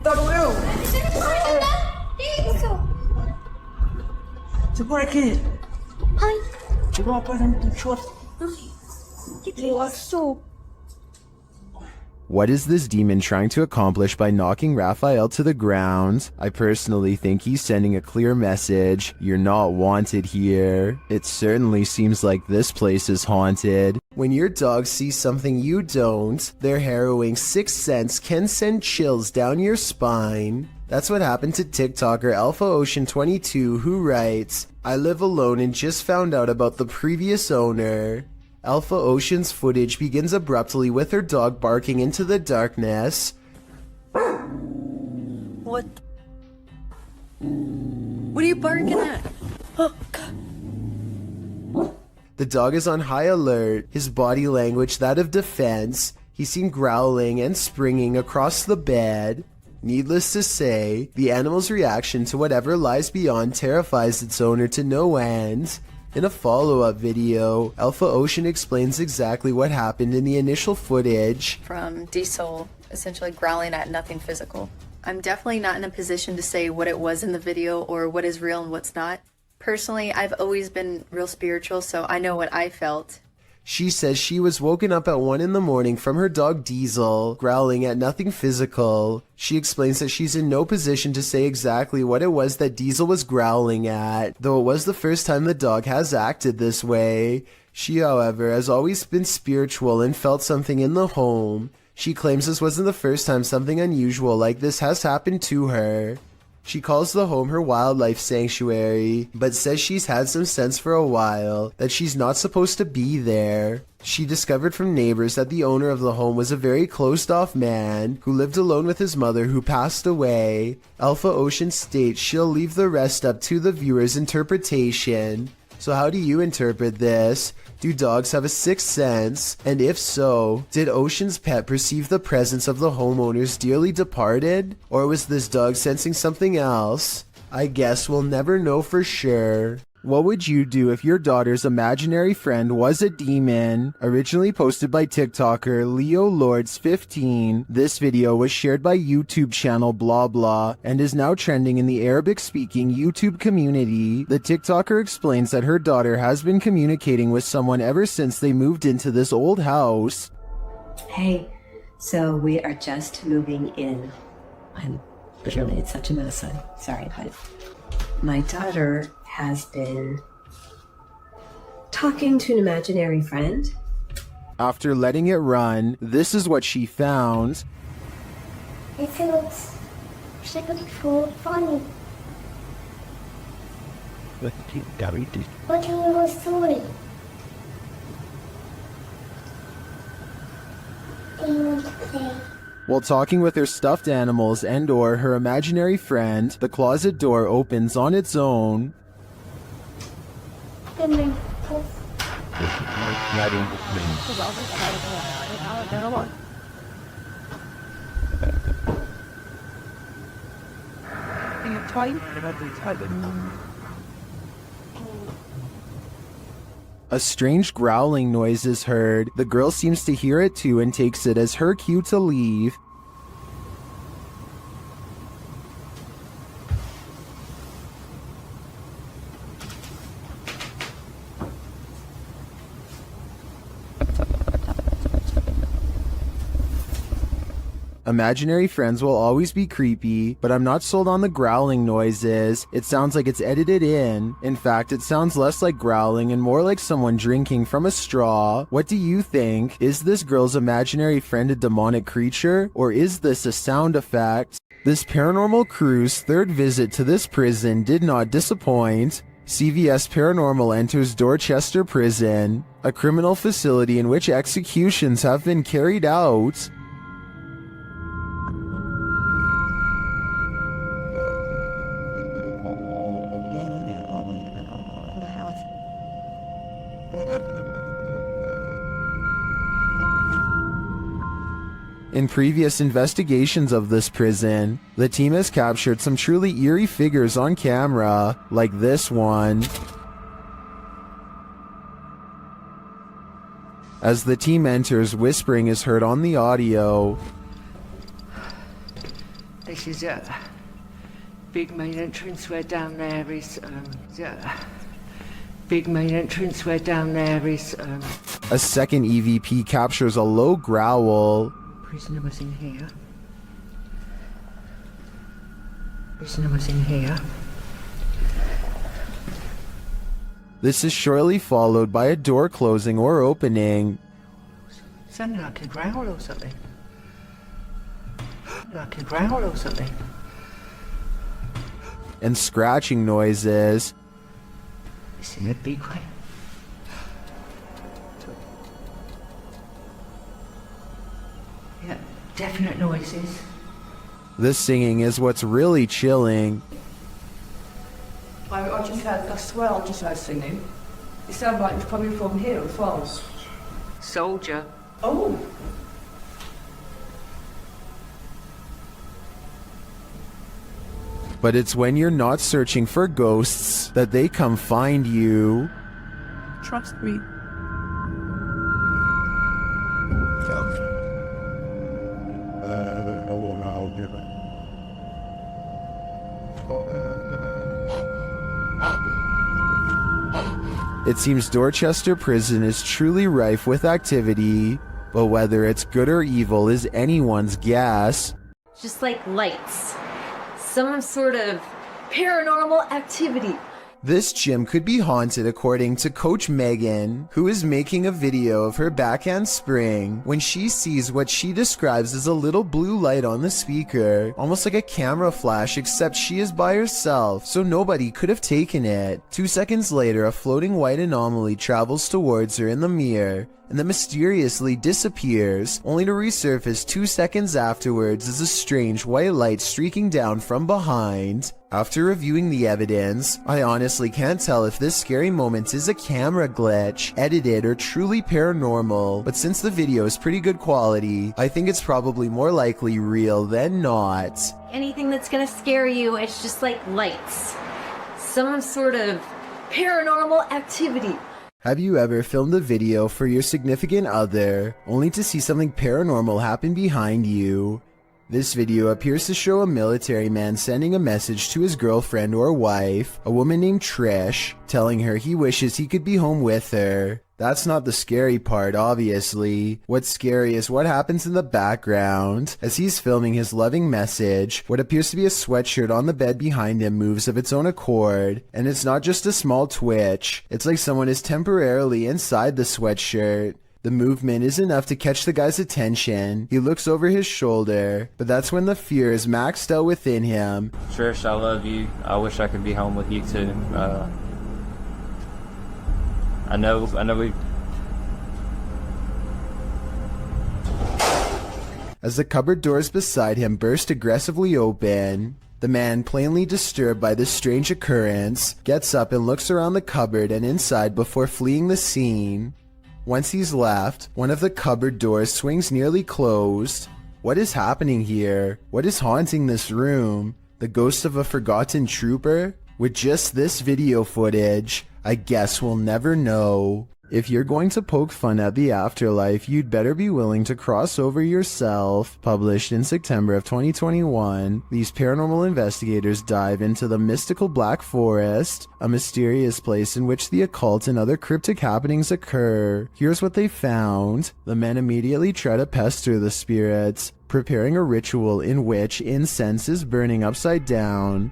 Tá doeu? Você por aqui? Ai. Chegou uma coisa muito chata. Que negócio? What is this demon trying to accomplish by knocking Raphael to the ground? I personally think he's sending a clear message. You're not wanted here. It certainly seems like this place is haunted. When your dog sees something you don't, their harrowing sixth sense can send chills down your spine. That's what happened to TikToker Alpha Ocean 22, who writes, I live alone and just found out about the previous owner. Alpha Ocean's footage begins abruptly with her dog barking into the darkness. What? What are you barking at? Oh, God. The dog is on high alert, his body language that of defense. He's seen growling and springing across the bed. Needless to say, the animal's reaction to whatever lies beyond terrifies its owner to no end. In a follow-up video, Alpha Ocean explains exactly what happened in the initial footage. From Diesel essentially growling at nothing physical. I'm definitely not in a position to say what it was in the video or what is real and what's not. Personally, I've always been real spiritual, so I know what I felt. She says she was woken up at 1 in the morning from her dog Diesel, growling at nothing physical. She explains that she's in no position to say exactly what it was that Diesel was growling at, though it was the first time the dog has acted this way. She, however, has always been spiritual and felt something in the home. She claims this wasn't the first time something unusual like this has happened to her. She calls the home her wildlife sanctuary, but says she's had some sense for a while that she's not supposed to be there. She discovered from neighbors that the owner of the home was a very closed-off man who lived alone with his mother who passed away. Alpha Ocean states she'll leave the rest up to the viewer's interpretation. So how do you interpret this? Do dogs have a sixth sense? And if so, did Ocean's pet perceive the presence of the homeowner's dearly departed? Or was this dog sensing something else? I guess we'll never know for sure. What would you do if your daughter's imaginary friend was a demon? Originally posted by TikToker Leo Lords 15, this video was shared by YouTube channel blah blah and is now trending in the Arabic-speaking YouTube community. The TikToker explains that her daughter has been communicating with someone ever since they moved into this old house. Hey, so we are just moving in. I'm literally, it's such a mess. I'm sorry, but my daughter has been talking to an imaginary friend. After letting it run, this is what she found. It looks so funny. What your story? They want to play. While talking with her stuffed animals and or her imaginary friend, the closet door opens on its own. A strange growling noise is heard. The girl seems to hear it too and takes it as her cue to leave. Imaginary friends will always be creepy, but I'm not sold on the growling noises. It sounds like it's edited in. In fact, it sounds less like growling and more like someone drinking from a straw. What do you think? Is this girl's imaginary friend a demonic creature, or is this a sound effect? This paranormal crew's third visit to this prison did not disappoint. CVS Paranormal enters Dorchester Prison, a criminal facility in which executions have been carried out. In previous investigations of this prison, the team has captured some truly eerie figures on camera, like this one. As the team enters, whispering is heard on the audio. This is a big main entrance where down there is, big main entrance where down there is, A second EVP captures a low growl. Prisoner was in here. Prisoner was in here. This is shortly followed by a door closing or opening. Sounded like a growl or something. Like a growl or something. And scratching noises. Listen, a big one. Yeah, definite noises. This singing is what's really chilling. I swear I just heard singing. It sounded like it was coming from here as well. Soldier. Oh! But it's when you're not searching for ghosts that they come find you. Trust me. It seems Dorchester Prison is truly rife with activity, but whether it's good or evil is anyone's guess. Just like lights. Some sort of paranormal activity. This gym could be haunted according to Coach Megan, who is making a video of her backhand spring when she sees what she describes as a little blue light on the speaker, almost like a camera flash, except she is by herself, so nobody could have taken it. 2 seconds later, a floating white anomaly travels towards her in the mirror, and then mysteriously disappears, only to resurface 2 seconds afterwards as a strange white light streaking down from behind. After reviewing the evidence, I honestly can't tell if this scary moment is a camera glitch, edited, or truly paranormal, but since the video is pretty good quality, I think it's probably more likely real than not. Anything that's gonna scare you, it's just like lights. Some sort of paranormal activity. Have you ever filmed a video for your significant other, only to see something paranormal happen behind you? This video appears to show a military man sending a message to his girlfriend or wife, a woman named Trish, telling her he wishes he could be home with her. That's not the scary part, obviously. What's scary is what happens in the background. As he's filming his loving message, what appears to be a sweatshirt on the bed behind him moves of its own accord. And it's not just a small twitch. It's like someone is temporarily inside the sweatshirt. The movement is enough to catch the guy's attention. He looks over his shoulder, but that's when the fear is maxed out within him. Trish, I love you. I wish I could be home with you too. I know we... As the cupboard doors beside him burst aggressively open, the man, plainly disturbed by this strange occurrence, gets up and looks around the cupboard and inside before fleeing the scene. Once he's left, one of the cupboard doors swings nearly closed. What is happening here? What is haunting this room? The ghost of a forgotten trooper? With just this video footage, I guess we'll never know. If you're going to poke fun at the afterlife, you'd better be willing to cross over yourself. Published in September of 2021, these paranormal investigators dive into the mystical Black Forest, a mysterious place in which the occult and other cryptic happenings occur. Here's what they found. The men immediately try to pester the spirits, preparing a ritual in which incense is burning upside down.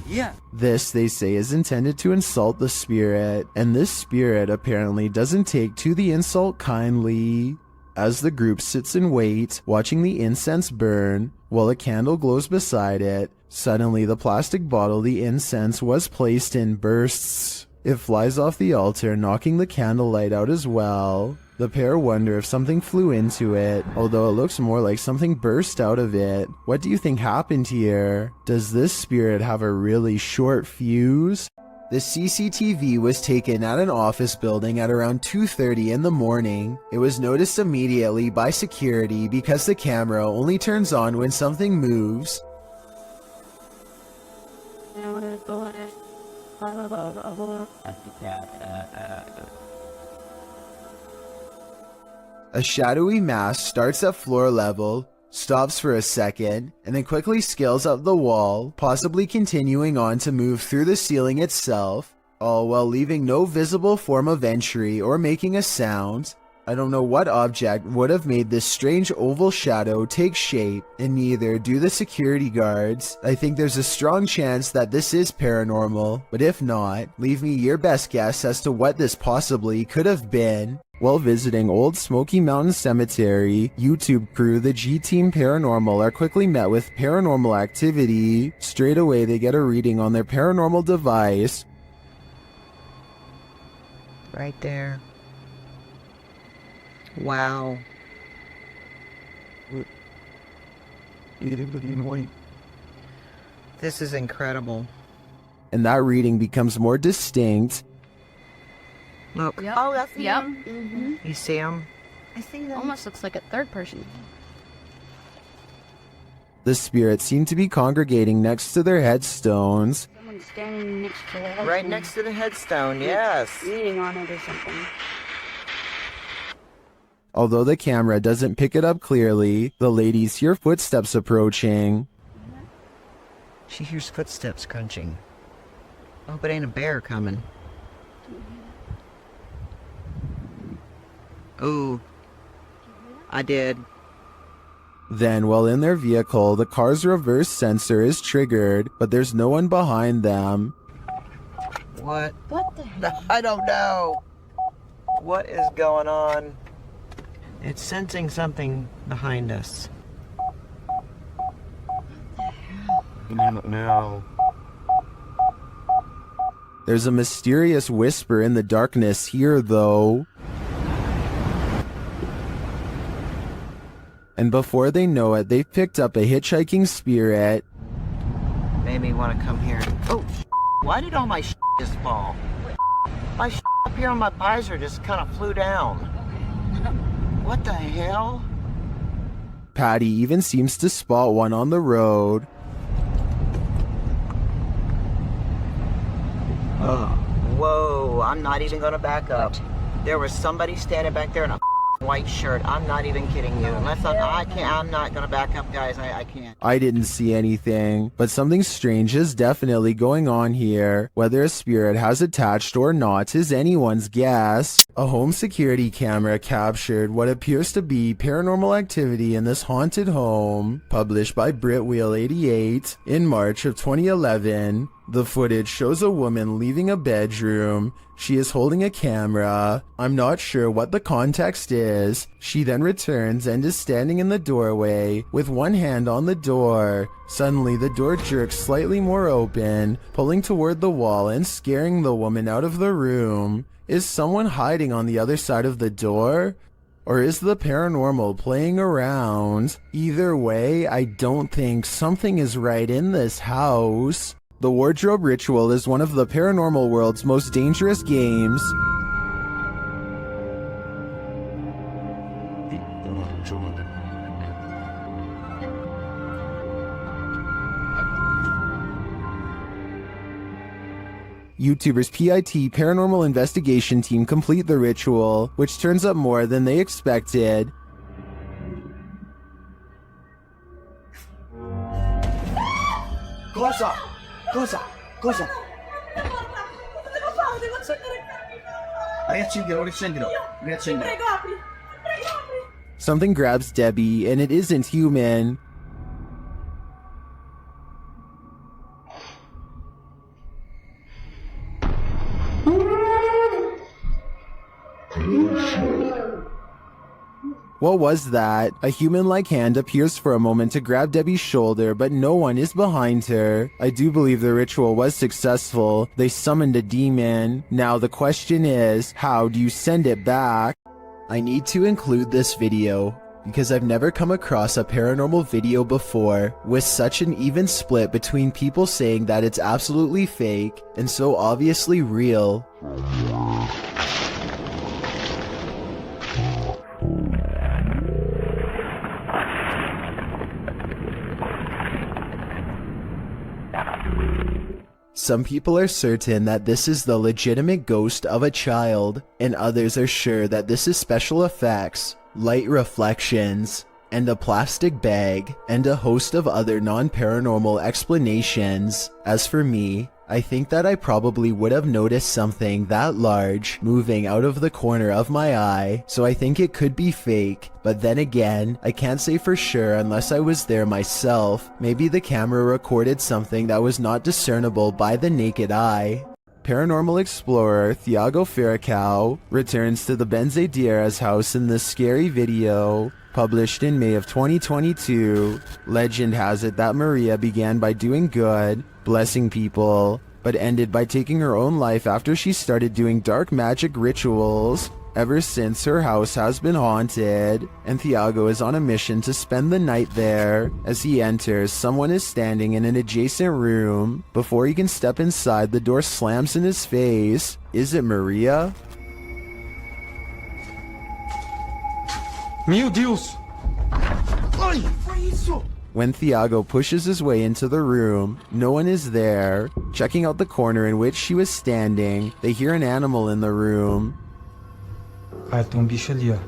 Yeah. This, they say, is intended to insult the spirit, and this spirit apparently doesn't take to the insult kindly. As the group sits in wait, watching the incense burn, while a candle glows beside it, suddenly the plastic bottle the incense was placed in bursts. It flies off the altar, knocking the candlelight out as well. The pair wonder if something flew into it, although it looks more like something burst out of it. What do you think happened here? Does this spirit have a really short fuse? The CCTV was taken at an office building at around 2:30 in the morning. It was noticed immediately by security because the camera only turns on when something moves. A shadowy mass starts at floor level, stops for a second, and then quickly scales up the wall, possibly continuing on to move through the ceiling itself, all while leaving no visible form of entry or making a sound. I don't know what object would have made this strange oval shadow take shape, and neither do the security guards. I think there's a strong chance that this is paranormal, but if not, leave me your best guess as to what this possibly could have been. While visiting Old Smoky Mountain Cemetery, YouTube crew the G-Team Paranormal are quickly met with paranormal activity. Straight away they get a reading on their paranormal device. Right there. Wow. This is incredible. And that reading becomes more distinct. Look. Yep. Oh, that's Yep. him. You see him? I see that. Almost looks like a third person. The spirits seem to be congregating next to their headstones. Someone's standing next to the headstone. Right next to the headstone, yes. Leaning on it or something. Although the camera doesn't pick it up clearly, the ladies hear footsteps approaching. She hears footsteps crunching. Oh, but ain't a bear coming. Ooh. I did. Then, while in their vehicle, the car's reverse sensor is triggered, but there's no one behind them. What? What the heck? I don't know. What is going on? It's sensing something behind us. No. There's a mysterious whisper in the darkness here, though. And before they know it, they've picked up a hitchhiking spirit. Made me want to come here. Oh, why did all my just fall? My up here on my visor just kind of flew down. What the hell? Patty even seems to spot one on the road. Whoa, I'm not even gonna back up. There was somebody standing back there in a white shirt. I'm not even kidding you. Unless I'm not gonna back up, guys. I can't. I didn't see anything, but something strange is definitely going on here. Whether a spirit has attached or not is anyone's guess. A home security camera captured what appears to be paranormal activity in this haunted home, published by Britwheel88 in March of 2011. The footage shows a woman leaving a bedroom. She is holding a camera. I'm not sure what the context is. She then returns and is standing in the doorway with one hand on the door. Suddenly, the door jerks slightly more open, pulling toward the wall and scaring the woman out of the room. Is someone hiding on the other side of the door? Or is the paranormal playing around? Either way, I don't think something is right in this house. The wardrobe ritual is one of the paranormal world's most dangerous games. YouTubers PIT Paranormal Investigation Team complete the ritual, which turns up more than they expected. Cosa? Cosa? Cosa? Riaccendilo. Something grabs Debbie, and it isn't human. What was that? A human-like hand appears for a moment to grab Debbie's shoulder, but no one is behind her. I do believe the ritual was successful. They summoned a demon. Now the question is, how do you send it back? I need to include this video because I've never come across a paranormal video before with such an even split between people saying that it's absolutely fake and so obviously real. Some people are certain that this is the legitimate ghost of a child, and others are sure that this is special effects, light reflections, and a plastic bag, and a host of other non-paranormal explanations. As for me, I think that I probably would have noticed something that large moving out of the corner of my eye, so I think it could be fake. But then again, I can't say for sure unless I was there myself. Maybe the camera recorded something that was not discernible by the naked eye. Paranormal explorer Thiago Ferracao returns to the Benzedeiras house in this scary video, published in May of 2022. Legend has it that Maria began by doing good, blessing people, but ended by taking her own life after she started doing dark magic rituals. Ever since, her house has been haunted, and Thiago is on a mission to spend the night there. As he enters, someone is standing in an adjacent room. Before he can step inside, the door slams in his face. Is it Maria? Meu Deus! Ai, foi isso? When Thiago pushes his way into the room, no one is there. Checking out the corner in which she was standing, they hear an animal in the room. Cara, tem bicho ali, ó.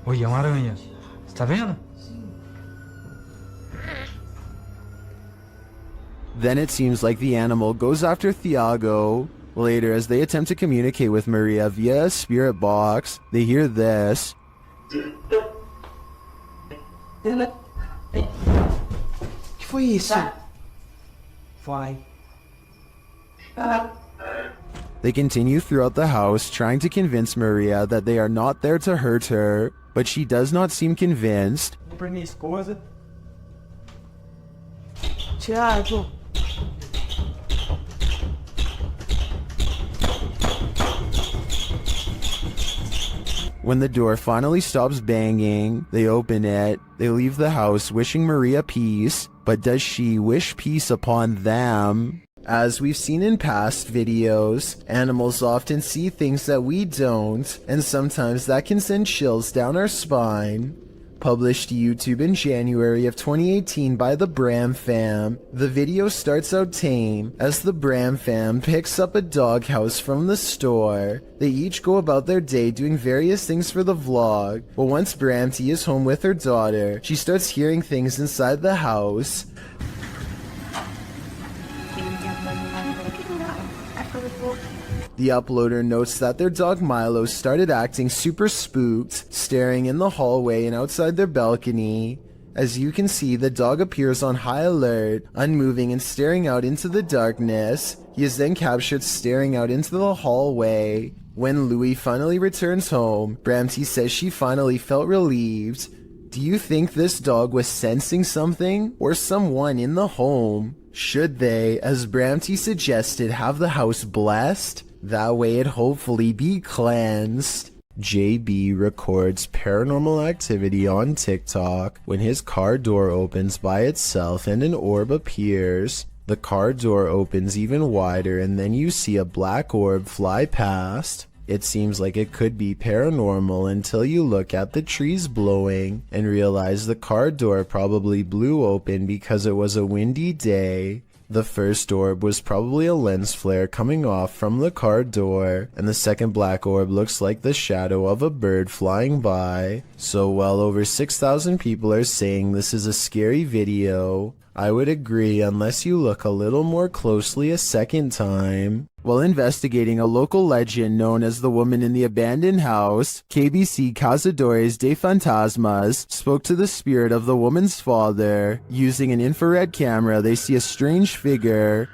Oi, é uma aranha. Você tá vendo? Then it seems like the animal goes after Thiago. Later, as they attempt to communicate with Maria via a spirit box, they hear this. Que foi isso? Vai. They continue throughout the house, trying to convince Maria that they are not there to hurt her, but she does not seem convinced. Pra minha esposa. Thiago. When the door finally stops banging, they open it. They leave the house wishing Maria peace, but does she wish peace upon them? As we've seen in past videos, animals often see things that we don't, and sometimes that can send chills down our spine. Published to YouTube in January of 2018 by the Bram fam. The video starts out tame as the Bram fam picks up a doghouse from the store. They each go about their day doing various things for the vlog, but once Bramty is home with her daughter, she starts hearing things inside the house. The uploader notes that their dog Milo started acting super spooked, staring in the hallway and outside their balcony. As you can see, the dog appears on high alert, unmoving and staring out into the darkness. He is then captured staring out into the hallway. When Louie finally returns home, Bramty says she finally felt relieved. Do you think this dog was sensing something or someone in the home? Should they, as Bramty suggested, have the house blessed? That way it'd hopefully be cleansed. JB records paranormal activity on TikTok when his car door opens by itself and an orb appears. The car door opens even wider and then you see a black orb fly past. It seems like it could be paranormal until you look at the trees blowing and realize the car door probably blew open because it was a windy day. The first orb was probably a lens flare coming off from the car door, and the second black orb looks like the shadow of a bird flying by. So well over 6,000 people are saying this is a scary video. I would agree unless you look a little more closely a second time. While investigating a local legend known as the woman in the abandoned house, KBC Cazadores de Fantasmas spoke to the spirit of the woman's father. Using an infrared camera, they see a strange figure.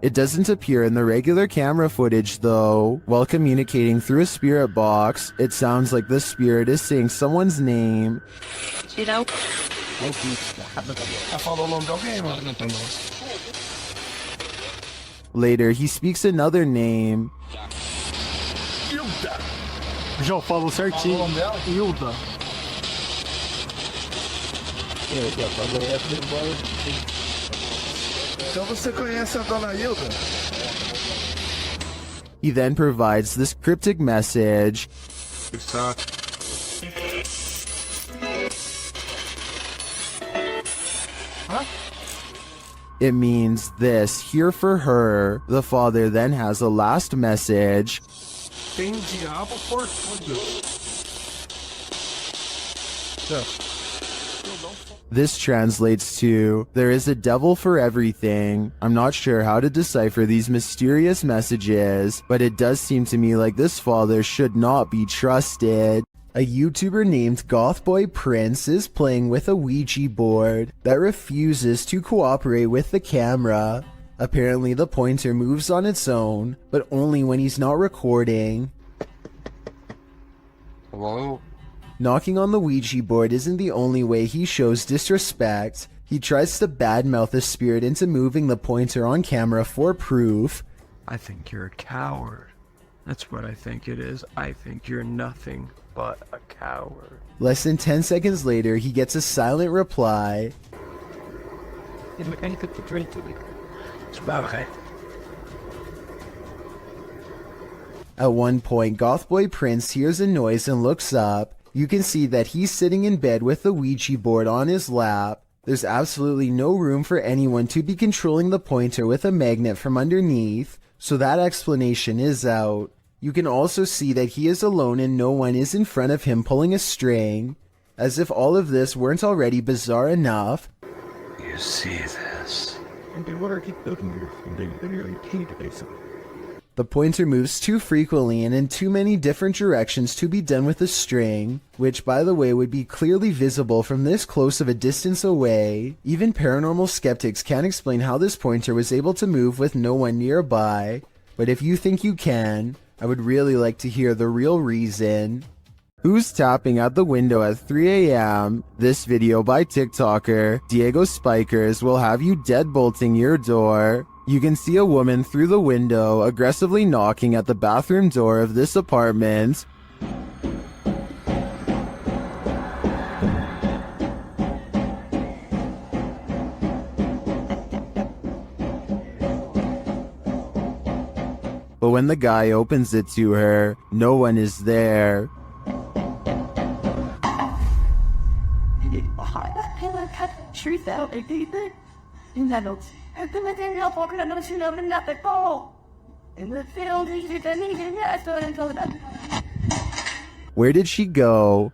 It doesn't appear in the regular camera footage though. While communicating through a spirit box, it sounds like the spirit is saying someone's name. Later, he speaks another name. Já falou certinho. Hilda. Então você conhece a dona Hilda? He then provides this cryptic message. It means this, here for her. The father then has a last message. Tem diabo por tudo. This translates to, there is a devil for everything. I'm not sure how to decipher these mysterious messages, but it does seem to me like this father should not be trusted. A YouTuber named Gothboy Prince is playing with a Ouija board that refuses to cooperate with the camera. Apparently the pointer moves on its own, but only when he's not recording. Hello? Knocking on the Ouija board isn't the only way he shows disrespect. He tries to badmouth a spirit into moving the pointer on camera for proof. I think you're a coward. That's what I think it is. I think you're nothing but a coward. Less than 10 seconds later, he gets a silent reply. At one point, Gothboy Prince hears a noise and looks up. You can see that he's sitting in bed with the Ouija board on his lap. There's absolutely no room for anyone to be controlling the pointer with a magnet from underneath, so that explanation is out. You can also see that he is alone and no one is in front of him pulling a string. As if all of this weren't already bizarre enough. You see this? The pointer moves too frequently and in too many different directions to be done with a string, which by the way would be clearly visible from this close of a distance away. Even paranormal skeptics can't explain how this pointer was able to move with no one nearby, but if you think you can, I would really like to hear the real reason. Who's tapping at the window at 3 a.m.? This video by TikToker Diego Spikers will have you deadbolting your door. You can see a woman through the window aggressively knocking at the bathroom door of this apartment. but when the guy opens it to her, no one is there. Where did she go?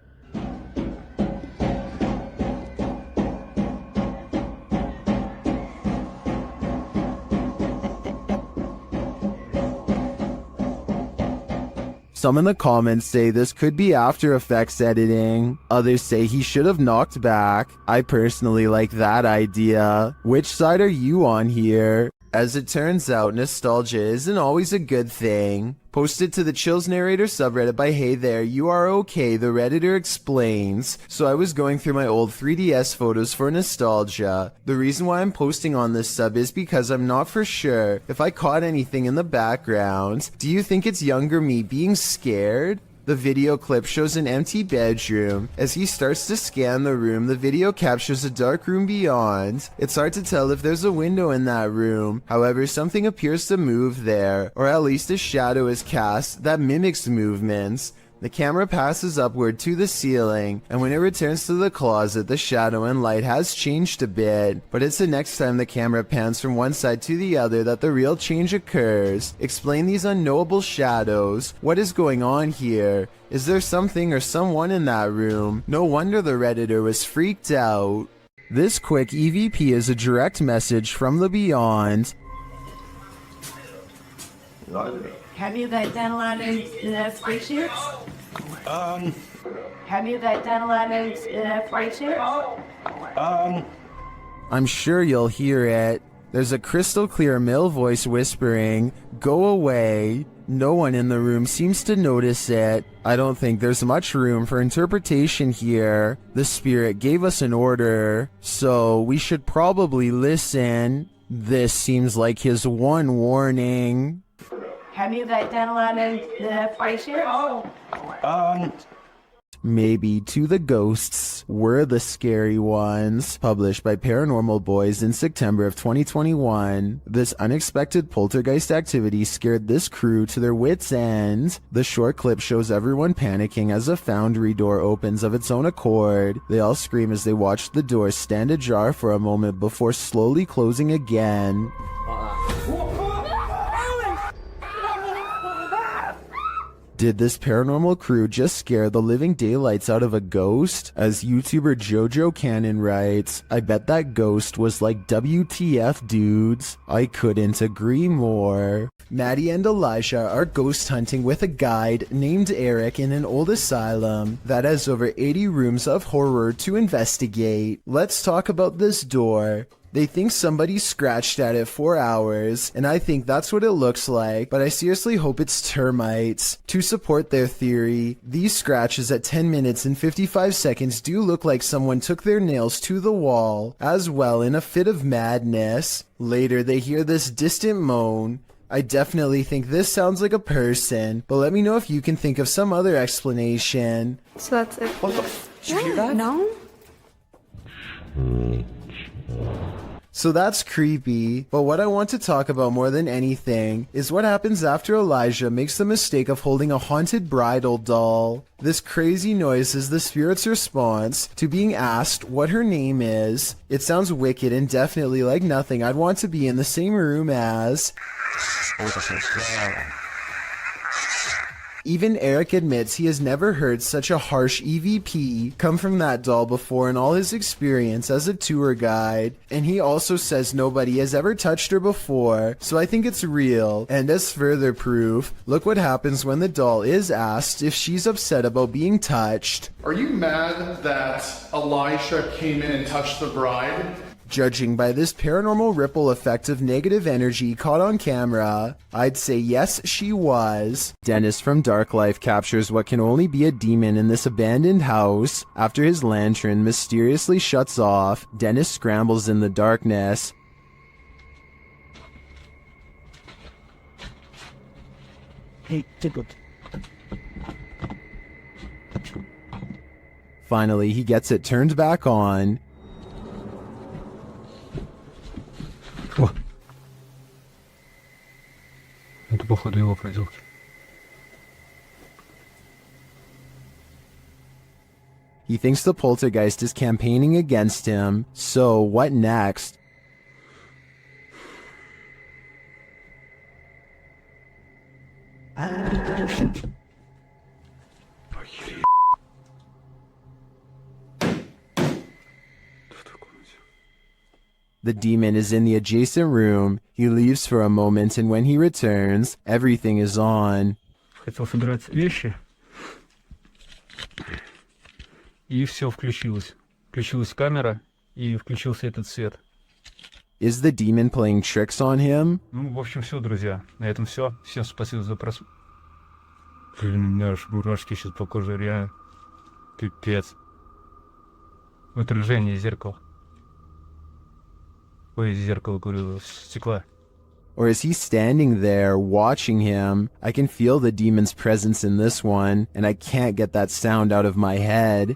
Some in the comments say this could be After Effects editing. Others say he should have knocked back. I personally like that idea. Which side are you on here? As it turns out, nostalgia isn't always a good thing. Posted to the Chills Narrator subreddit by Hey There, You Are Okay, the Redditor explains. So I was going through my old 3DS photos for nostalgia. The reason why I'm posting on this sub is because I'm not for sure if I caught anything in the background. Do you think it's younger me being scared? The video clip shows an empty bedroom. As he starts to scan the room, the video captures a dark room beyond. It's hard to tell if there's a window in that room. However, something appears to move there, or at least a shadow is cast that mimics movements. The camera passes upward to the ceiling, and when it returns to the closet, the shadow and light has changed a bit, but it's the next time the camera pans from one side to the other that the real change occurs. Explain these unknowable shadows. What is going on here? Is there something or someone in that room? No wonder the Redditor was freaked out. This quick EVP is a direct message from the beyond. Have you guys done a lot of spaceships? Have you guys done a lot of spaceships? I'm sure you'll hear it. There's a crystal clear male voice whispering, "Go away." No one in the room seems to notice it. I don't think there's much room for interpretation here. The spirit gave us an order, so we should probably listen. This seems like his one warning. Have you guys done a lot of spaceships? Maybe To the Ghosts Were the Scary Ones, published by Paranormal Boys in September of 2021. This unexpected poltergeist activity scared this crew to their wits' end. The short clip shows everyone panicking as a foundry door opens of its own accord. They all scream as they watch the door stand ajar for a moment before slowly closing again. Did this paranormal crew just scare the living daylights out of a ghost? As YouTuber Jojo Cannon writes, I bet that ghost was like WTF dudes. I couldn't agree more. Maddie and Elijah are ghost hunting with a guide named Eric in an old asylum that has over 80 rooms of horror to investigate. Let's talk about this door. They think somebody scratched at it for hours, and I think that's what it looks like, but I seriously hope it's termites. To support their theory, these scratches at 10 minutes and 55 seconds do look like someone took their nails to the wall, as well in a fit of madness. Later, they hear this distant moan. I definitely think this sounds like a person, but let me know if you can think of some other explanation. So that's it. What the Did you hear that? No? So that's creepy, but what I want to talk about more than anything is what happens after Elijah makes the mistake of holding a haunted bridal doll. This crazy noise is the spirit's response to being asked what her name is. It sounds wicked and definitely like nothing I'd want to be in the same room as. Even Eric admits he has never heard such a harsh EVP come from that doll before in all his experience as a tour guide, and he also says nobody has ever touched her before, so I think it's real. And as further proof, look what happens when the doll is asked if she's upset about being touched. Are you mad that Elisha came in and touched the bride? Judging by this paranormal ripple effect of negative energy caught on camera, I'd say yes, she was. Dennis from Dark Life captures what can only be a demon in this abandoned house. After his lantern mysteriously shuts off, Dennis scrambles in the darkness. Hey, Tickled. Finally, he gets it turned back on. походу его проделки. He thinks the poltergeist is campaigning against him, so what next? The demon is in the adjacent room. He leaves for a moment, and when he returns, everything is on. Хотел собирать вещи. И все включилось. Включилась камера, и включился этот свет. Is the demon playing tricks on him? Ну, в общем, все, друзья. На этом все. Всем спасибо за просмотр. Блин, у меня аж мурашки сейчас по коже, реально. Пипец. Отражение зеркала. Ой, зеркало, говорю, стекла. Or is he standing there watching him? I can feel the demon's presence in this one, and I can't get that sound out of my head.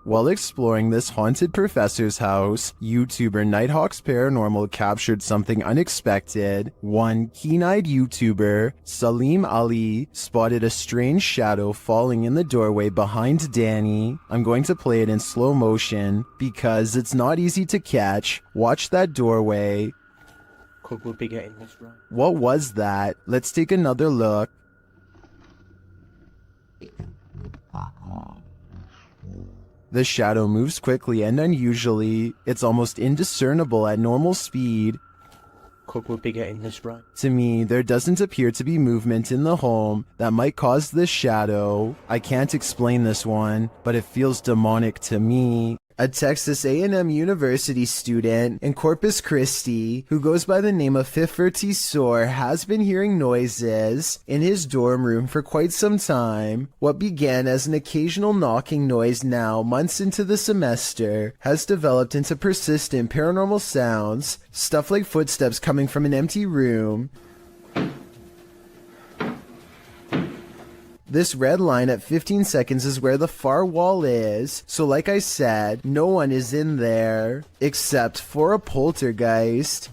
While exploring this haunted professor's house, YouTuber Nighthawk's Paranormal captured something unexpected. One keen-eyed YouTuber, Salim Ali, spotted a strange shadow falling in the doorway behind Danny. I'm going to play it in slow motion because it's not easy to catch. Watch that doorway. Cook will be getting this right. What was that? Let's take another look. The shadow moves quickly and unusually. It's almost indiscernible at normal speed. Cook will be getting this right. To me, there doesn't appear to be movement in the home that might cause this shadow. I can't explain this one, but it feels demonic to me. A Texas A&M University student in Corpus Christi who goes by the name of Fifferty Soar has been hearing noises in his dorm room for quite some time. What began as an occasional knocking noise now, months into the semester, has developed into persistent paranormal sounds, stuff like footsteps coming from an empty room. This red line at 15 seconds is where the far wall is, so like I said, no one is in there, except for a poltergeist.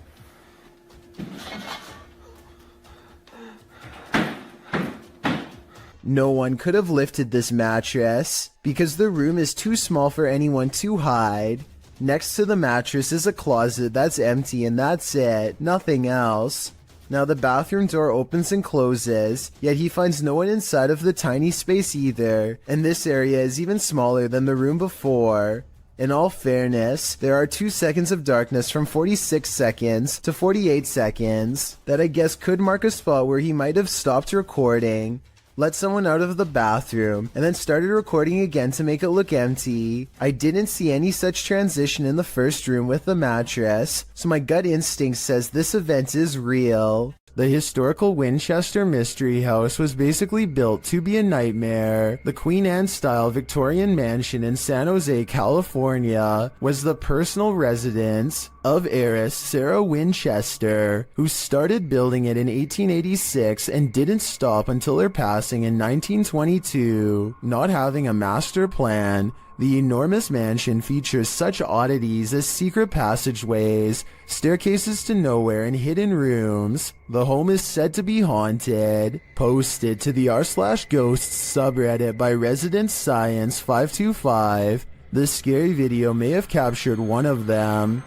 No one could have lifted this mattress, because the room is too small for anyone to hide. Next to the mattress is a closet that's empty and that's it, nothing else. Now the bathroom door opens and closes, yet he finds no one inside of the tiny space either, and this area is even smaller than the room before. In all fairness, there are 2 seconds of darkness from 46 seconds to 48 seconds that I guess could mark a spot where he might have stopped recording, let someone out of the bathroom, and then started recording again to make it look empty. I didn't see any such transition in the first room with the mattress, so my gut instinct says this event is real. The historical Winchester Mystery House was basically built to be a nightmare. The Queen Anne-style Victorian mansion in San Jose, California, was the personal residence of heiress Sarah Winchester, who started building it in 1886 and didn't stop until her passing in 1922. Not having a master plan, the enormous mansion features such oddities as secret passageways, staircases to nowhere, and hidden rooms. The home is said to be haunted. Posted to the r/ghosts subreddit by Resident Science 525. This scary video may have captured one of them.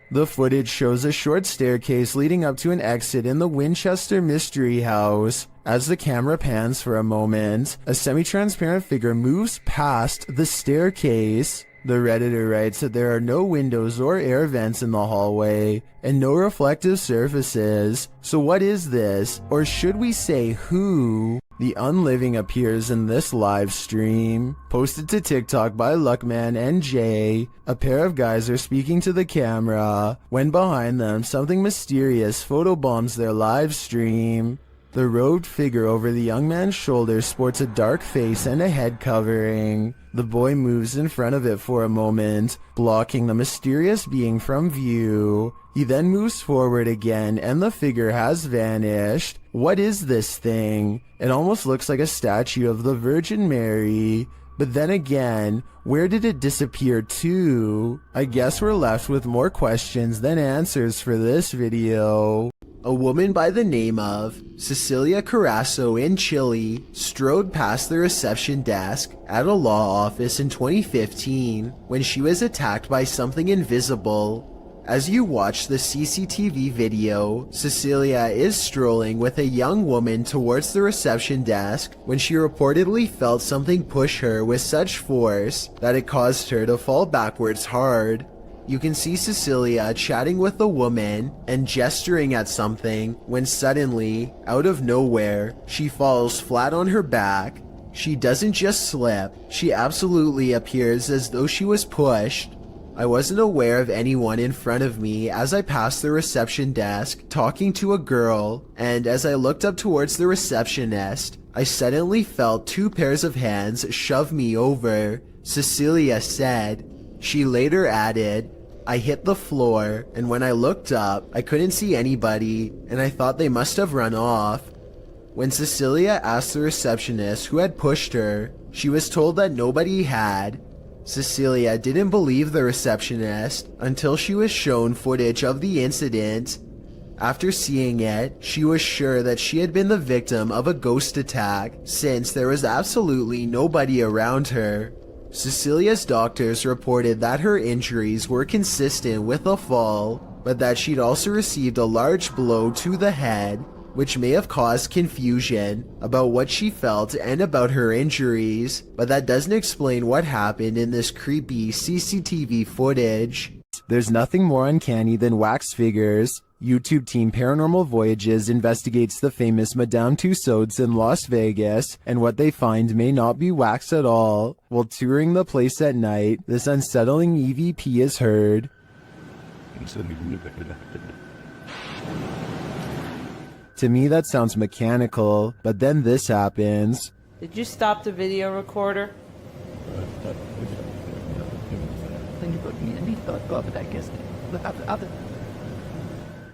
The footage shows a short staircase leading up to an exit in the Winchester Mystery House. As the camera pans for a moment, a semi-transparent figure moves past the staircase. The Redditor writes that there are no windows or air vents in the hallway, and no reflective surfaces. So what is this? Or should we say who? The Unliving appears in this live stream. Posted to TikTok by Luckman NJ, a pair of guys are speaking to the camera, when behind them something mysterious photobombs their live stream. The robed figure over the young man's shoulder sports a dark face and a head covering. The boy moves in front of it for a moment, blocking the mysterious being from view. He then moves forward again and the figure has vanished. What is this thing? It almost looks like a statue of the Virgin Mary. But then again, where did it disappear to? I guess we're left with more questions than answers for this video. A woman by the name of Cecilia Carasso in Chile strode past the reception desk at a law office in 2015 when she was attacked by something invisible. As you watch the CCTV video, Cecilia is strolling with a young woman towards the reception desk when she reportedly felt something push her with such force that it caused her to fall backwards hard. You can see Cecilia chatting with the woman and gesturing at something when suddenly, out of nowhere, she falls flat on her back. She doesn't just slip, she absolutely appears as though she was pushed. I wasn't aware of anyone in front of me as I passed the reception desk talking to a girl, and as I looked up towards the receptionist, I suddenly felt 2 pairs of hands shove me over, Cecilia said. She later added, I hit the floor, and when I looked up, I couldn't see anybody, and I thought they must have run off. When Cecilia asked the receptionist who had pushed her, she was told that nobody had. Cecilia didn't believe the receptionist until she was shown footage of the incident. After seeing it, she was sure that she had been the victim of a ghost attack since there was absolutely nobody around her. Cecilia's doctors reported that her injuries were consistent with a fall, but that she'd also received a large blow to the head, which may have caused confusion about what she felt and about her injuries, but that doesn't explain what happened in this creepy CCTV footage. There's nothing more uncanny than wax figures. YouTube team Paranormal Voyages investigates the famous Madame Tussauds in Las Vegas, and what they find may not be wax at all. While touring the place at night, this unsettling EVP is heard. To me that sounds mechanical, but then this happens. Did you stop the video recorder?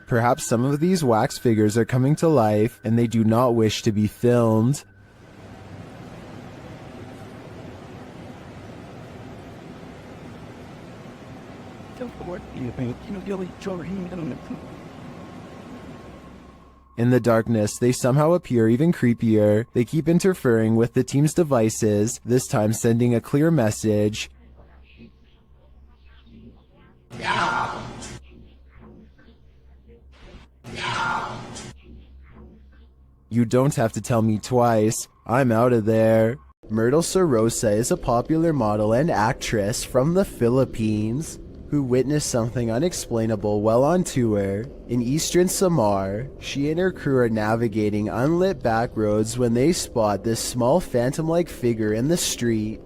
Perhaps some of these wax figures are coming to life and they do not wish to be filmed. In the darkness, they somehow appear even creepier. They keep interfering with the team's devices, this time sending a clear message. You don't have to tell me twice. I'm out of there. Myrtle Sorosa is a popular model and actress from the Philippines who witnessed something unexplainable while on tour. In eastern Samar, she and her crew are navigating unlit back roads when they spot this small phantom-like figure in the street.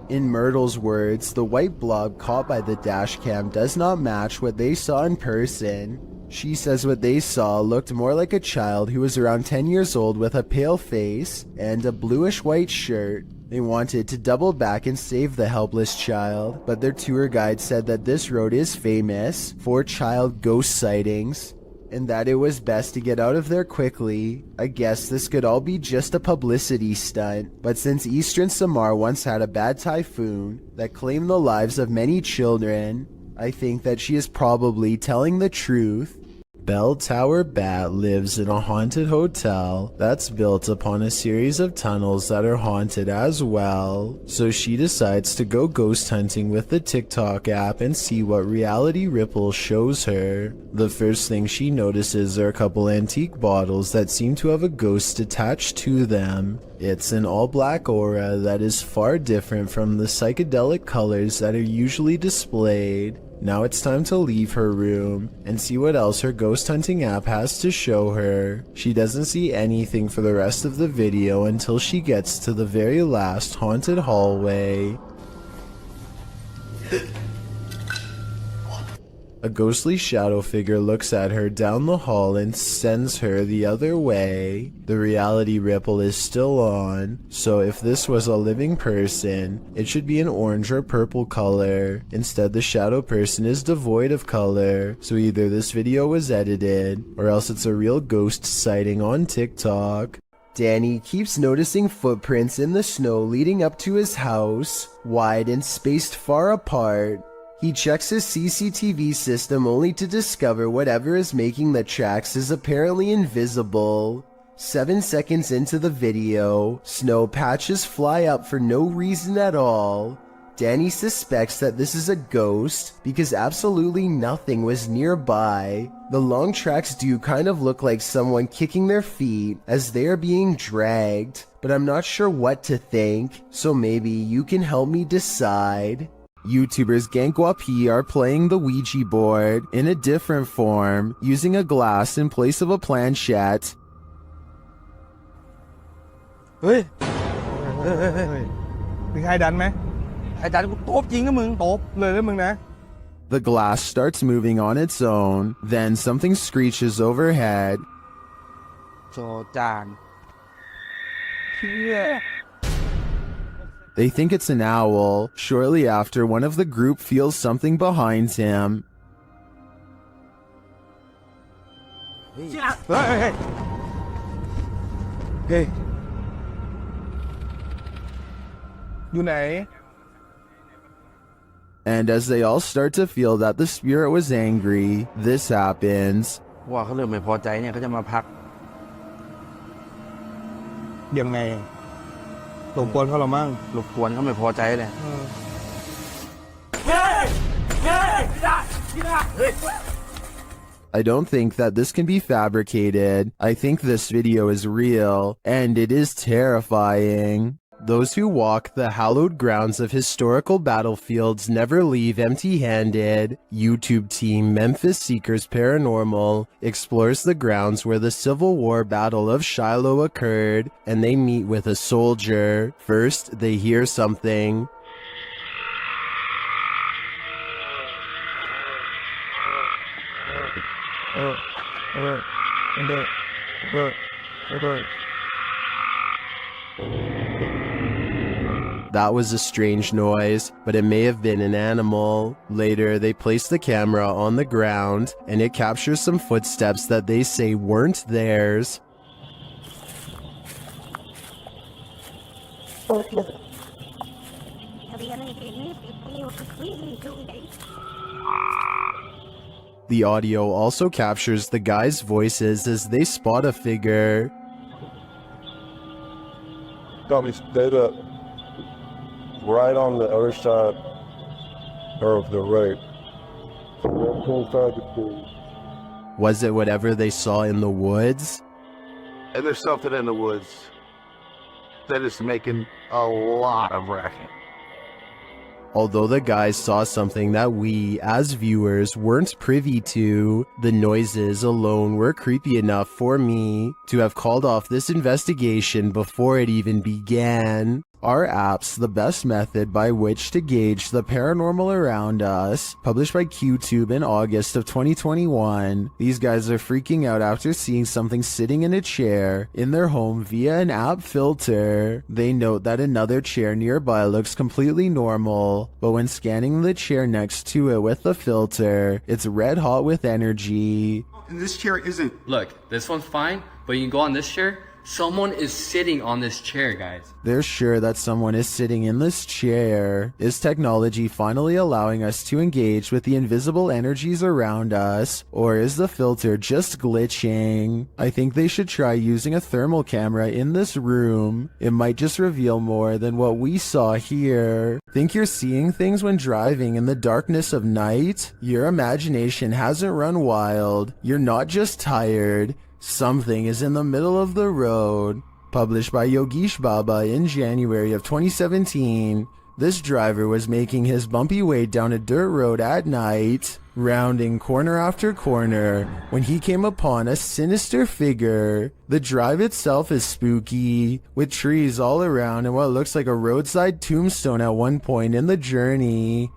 In Myrtle's words, the white blob caught by the dash cam does not match what they saw in person. She says what they saw looked more like a child who was around 10 years old with a pale face and a bluish-white shirt. They wanted to double back and save the helpless child, but their tour guide said that this road is famous for child ghost sightings, and that it was best to get out of there quickly. I guess this could all be just a publicity stunt, but since Eastern Samar once had a bad typhoon that claimed the lives of many children, I think that she is probably telling the truth. Bell Tower Bat lives in a haunted hotel that's built upon a series of tunnels that are haunted as well. So she decides to go ghost hunting with the TikTok app and see what reality ripple shows her. The first thing she notices are a couple antique bottles that seem to have a ghost attached to them. It's an all-black aura that is far different from the psychedelic colors that are usually displayed. Now it's time to leave her room and see what else her ghost hunting app has to show her. She doesn't see anything for the rest of the video until she gets to the very last haunted hallway. A ghostly shadow figure looks at her down the hall and sends her the other way. The reality ripple is still on, so if this was a living person, it should be an orange or purple color. Instead, the shadow person is devoid of color, so either this video was edited, or else it's a real ghost sighting on TikTok. Danny keeps noticing footprints in the snow leading up to his house, wide and spaced far apart. He checks his CCTV system only to discover whatever is making the tracks is apparently invisible. 7 seconds into the video, snow patches fly up for no reason at all. Danny suspects that this is a ghost because absolutely nothing was nearby. The long tracks do kind of look like someone kicking their feet as they are being dragged, but I'm not sure what to think, so maybe you can help me decide. YouTubers Gankwapi are playing the Ouija board in a different form, using a glass in place of a planchette. เฮ้ยมีใครดันไหมใครดันกูตบจริงนะมึงตบเลยนะมึงนะ The glass starts moving on its own, then something screeches overhead. โจจานเชี่ย They think it's an owl. Shortly after, one of the group feels something behind him. Hey. อยู่ไหน And as they all start to feel that the spirit was angry, this happens. ว่าเขาเริ่มไม่พอใจเนี่ยเขาจะมาพักยังไงรบกวนเขาหรอมั่งรบกวนเขาไม่พอใจเลย I don't think that this can be fabricated. I think this video is real, and it is terrifying. Those who walk the hallowed grounds of historical battlefields never leave empty-handed. YouTube team Memphis Seekers Paranormal explores the grounds where the Civil War Battle of Shiloh occurred, and they meet with a soldier. First, they hear something. That was a strange noise, but it may have been an animal. Later, they place the camera on the ground, and it captures some footsteps that they say weren't theirs. The audio also captures the guys' voices as they spot a figure. Got me dead up. Right on the other side of the right. Was it whatever they saw in the woods? And there's something in the woods that is making a lot of racket. Although the guys saw something that we, as viewers, weren't privy to, the noises alone were creepy enough for me to have called off this investigation before it even began. Are apps the best method by which to gauge the paranormal around us? Published by QTube in August of 2021. These guys are freaking out after seeing something sitting in a chair in their home via an app filter. They note that another chair nearby looks completely normal, but when scanning the chair next to it with the filter, it's red hot with energy. This chair isn't... Look, this one's fine, but you can go on this chair. Someone is sitting on this chair, guys. They're sure that someone is sitting in this chair. Is technology finally allowing us to engage with the invisible energies around us, or is the filter just glitching? I think they should try using a thermal camera in this room. It might just reveal more than what we saw here. Think you're seeing things when driving in the darkness of night? Your imagination hasn't run wild. You're not just tired. Something is in the middle of the road. Published by Yogesh Baba in January of 2017. This driver was making his bumpy way down a dirt road at night, rounding corner after corner, when he came upon a sinister figure. The drive itself is spooky, with trees all around and what looks like a roadside tombstone at one point in the journey.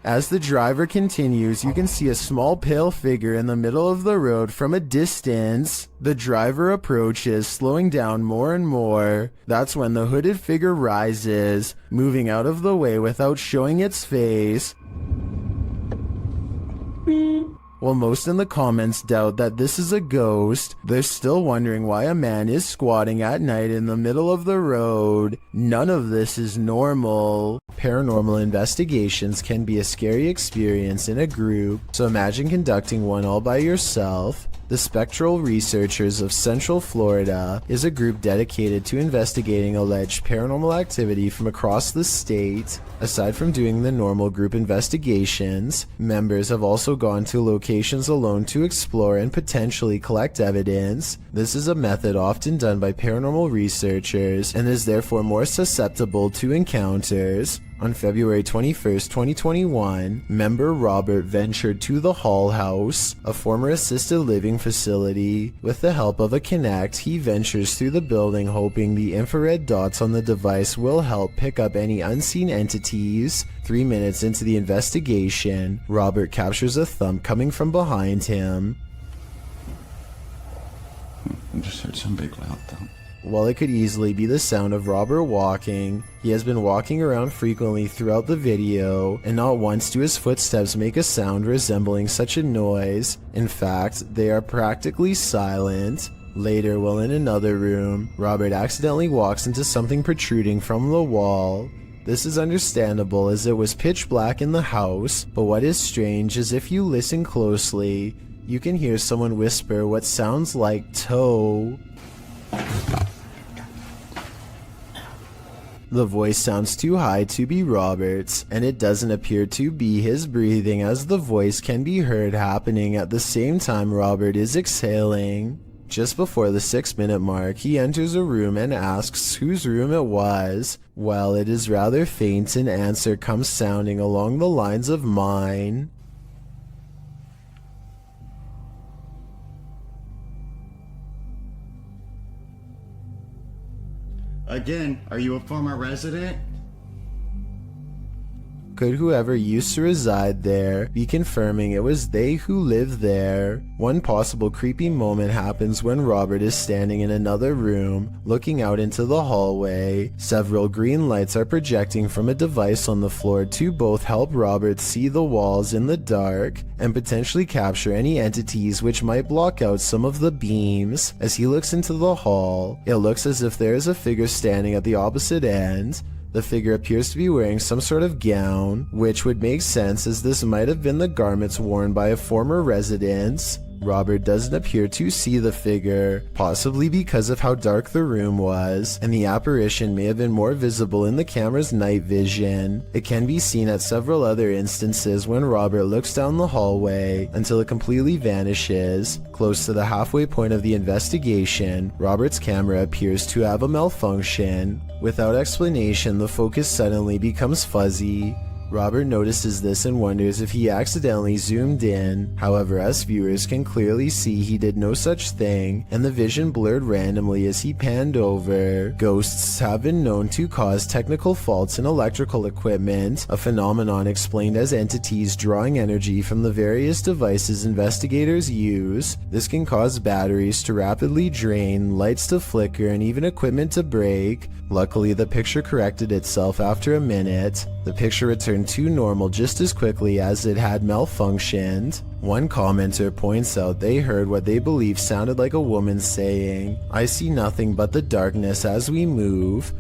As the driver continues, you can see a small pale figure in the middle of the road from a distance. The driver approaches, slowing down more and more. That's when the hooded figure rises, moving out of the way without showing its face. While most in the comments doubt that this is a ghost, they're still wondering why a man is squatting at night in the middle of the road. None of this is normal. Paranormal investigations can be a scary experience in a group, so imagine conducting one all by yourself. The Spectral Researchers of Central Florida is a group dedicated to investigating alleged paranormal activity from across the state. Aside from doing the normal group investigations, members have also gone to locations alone to explore and potentially collect evidence. This is a method often done by paranormal researchers and is therefore more susceptible to encounters. On February 21st, 2021, member Robert ventured to the Hall House, a former assisted living facility. With the help of a Kinect, he ventures through the building hoping the infrared dots on the device will help pick up any unseen entities. 3 minutes into the investigation, Robert captures a thump coming from behind him. I just heard some big loud thump. While it could easily be the sound of Robert walking, he has been walking around frequently throughout the video, and not once do his footsteps make a sound resembling such a noise. In fact, they are practically silent. Later, while in another room, Robert accidentally walks into something protruding from the wall. This is understandable as it was pitch black in the house, but what is strange is if you listen closely, you can hear someone whisper what sounds like toe. The voice sounds too high to be Robert's, and it doesn't appear to be his breathing as the voice can be heard happening at the same time Robert is exhaling. Just before the 6-minute mark, he enters a room and asks whose room it was. Well, it is rather faint, an answer comes sounding along the lines of mine. Again, are you a former resident? Could whoever used to reside there be confirming it was they who lived there? One possible creepy moment happens when Robert is standing in another room, looking out into the hallway. Several green lights are projecting from a device on the floor to both help Robert see the walls in the dark and potentially capture any entities which might block out some of the beams. As he looks into the hall, it looks as if there is a figure standing at the opposite end. The figure appears to be wearing some sort of gown, which would make sense as this might have been the garments worn by a former resident. Robert doesn't appear to see the figure, possibly because of how dark the room was, and the apparition may have been more visible in the camera's night vision. It can be seen at several other instances when Robert looks down the hallway until it completely vanishes. Close to the halfway point of the investigation, Robert's camera appears to have a malfunction. Without explanation, the focus suddenly becomes fuzzy. Robert notices this and wonders if he accidentally zoomed in. However, us viewers can clearly see he did no such thing, and the vision blurred randomly as he panned over. Ghosts have been known to cause technical faults in electrical equipment, a phenomenon explained as entities drawing energy from the various devices investigators use. This can cause batteries to rapidly drain, lights to flicker, and even equipment to break. Luckily, the picture corrected itself after a minute. The picture returned to normal just as quickly as it had malfunctioned. One commenter points out they heard what they believe sounded like a woman saying, "I see nothing but the darkness as we move."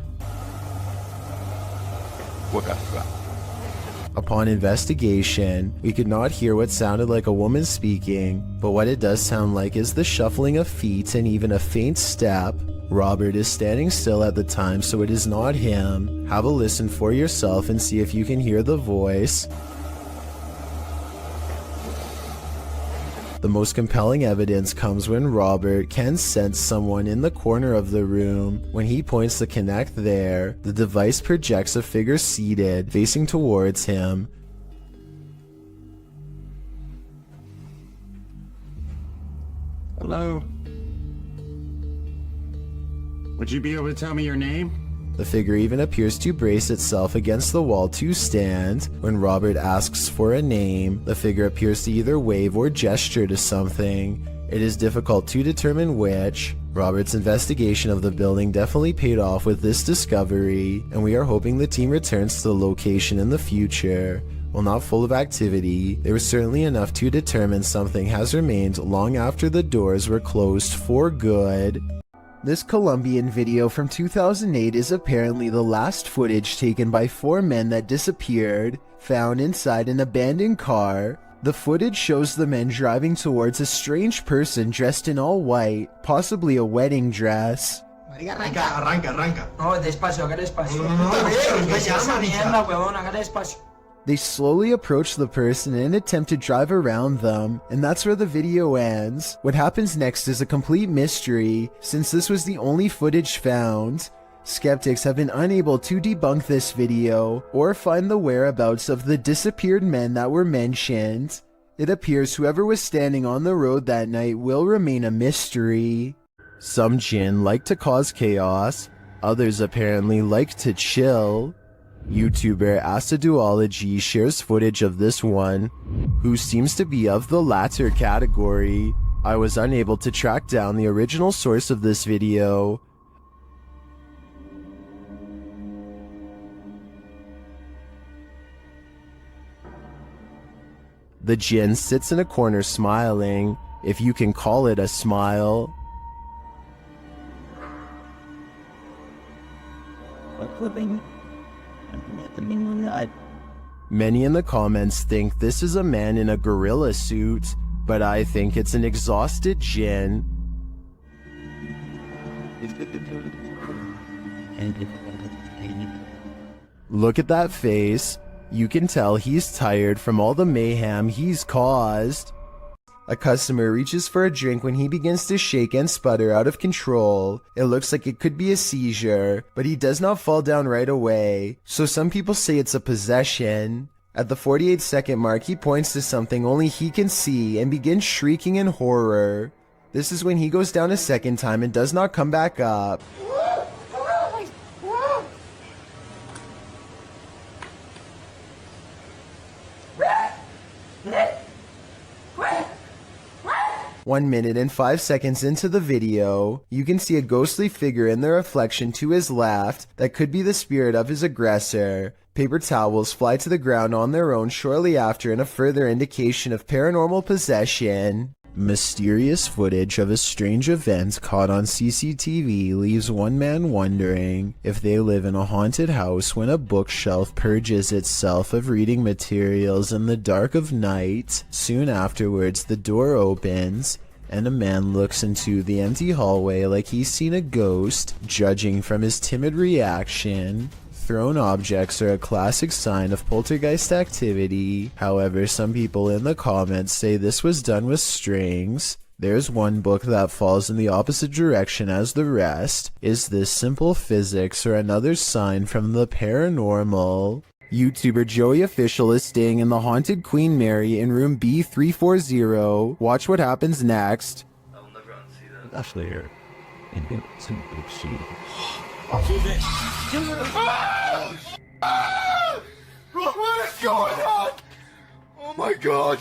Upon investigation, we could not hear what sounded like a woman speaking, but what it does sound like is the shuffling of feet and even a faint step. Robert is standing still at the time, so it is not him. Have a listen for yourself and see if you can hear the voice. The most compelling evidence comes when Robert can sense someone in the corner of the room. When he points the Kinect there, the device projects a figure seated, facing towards him. Hello? Would you be able to tell me your name? The figure even appears to brace itself against the wall to stand. When Robert asks for a name, the figure appears to either wave or gesture to something. It is difficult to determine which. Robert's investigation of the building definitely paid off with this discovery, and we are hoping the team returns to the location in the future. While not full of activity, there was certainly enough to determine something has remained long after the doors were closed for good. This Colombian video from 2008 is apparently the last footage taken by 4 men that disappeared, found inside an abandoned car. The footage shows the men driving towards a strange person dressed in all white, possibly a wedding dress. Arranca. No, despacio, haga despacio. Esa mierda, huevón, haga despacio. They slowly approach the person and attempt to drive around them, and that's where the video ends. What happens next is a complete mystery, since this was the only footage found. Skeptics have been unable to debunk this video, or find the whereabouts of the disappeared men that were mentioned. It appears whoever was standing on the road that night will remain a mystery. Some jinn like to cause chaos, others apparently like to chill. YouTuber Aciduology shares footage of this one, who seems to be of the latter category. I was unable to track down the original source of this video. The jinn sits in a corner smiling, if you can call it a smile. Many in the comments think this is a man in a gorilla suit, but I think it's an exhausted jinn. Look at that face. You can tell he's tired from all the mayhem he's caused. A customer reaches for a drink when he begins to shake and sputter out of control. It looks like it could be a seizure, but he does not fall down right away, so some people say it's a possession. At the 48-second mark, he points to something only he can see and begins shrieking in horror. This is when he goes down a second time and does not come back up. One minute and 5 seconds into the video, you can see a ghostly figure in the reflection to his left that could be the spirit of his aggressor. Paper towels fly to the ground on their own shortly after in a further indication of paranormal possession. Mysterious footage of a strange event caught on CCTV leaves one man wondering if they live in a haunted house when a bookshelf purges itself of reading materials in the dark of night. Soon afterwards, the door opens, and a man looks into the empty hallway like he's seen a ghost. Judging from his timid reaction, thrown objects are a classic sign of poltergeist activity. However, some people in the comments say this was done with strings. There's one book that falls in the opposite direction as the rest. Is this simple physics or another sign from the paranormal? YouTuber Joey Official is staying in the haunted Queen Mary in room B340. Watch what happens next. Actually, here. It's a big sheet. What is going on? Oh my god.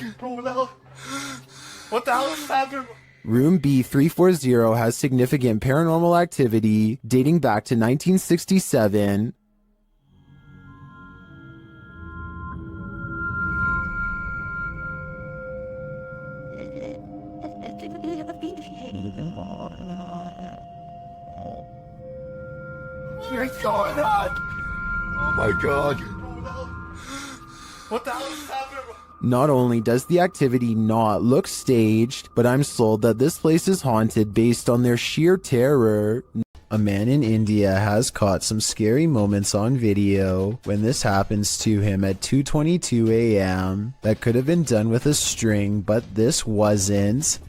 What the hell is happening? Room B340 has significant paranormal activity dating back to 1967. What's going on? Oh my god. What the hell is happening? Not only does the activity not look staged, but I'm sold that this place is haunted based on their sheer terror. A man in India has caught some scary moments on video when this happens to him at 2:22 a.m. That could have been done with a string, but this wasn't.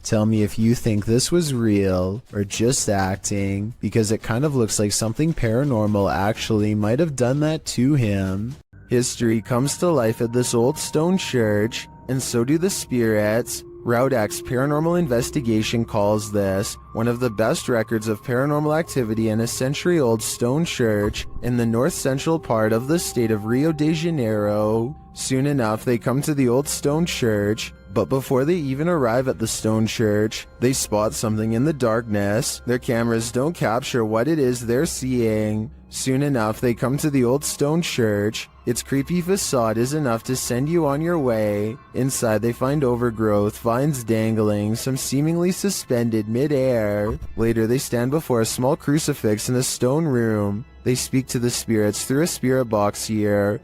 Tell me if you think this was real or just acting, because it kind of looks like something paranormal actually might have done that to him. History comes to life at this old stone church, and so do the spirits. Route X Paranormal Investigation calls this one of the best records of paranormal activity in a century-old stone church in the north-central part of the state of Rio de Janeiro. Soon enough, they come to the old stone church, but before they even arrive at the stone church, they spot something in the darkness. Their cameras don't capture what it is they're seeing. Soon enough, they come to the old stone church. Its creepy facade is enough to send you on your way. Inside, they find overgrowth, vines dangling, some seemingly suspended mid-air. Later, they stand before a small crucifix in a stone room. They speak to the spirits through a spirit box here.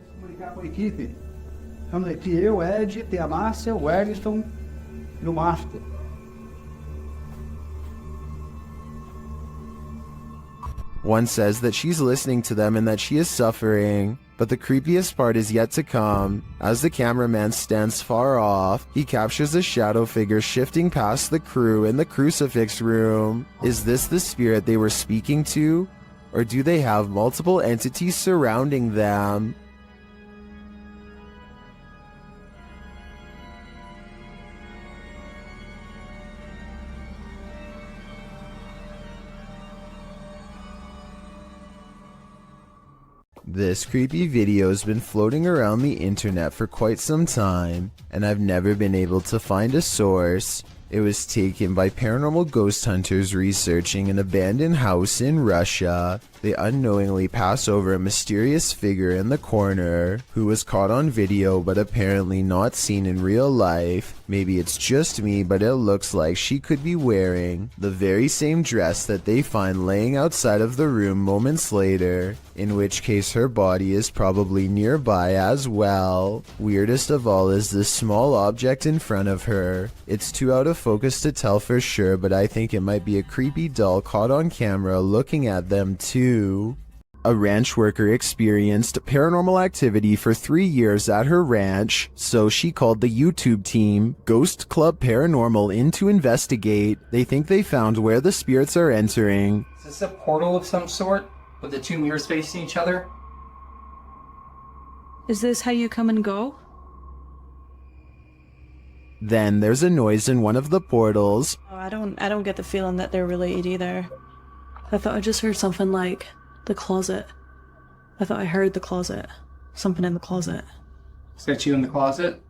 Vamos aqui, eu, Ed, tem a Márcia, o Edson e o Master. One says that she's listening to them and that she is suffering, but the creepiest part is yet to come. As the cameraman stands far off, he captures a shadow figure shifting past the crew in the crucifix room. Is this the spirit they were speaking to? Or do they have multiple entities surrounding them? This creepy video has been floating around the internet for quite some time, and I've never been able to find a source. It was taken by paranormal ghost hunters researching an abandoned house in Russia. They unknowingly pass over a mysterious figure in the corner, who was caught on video but apparently not seen in real life. Maybe it's just me, but it looks like she could be wearing the very same dress that they find laying outside of the room moments later, in which case her body is probably nearby as well. Weirdest of all is this small object in front of her. It's too out of focus to tell for sure, but I think it might be a creepy doll caught on camera looking at them too. A ranch worker experienced paranormal activity for 3 years at her ranch, so she called the YouTube team Ghost Club Paranormal in to investigate. They think they found where the spirits are entering. Is this a portal of some sort, with the two mirrors facing each other? Is this how you come and go? Then there's a noise in one of the portals. Oh, I don't get the feeling that they're related either. I thought I just heard something like the closet. I thought I heard the closet. Something in the closet. Is that you in the closet?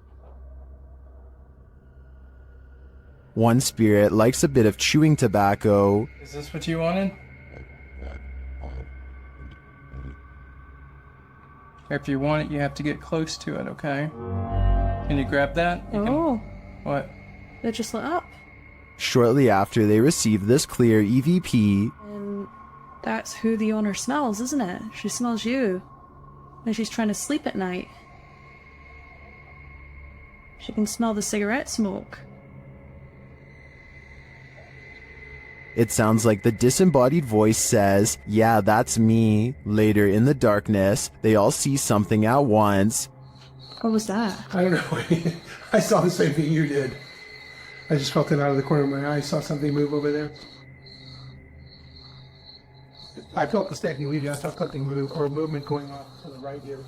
One spirit likes a bit of chewing tobacco. Is this what you wanted? If you want it, you have to get close to it, okay? Can you grab that? Oh. What? It just lit up. Shortly after they receive this clear EVP, And that's who the owner smells, isn't it? She smells you. And she's trying to sleep at night. She can smell the cigarette smoke. it sounds like the disembodied voice says, "Yeah, that's me." Later in the darkness, they all see something at once. What was that? I don't know. I saw the same thing you did. I just felt it out of the corner of my eye. I saw something move over there. I felt the stacking leaving. I saw something move, or a movement going on to the right here.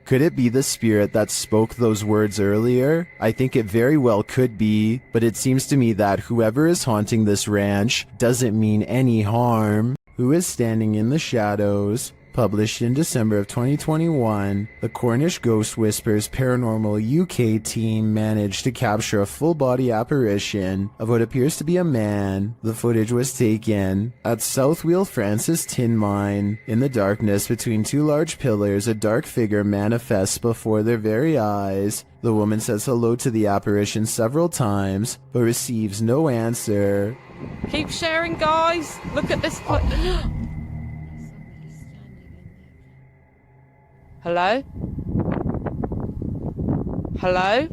Could it be the spirit that spoke those words earlier? I think it very well could be, but it seems to me that whoever is haunting this ranch doesn't mean any harm. Who is standing in the shadows? Published in December of 2021, the Cornish Ghost Whispers Paranormal UK team managed to capture a full-body apparition of what appears to be a man. The footage was taken at South Wheel Francis Tin Mine. In the darkness between two large pillars, a dark figure manifests before their very eyes. The woman says hello to the apparition several times, but receives no answer. Keep sharing, guys. Look at this. Hello? Hello?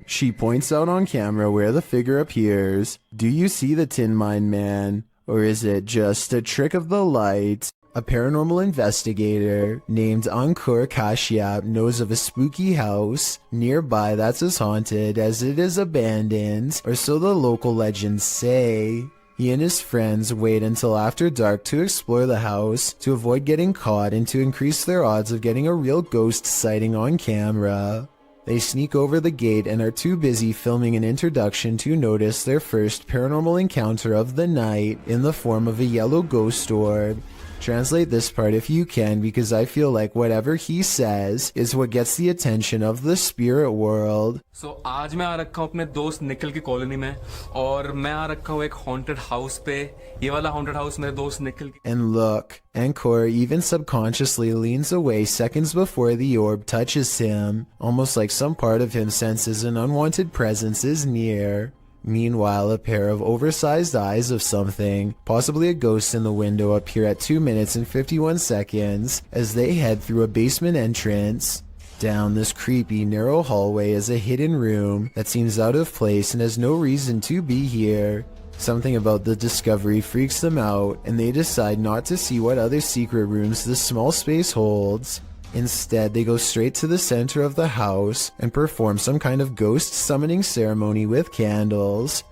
She points out on camera where the figure appears. Do you see the Tin Mine Man? Or is it just a trick of the light? A paranormal investigator named Ankur Kashyap knows of a spooky house nearby that's as haunted as it is abandoned, or so the local legends say. He and his friends wait until after dark to explore the house to avoid getting caught and to increase their odds of getting a real ghost sighting on camera. They sneak over the gate and are too busy filming an introduction to notice their first paranormal encounter of the night in the form of a yellow ghost orb. Translate this part if you can, because I feel like whatever he says is what gets the attention of the spirit world. So आज मैं आ रखा हूँ अपने दोस्त निखिल की colony में और मैं आ रखा हूँ एक haunted house पे ये वाला haunted house मेरे दोस्त निखिल की And look, Encore even subconsciously leans away seconds before the orb touches him, almost like some part of him senses an unwanted presence is near. Meanwhile, a pair of oversized eyes of something, possibly a ghost in the window, appear at 2 minutes and 51 seconds as they head through a basement entrance. Down this creepy, narrow hallway is a hidden room that seems out of place and has no reason to be here. Something about the discovery freaks them out, and they decide not to see what other secret rooms this small space holds. Instead, they go straight to the center of the house and perform some kind of ghost summoning ceremony with candles.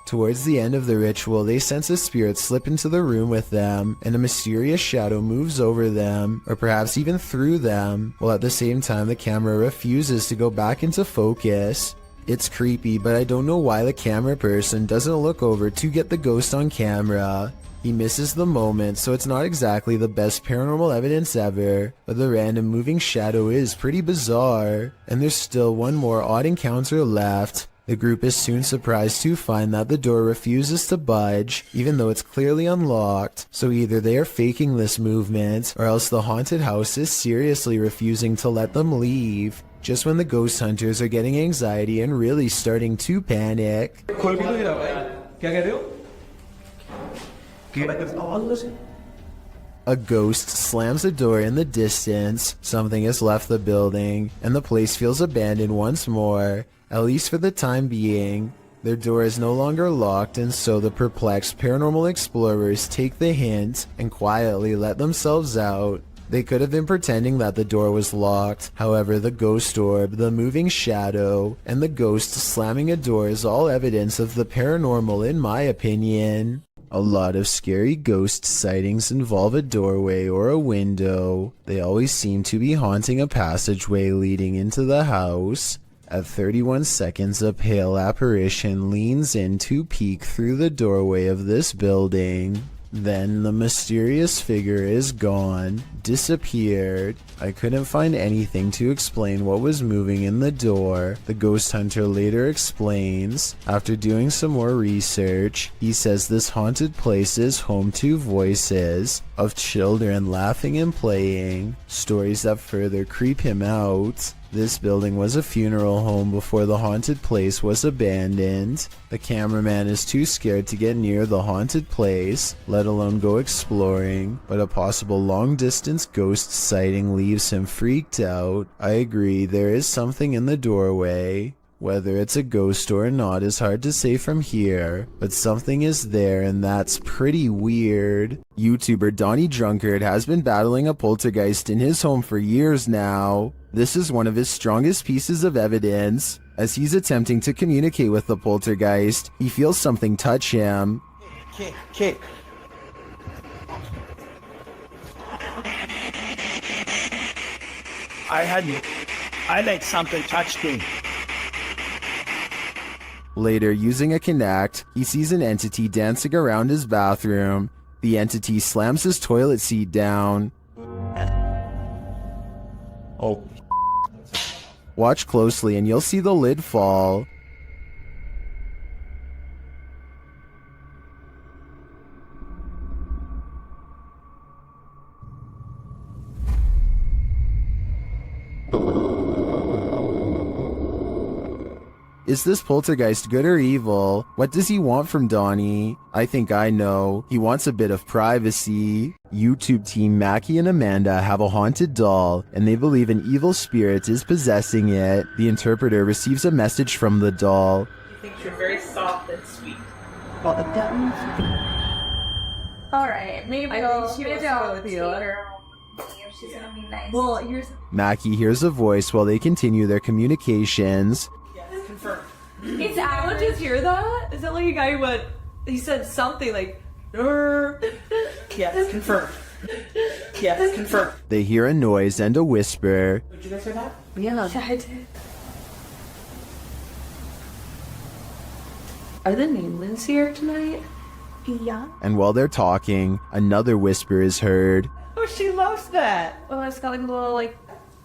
Towards the end of the ritual, they sense a spirit slip into the room with them, and a mysterious shadow moves over them, or perhaps even through them, while at the same time the camera refuses to go back into focus. It's creepy, but I don't know why the camera person doesn't look over to get the ghost on camera. He misses the moment, so it's not exactly the best paranormal evidence ever, but the random moving shadow is pretty bizarre. And there's still one more odd encounter left. The group is soon surprised to find that the door refuses to budge, even though it's clearly unlocked. So either they are faking this movement, or else the haunted house is seriously refusing to let them leave. Just when the ghost hunters are getting anxiety and really starting to panic. A ghost slams a door in the distance, something has left the building, and the place feels abandoned once more, at least for the time being. Their door is no longer locked, and so the perplexed paranormal explorers take the hint and quietly let themselves out. They could have been pretending that the door was locked, however the ghost orb, the moving shadow, and the ghost slamming a door is all evidence of the paranormal in my opinion. A lot of scary ghost sightings involve a doorway or a window. They always seem to be haunting a passageway leading into the house. At 31 seconds, a pale apparition leans in to peek through the doorway of this building. Then the mysterious figure is gone, disappeared. I couldn't find anything to explain what was moving in the door. The ghost hunter later explains. After doing some more research, he says this haunted place is home to voices of children laughing and playing, stories that further creep him out. This building was a funeral home before the haunted place was abandoned. The cameraman is too scared to get near the haunted place, let alone go exploring, but a possible long-distance ghost sighting leaves him freaked out. I agree, there is something in the doorway. Whether it's a ghost or not is hard to say from here, but something is there and that's pretty weird. YouTuber Donnie Drunkard has been battling a poltergeist in his home for years now. This is one of his strongest pieces of evidence. As he's attempting to communicate with the poltergeist, he feels something touch him. Kick. I like something touched me. Later, using a Kinect, he sees an entity dancing around his bathroom. The entity slams his toilet seat down. Oh. Watch closely and you'll see the lid fall. Is this poltergeist good or evil? What does he want from Donnie? I think I know. He wants a bit of privacy. YouTube team Mackie and Amanda have a haunted doll, and they believe an evil spirit is possessing it. The interpreter receives a message from the doll. He thinks you're very soft and sweet. Alright, maybe I'll with you. She's gonna be nice. Well, you're... Mackie hears a voice while they continue their communications. Confirmed. Did anyone just hear that? Is that like a guy who went... He said something like... Yes, confirmed. Yes, confirmed. They hear a noise and a whisper. Did you guys hear that? Yeah, I did. Are the nameless here tonight? Yeah. And while they're talking, another whisper is heard. Oh, she loves that. Oh, it's got like a little like.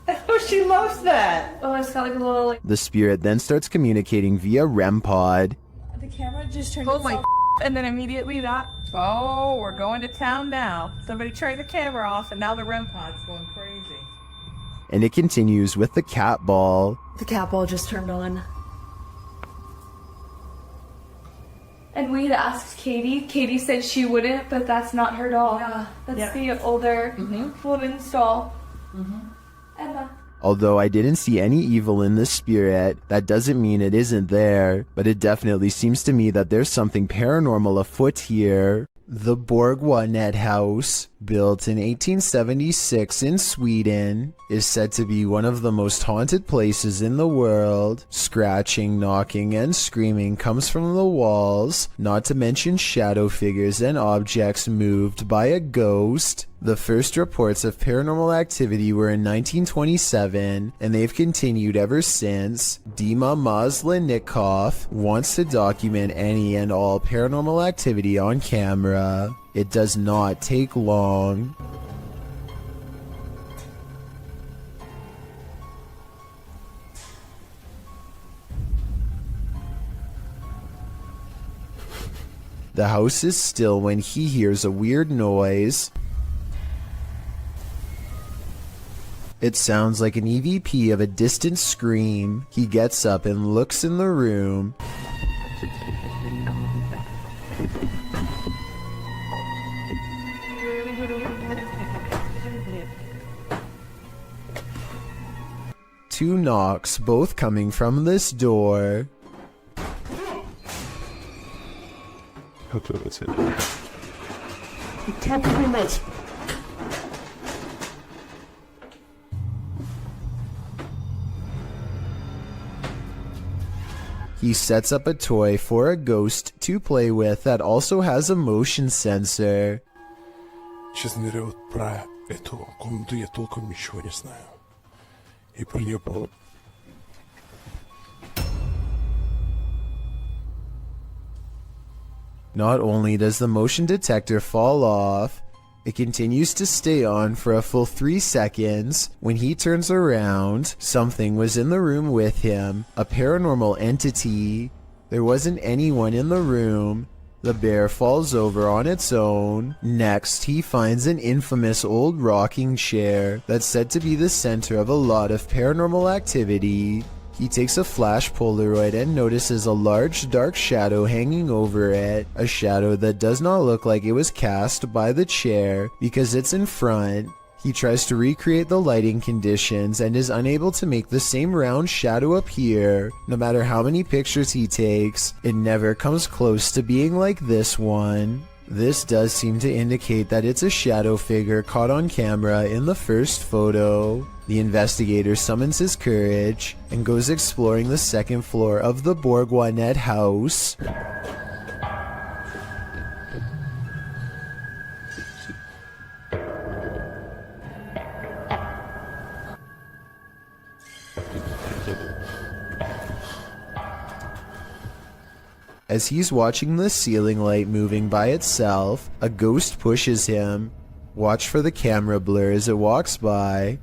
Oh, she loves that. Oh, it's got like a little like. The spirit then starts communicating via REM pod. The camera just turned. Oh my. And then immediately that. Oh, we're going to town now. Somebody turned the camera off, and now the REM pod's going crazy. And it continues with the cat ball. The cat ball just turned on. And we had asked Katie. Katie said she wouldn't, but that's not her doll. Yeah. That's the older woman's doll. Emma. Although I didn't see any evil in this spirit, that doesn't mean it isn't there, but it definitely seems to me that there's something paranormal afoot here. The Borgwanet house, built in 1876 in Sweden, is said to be one of the most haunted places in the world. Scratching, knocking, and screaming comes from the walls, not to mention shadow figures and objects moved by a ghost. The first reports of paranormal activity were in 1927, and they've continued ever since. Dima Maslenikov wants to document any and all paranormal activity on camera. It does not take long. The house is still when he hears a weird noise. It sounds like an EVP of a distant scream. He gets up and looks in the room. Two knocks, both coming from this door. He sets up a toy for a ghost to play with that also has a motion sensor. Честно говоря, вот про эту комнату я толком ничего не знаю. И про нее было... Not only does the motion detector fall off, it continues to stay on for a full 3 seconds. When he turns around, something was in the room with him, a paranormal entity. There wasn't anyone in the room. The bear falls over on its own. Next, he finds an infamous old rocking chair that's said to be the center of a lot of paranormal activity. He takes a flash Polaroid and notices a large dark shadow hanging over it, a shadow that does not look like it was cast by the chair because it's in front. He tries to recreate the lighting conditions and is unable to make the same round shadow appear. No matter how many pictures he takes, it never comes close to being like this one. This does seem to indicate that it's a shadow figure caught on camera in the first photo. The investigator summons his courage and goes exploring the second floor of the Borgwanet house. As he's watching the ceiling light moving by itself, a ghost pushes him. Watch for the camera blur as it walks by.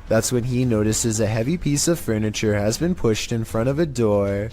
That's when he notices a heavy piece of furniture has been pushed in front of a door.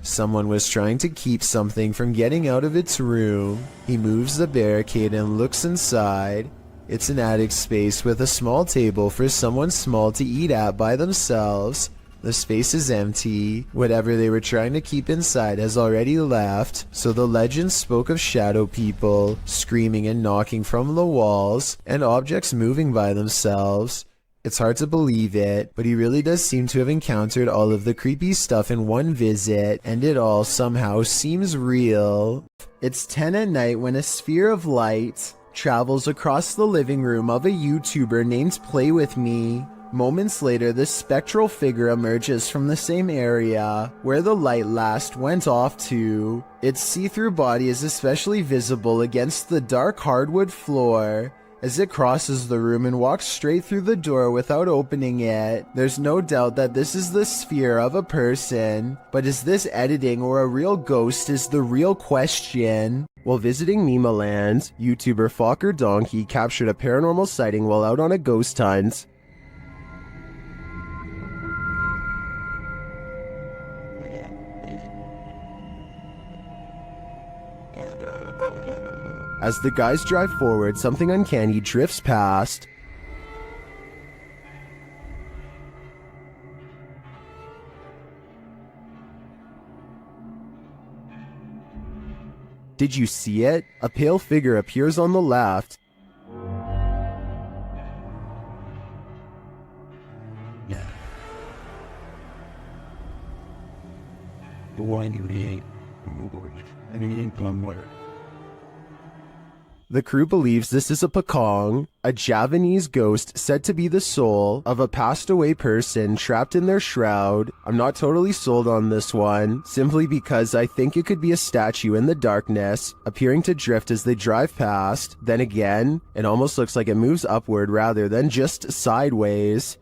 Someone was trying to keep something from getting out of its room. He moves the barricade and looks inside. It's an attic space with a small table for someone small to eat at by themselves. The space is empty. Whatever they were trying to keep inside has already left, so the legend spoke of shadow people, screaming and knocking from the walls, and objects moving by themselves. It's hard to believe it, but he really does seem to have encountered all of the creepy stuff in one visit, and it all somehow seems real. It's 10 at night when a sphere of light travels across the living room of a YouTuber named Play With Me. Moments later, this spectral figure emerges from the same area where the light last went off to. Its see-through body is especially visible against the dark hardwood floor. as it crosses the room and walks straight through the door without opening it. There's no doubt that this is the sphere of a person, but is this editing or a real ghost is the real question. While visiting Memeland, YouTuber Fokker Donkey captured a paranormal sighting while out on a ghost hunt. As the guys drive forward, something uncanny drifts past. Did you see it? A pale figure appears on the left. The crew believes this is a Pakong, a Javanese ghost said to be the soul of a passed away person trapped in their shroud. I'm not totally sold on this one, simply because I think it could be a statue in the darkness, appearing to drift as they drive past. Then again, it almost looks like it moves upward rather than just sideways.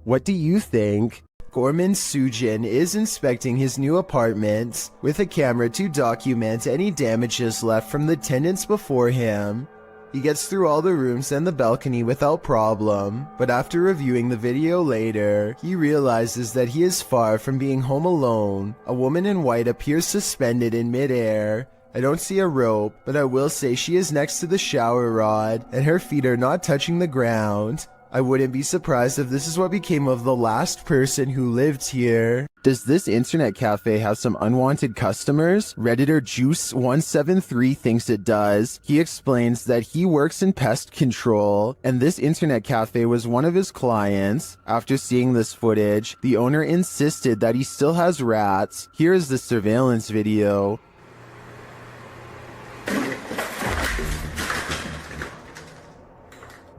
What do you think? Gorman Sujin is inspecting his new apartment with a camera to document any damages left from the tenants before him. He gets through all the rooms and the balcony without problem, but after reviewing the video later, he realizes that he is far from being home alone. A woman in white appears suspended in midair. I don't see a rope, but I will say she is next to the shower rod and her feet are not touching the ground. I wouldn't be surprised if this is what became of the last person who lived here. Does this internet cafe have some unwanted customers? Redditor Juice173 thinks it does. He explains that he works in pest control, and this internet cafe was one of his clients. After seeing this footage, the owner insisted that he still has rats. Here is the surveillance video.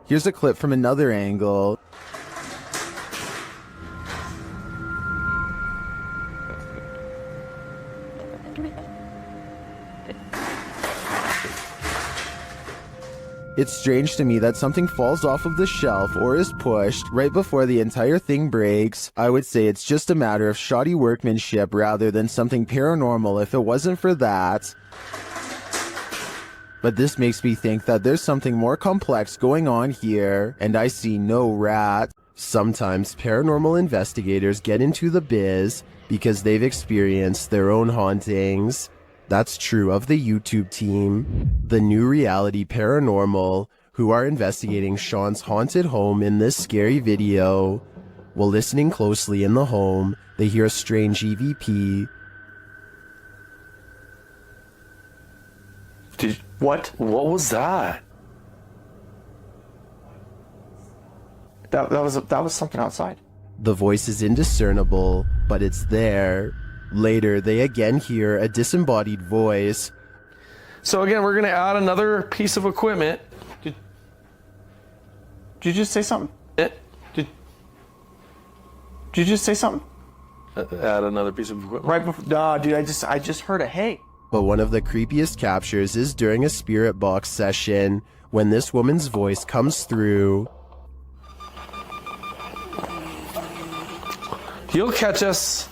Here's a clip from another angle. It's strange to me that something falls off of the shelf or is pushed right before the entire thing breaks. I would say it's just a matter of shoddy workmanship rather than something paranormal if it wasn't for that. But this makes me think that there's something more complex going on here, and I see no rat. Sometimes paranormal investigators get into the biz because they've experienced their own hauntings. That's true of the YouTube team, the New Reality Paranormal, who are investigating Sean's haunted home in this scary video. While listening closely in the home, they hear a strange EVP. What was that? That was something outside. The voice is indiscernible, but it's there. Later, they again hear a disembodied voice. So again, we're gonna add another piece of equipment. Did you just say something? Did you just say something? Add another piece of equipment. Right before? Nah, dude, I just heard a hey. But one of the creepiest captures is during a spirit box session when this woman's voice comes through. You'll catch us.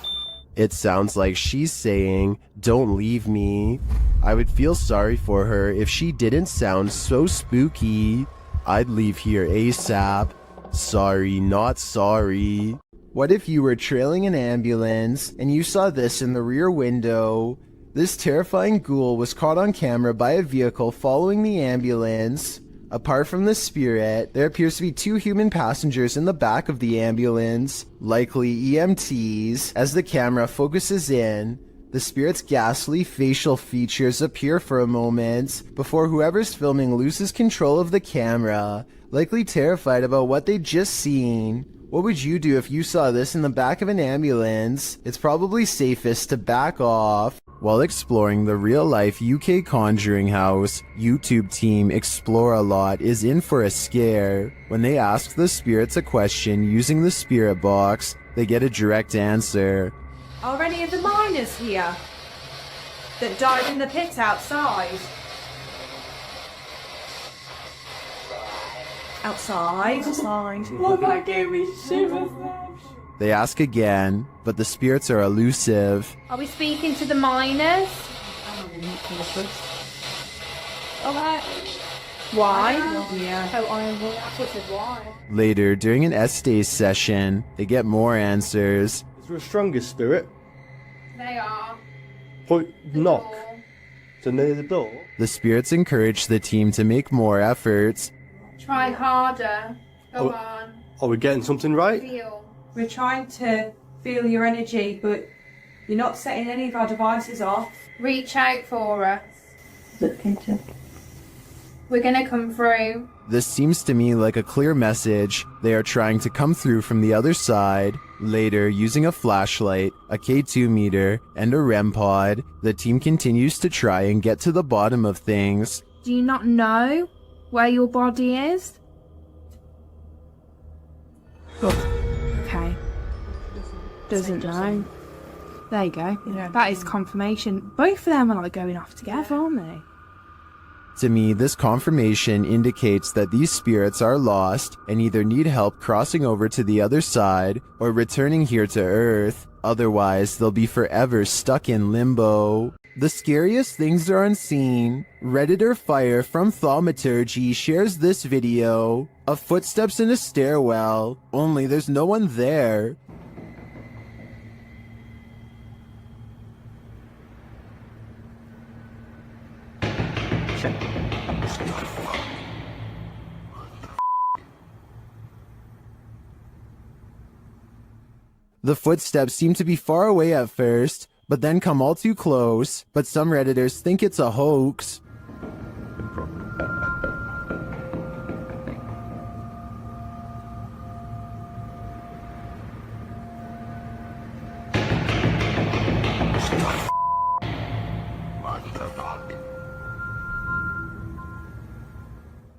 It sounds like she's saying, "Don't leave me." I would feel sorry for her if she didn't sound so spooky. I'd leave here ASAP. Sorry, not sorry. What if you were trailing an ambulance and you saw this in the rear window? This terrifying ghoul was caught on camera by a vehicle following the ambulance. Apart from the spirit, there appears to be two human passengers in the back of the ambulance, likely EMTs. As the camera focuses in, the spirit's ghastly facial features appear for a moment before whoever's filming loses control of the camera, likely terrified about what they'd just seen. What would you do if you saw this in the back of an ambulance? It's probably safest to back off. While exploring the real-life UK Conjuring House, YouTube team Explore-A-Lot is in for a scare. When they ask the spirits a question using the spirit box, they get a direct answer. Are any of the miners here? that died in the pit outside. Outside. Well, that gave me shivers. They ask again, but the spirits are elusive. Are we speaking to the miners? Okay. Why? Yeah. Oh, I said why. Later, during an Estes session, they get more answers. Is there a stronger spirit? They are. Point knock. So near the door. The spirits encourage the team to make more efforts. Try harder. Go Oh. on. Are we getting something right? Feel. We're trying to feel your energy, but you're not setting any of our devices off. Reach out for us. Look into. We're gonna come through. This seems to me like a clear message. They are trying to come through from the other side. Later, using a flashlight, a K2 meter, and a REM pod, the team continues to try and get to the bottom of things. Do you not know where your body is? Okay. Doesn't know. There you go. That is confirmation. Both of them are like going off together, aren't they? To me, this confirmation indicates that these spirits are lost and either need help crossing over to the other side or returning here to Earth. Otherwise, they'll be forever stuck in limbo. The scariest things are unseen. Redditor Fire from Thaumaturgy shares this video of footsteps in a stairwell, only there's no one there. The footsteps seem to be far away at first, but then come all too close, but some Redditors think it's a hoax.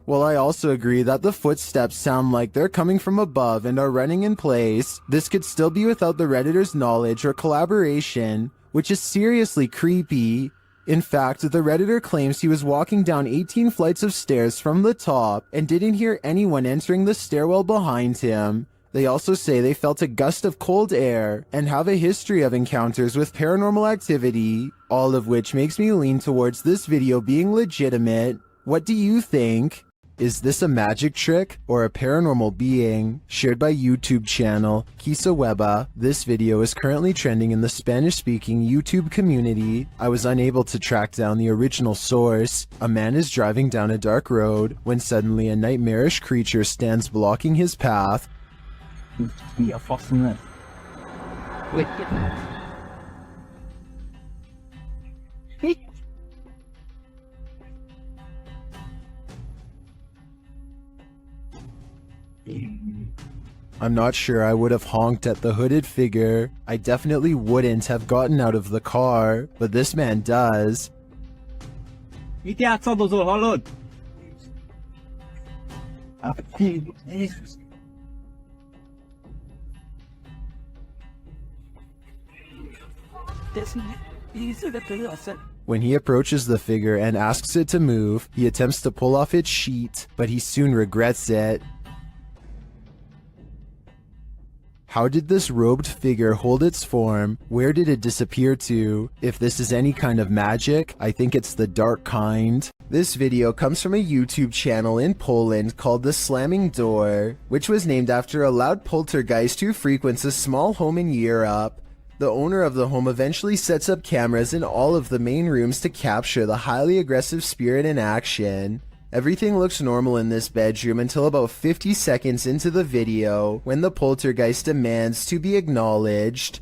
Well, I also agree that the footsteps sound like they're coming from above and are running in place. This could still be without the Redditor's knowledge or collaboration, which is seriously creepy. In fact, the Redditor claims he was walking down 18 flights of stairs from the top and didn't hear anyone entering the stairwell behind him. They also say they felt a gust of cold air and have a history of encounters with paranormal activity, all of which makes me lean towards this video being legitimate. What do you think? Is this a magic trick or a paranormal being? Shared by YouTube channel Kisa Weba. This video is currently trending in the Spanish-speaking YouTube community. I was unable to track down the original source. A man is driving down a dark road when suddenly a nightmarish creature stands blocking his path. I'm not sure I would have honked at the hooded figure. I definitely wouldn't have gotten out of the car, but this man does. When he approaches the figure and asks it to move, he attempts to pull off its sheet, but he soon regrets it. How did this robed figure hold its form? Where did it disappear to? If this is any kind of magic, I think it's the dark kind. This video comes from a YouTube channel in Poland called The Slamming Door, which was named after a loud poltergeist who frequents a small home in Europe. The owner of the home eventually sets up cameras in all of the main rooms to capture the highly aggressive spirit in action. Everything looks normal in this bedroom until about 50 seconds into the video, when the poltergeist demands to be acknowledged.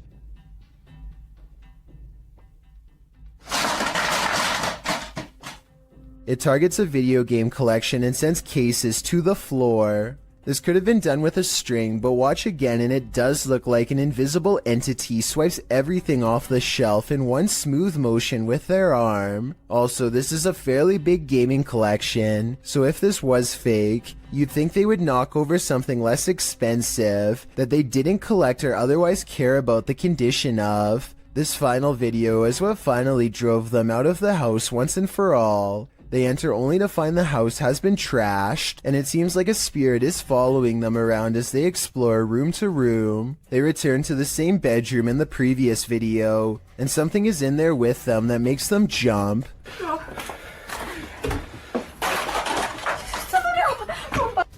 It targets a video game collection and sends cases to the floor. This could have been done with a string, but watch again and it does look like an invisible entity swipes everything off the shelf in one smooth motion with their arm. Also, this is a fairly big gaming collection, so if this was fake, you'd think they would knock over something less expensive that they didn't collect or otherwise care about the condition of. This final video is what finally drove them out of the house once and for all. They enter only to find the house has been trashed, and it seems like a spirit is following them around as they explore room to room. They return to the same bedroom in the previous video, and something is in there with them that makes them jump.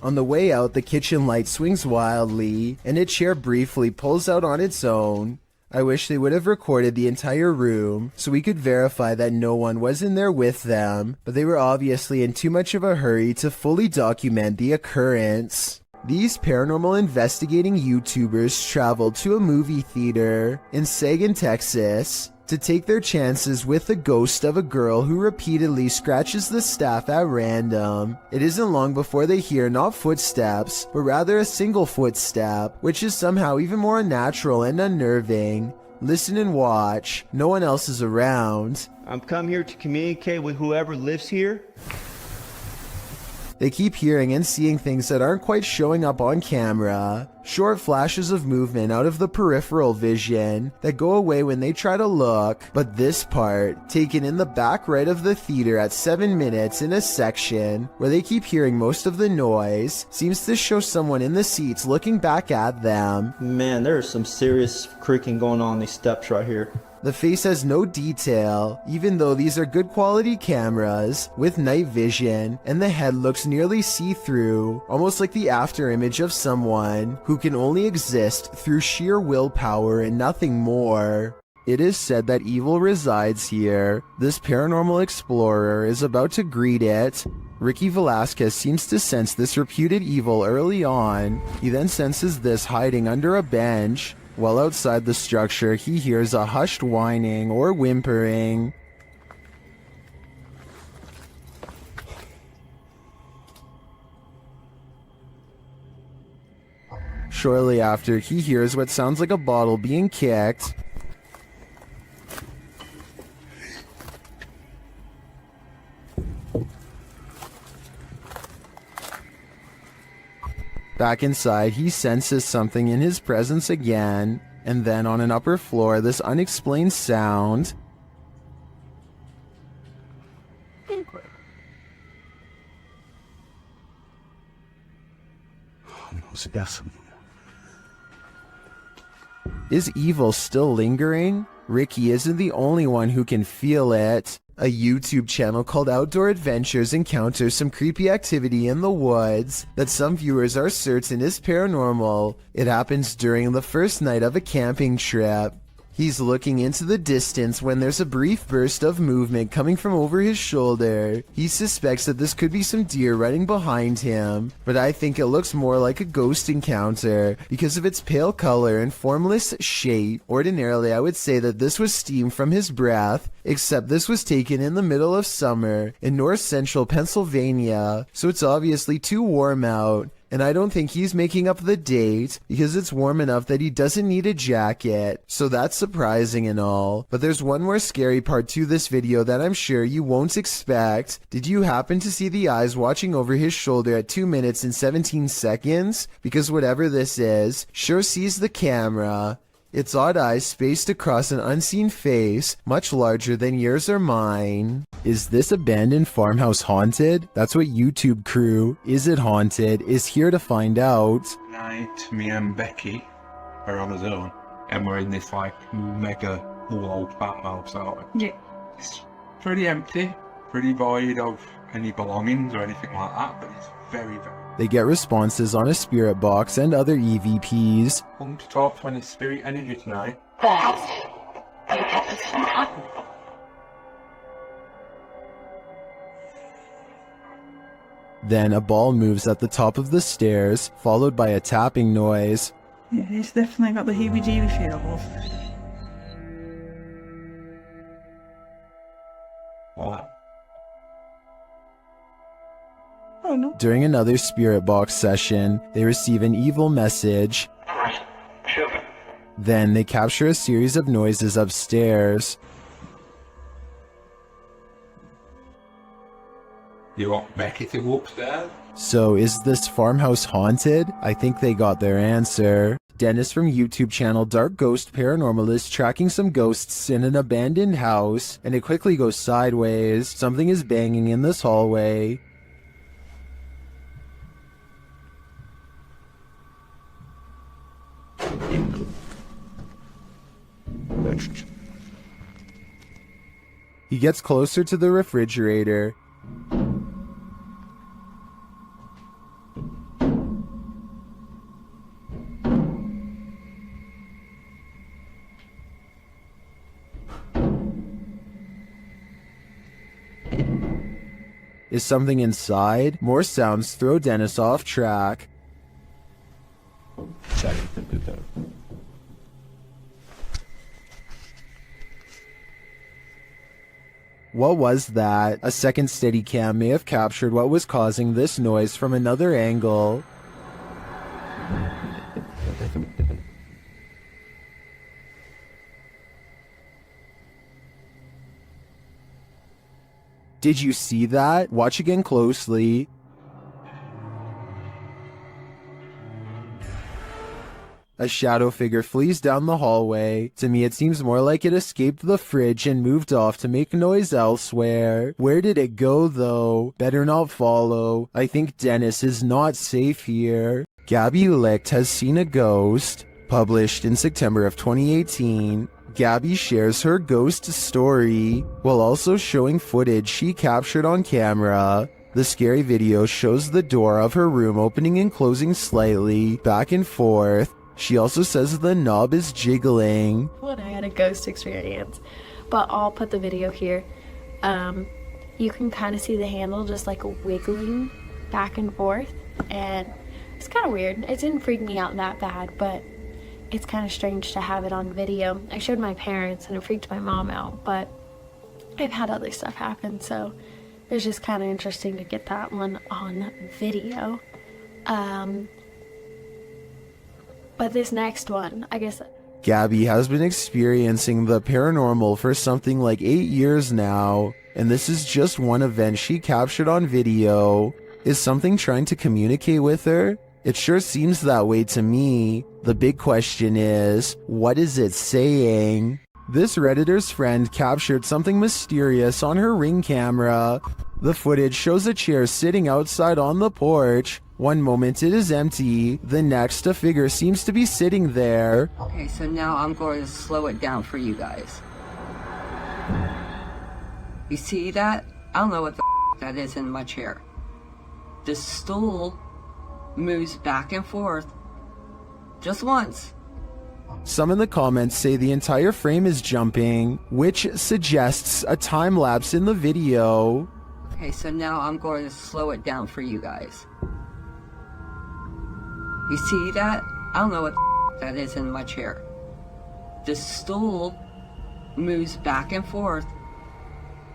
On the way out, the kitchen light swings wildly, and a chair briefly pulls out on its own. I wish they would have recorded the entire room so we could verify that no one was in there with them, but they were obviously in too much of a hurry to fully document the occurrence. These paranormal investigating YouTubers traveled to a movie theater in Sagan, Texas, to take their chances with the ghost of a girl who repeatedly scratches the staff at random. It isn't long before they hear not footsteps, but rather a single footstep, which is somehow even more unnatural and unnerving. Listen and watch. No one else is around. I'm come here to communicate with whoever lives here. They keep hearing and seeing things that aren't quite showing up on camera. Short flashes of movement out of the peripheral vision that go away when they try to look, but this part, taken in the back right of the theater at 7 minutes in a section where they keep hearing most of the noise, seems to show someone in the seats looking back at them. Man, there's some serious creaking going on these steps right here. The face has no detail, even though these are good quality cameras with night vision, and the head looks nearly see-through, almost like the after image of someone who can only exist through sheer willpower and nothing more. It is said that evil resides here. This paranormal explorer is about to greet it. Ricky Velasquez seems to sense this reputed evil early on. He then senses this hiding under a bench. While outside the structure, he hears a hushed whining or whimpering. Shortly after, he hears what sounds like a bottle being kicked. Back inside, he senses something in his presence again, and then on an upper floor, this unexplained sound. Is evil still lingering? Ricky isn't the only one who can feel it. A YouTube channel called Outdoor Adventures encounters some creepy activity in the woods that some viewers are certain is paranormal. It happens during the first night of a camping trip. He's looking into the distance when there's a brief burst of movement coming from over his shoulder. He suspects that this could be some deer running behind him, but I think it looks more like a ghost encounter because of its pale color and formless shape. Ordinarily, I would say that this was steam from his breath, except this was taken in the middle of summer in north central Pennsylvania, so it's obviously too warm out. And I don't think he's making up the date because it's warm enough that he doesn't need a jacket. So that's surprising and all. But there's one more scary part to this video that I'm sure you won't expect. Did you happen to see the eyes watching over his shoulder at 2 minutes and 17 seconds? Because whatever this is, sure sees the camera. Its odd eyes spaced across an unseen face, much larger than yours or mine. Is this abandoned farmhouse haunted? That's what YouTube crew, Is It Haunted, is here to find out. Tonight, me and Becky are on our own, and we're in this like mega old farmhouse out. Yeah. It's pretty empty, pretty void of any belongings or anything like that, but it's very, very... They get responses on a spirit box and other EVPs. Come to talk to any spirit energy tonight. Then a ball moves at the top of the stairs, followed by a tapping noise. Yeah, it's definitely got the heebie-jeebie feel. What? Oh, no. During another spirit box session, they receive an evil message. Then they capture a series of noises upstairs. You want Becky to go upstairs? So is this farmhouse haunted? I think they got their answer. Dennis from YouTube channel Dark Ghost Paranormal is tracking some ghosts in an abandoned house, and it quickly goes sideways. Something is banging in this hallway. He gets closer to the refrigerator. Is something inside? More sounds throw Dennis off track. What was that? A second Steadicam may have captured what was causing this noise from another angle. Did you see that? Watch again closely. A shadow figure flees down the hallway. To me, it seems more like it escaped the fridge and moved off to make noise elsewhere. Where did it go, though? Better not follow. I think Dennis is not safe here. Gabby Licht has seen a ghost. Published in September of 2018. Gabby shares her ghost story, while also showing footage she captured on camera. The scary video shows the door of her room opening and closing slightly, back and forth. She also says the knob is jiggling. When I had a ghost experience, but I'll put the video here. You can kind of see the handle just like wiggling back and forth, and it's kind of weird. It didn't freak me out that bad, but it's kind of strange to have it on video. I showed my parents and it freaked my mom out, but I've had other stuff happen, so it was just kind of interesting to get that one on video. But this next one, I guess... Gabby has been experiencing the paranormal for something like 8 years now, and this is just one event she captured on video. Is something trying to communicate with her? It sure seems that way to me. The big question is, what is it saying? This Redditor's friend captured something mysterious on her Ring camera. The footage shows a chair sitting outside on the porch. One moment it is empty, the next a figure seems to be sitting there. Okay, so now I'm going to slow it down for you guys. You see that? I don't know what the that is in my chair. The stool moves back and forth just once. Some in the comments say the entire frame is jumping, which suggests a time lapse in the video. Okay, so now I'm going to slow it down for you guys. You see that? I don't know what that is in my chair. The stool moves back and forth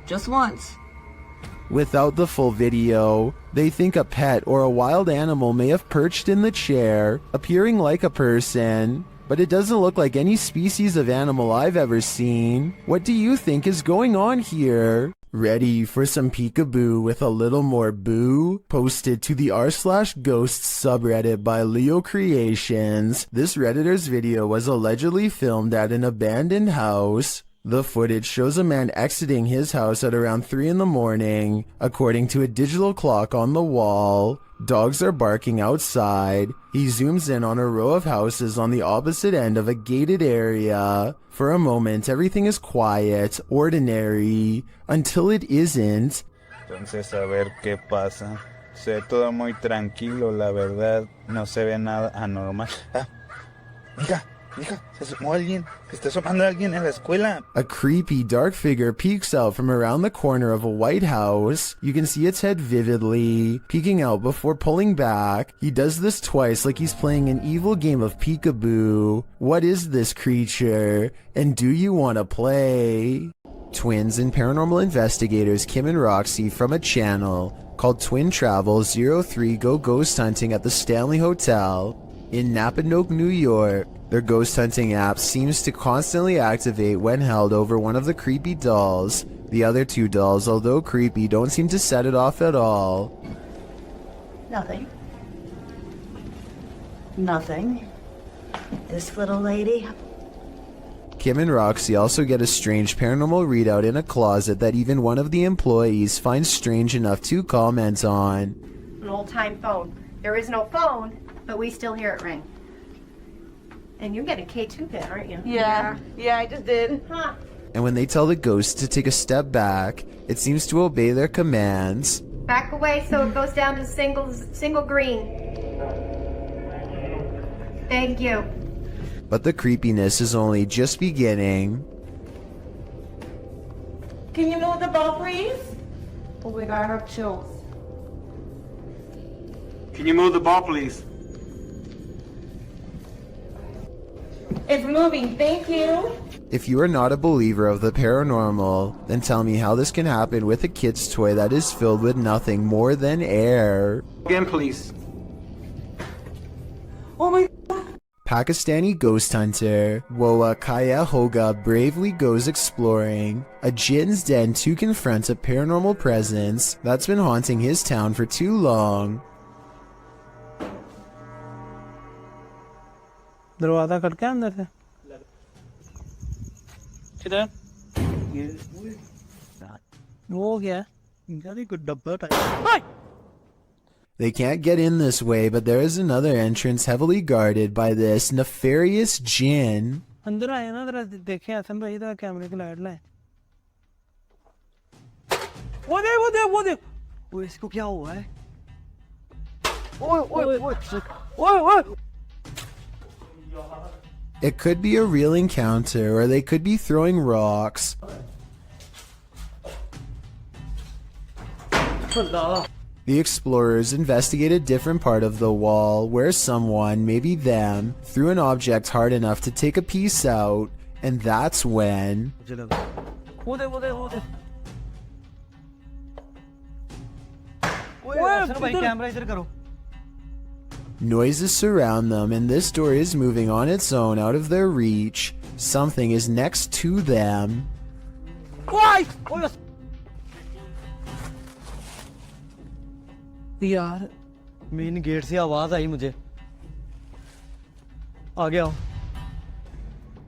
just once. Without the full video, they think a pet or a wild animal may have perched in the chair, appearing like a person, but it doesn't look like any species of animal I've ever seen. What do you think is going on here? Ready for some peekaboo with a little more boo? Posted to the r/ghosts subreddit by Leo Creations. This Redditor's video was allegedly filmed at an abandoned house. The footage shows a man exiting his house at around 3 in the morning. According to a digital clock on the wall, dogs are barking outside. He zooms in on a row of houses on the opposite end of a gated area. For a moment, everything is quiet, ordinary, until it isn't. Entonces, a ver qué pasa. Se ve todo muy tranquilo, la verdad. No se ve nada anormal. Mira, se asomó alguien. Se está asomando alguien en la escuela. A creepy dark figure peeks out from around the corner of a white house. You can see its head vividly, peeking out before pulling back. He does this twice like he's playing an evil game of peekaboo. What is this creature? And do you want to play? Twins and paranormal investigators Kim and Roxy from a channel called Twin Travel 03 go ghost hunting at the Stanley Hotel. In Napanoke, New York, their ghost hunting app seems to constantly activate when held over one of the creepy dolls. The other two dolls, although creepy, don't seem to set it off at all. Nothing. Nothing. This little lady. Kim and Roxy also get a strange paranormal readout in a closet that even one of the employees finds strange enough to comment on. An old-time phone. There is no phone, but we still hear it ring. And you get a K2 pin, aren't you? Yeah, I just did. Huh. And when they tell the ghost to take a step back, it seems to obey their commands. Back away so it goes down to single green. Thank you. But the creepiness is only just beginning. Can you move the ball, please? Oh my god, I have chills. Can you move the ball, please? It's moving, thank you. If you are not a believer of the paranormal, then tell me how this can happen with a kid's toy that is filled with nothing more than air. Again, please. Oh my Pakistani ghost hunter Woa Kaya Hoga bravely goes exploring a jinn's den to confront a paranormal presence that's been haunting his town for too long. दरवाजा खटका अंदर से किधर वो क्या यार कोई डब्बा type They can't get in this way, but there is another entrance heavily guarded by this nefarious jinn. अंदर आए ना जरा देखें हसन भाई इधर कैमरे की लाइट लाए वो देख वो इसको क्या हुआ है ओए It could be a real encounter, or they could be throwing rocks. The explorers investigate a different part of the wall where someone, maybe them, threw an object hard enough to take a piece out, and that's when... Noises surround them, and this door is moving on its own out of their reach. Something is next to them. यार main gate से आवाज आई मुझे आ गया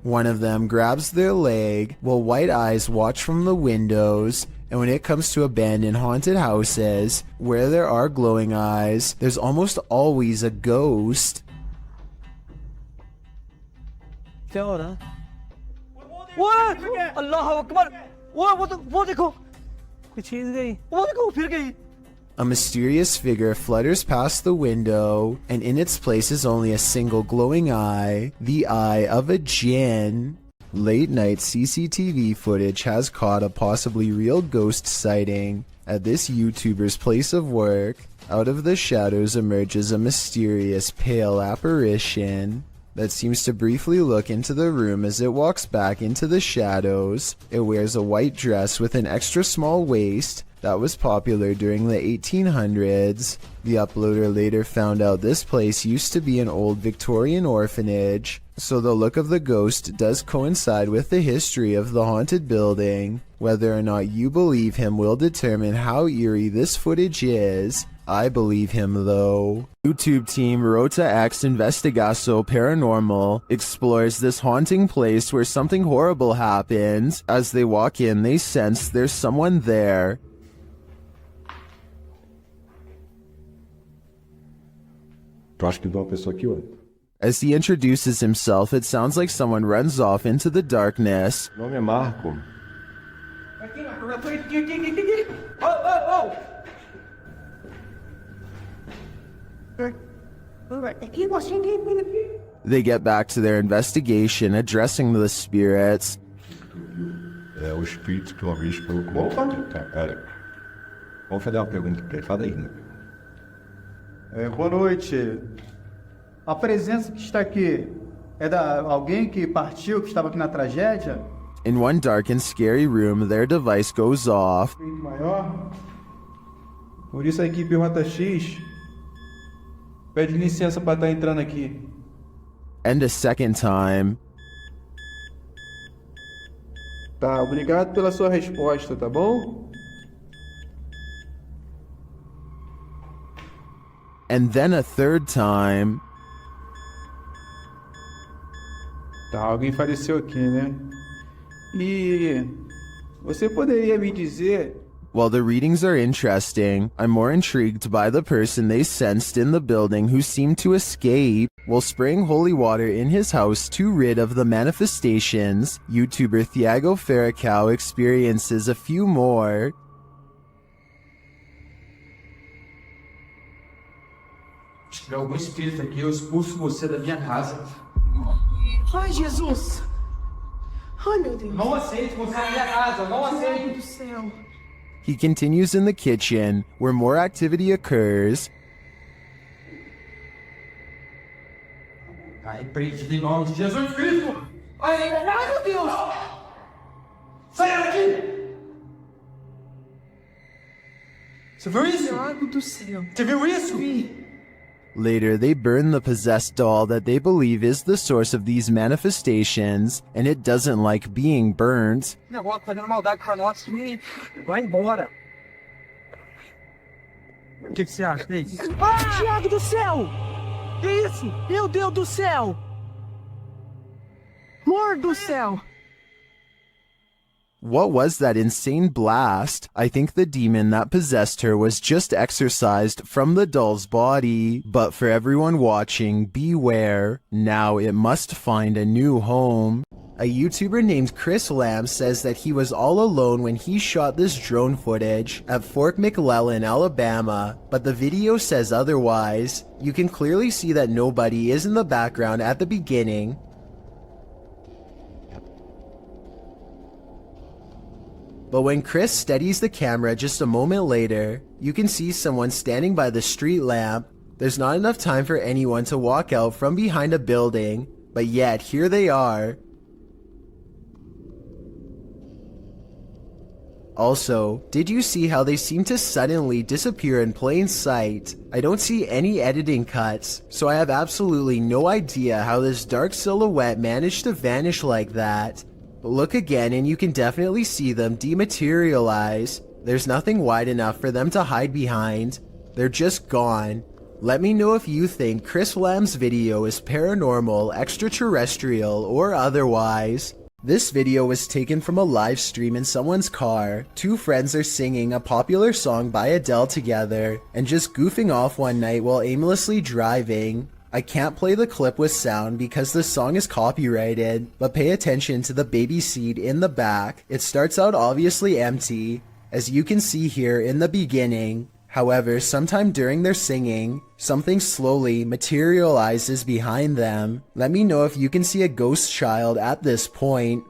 One of them grabs their leg while white eyes watch from the windows. And when it comes to abandoned haunted houses where there are glowing eyes, there's almost always a ghost. क्या हो रहा है अल्लाह अकबर वो देखो चीज गई वो देखो फिर गई A mysterious figure flutters past the window, and in its place is only a single glowing eye, the eye of a jinn. Late night CCTV footage has caught a possibly real ghost sighting at this YouTuber's place of work. Out of the shadows emerges a mysterious pale apparition that seems to briefly look into the room as it walks back into the shadows. It wears a white dress with an extra small waist that was popular during the 1800s. The uploader later found out this place used to be an old Victorian orphanage, so the look of the ghost does coincide with the history of the haunted building. Whether or not you believe him will determine how eerie this footage is. I believe him though. YouTube team Rota X Investigaso Paranormal explores this haunting place where something horrible happens. As they walk in, they sense there's someone there. As he introduces himself, it sounds like someone runs off into the darkness. Meu nome é Marco. They get back to their investigation, addressing the spirits. É o espírito que uma vez falou comigo. Cara, vamos fazer uma pergunta pra ele. Fala aí, né? Boa noite. A presença que está aqui é da alguém que partiu, que estava aqui na tragédia? In one dark and scary room, their device goes off. Maior. Por isso a equipe Rota X pede licença para estar entrando aqui. And a second time. Tá, obrigado pela sua resposta, tá bom? And then a third time. Tá, alguém faleceu aqui, né? E você poderia me dizer... While the readings are interesting, I'm more intrigued by the person they sensed in the building who seemed to escape while spraying holy water in his house to rid of the manifestations. YouTuber Thiago Ferracão experiences a few more. Se tiver algum espírito aqui, eu expulso você da minha casa. Ai, Jesus! Ai, meu Deus! Não aceito você na minha casa, não aceito! Meu Deus do céu! He continues in the kitchen, where more activity occurs. Ai, preso em nome de Jesus Cristo! Ai, meu Deus! Saia daqui! Você viu isso? Thiago do céu! Você viu isso? Later, they burn the possessed doll that they believe is the source of these manifestations, and it doesn't like being burnt. Negócio fazendo maldade pra nós. Vai embora. O que você acha, Deise? Ah! Thiago do céu! Que isso? Meu Deus do céu! Amor do céu! What was that insane blast? I think the demon that possessed her was just exorcised from the doll's body. But for everyone watching, beware. Now it must find a new home. A YouTuber named Chris Lamb says that he was all alone when he shot this drone footage at Fort McClellan, Alabama, but the video says otherwise. You can clearly see that nobody is in the background at the beginning. But when Chris steadies the camera just a moment later, you can see someone standing by the street lamp. There's not enough time for anyone to walk out from behind a building, but yet here they are. Also, did you see how they seem to suddenly disappear in plain sight? I don't see any editing cuts, so I have absolutely no idea how this dark silhouette managed to vanish like that. Look again and you can definitely see them dematerialize. There's nothing wide enough for them to hide behind. They're just gone. Let me know if you think Chris Lamb's video is paranormal, extraterrestrial, or otherwise. This video was taken from a live stream in someone's car. Two friends are singing a popular song by Adele together and just goofing off one night while aimlessly driving. I can't play the clip with sound because the song is copyrighted, but pay attention to the baby seat in the back. It starts out obviously empty, as you can see here in the beginning. However, sometime during their singing, something slowly materializes behind them. Let me know if you can see a ghost child at this point.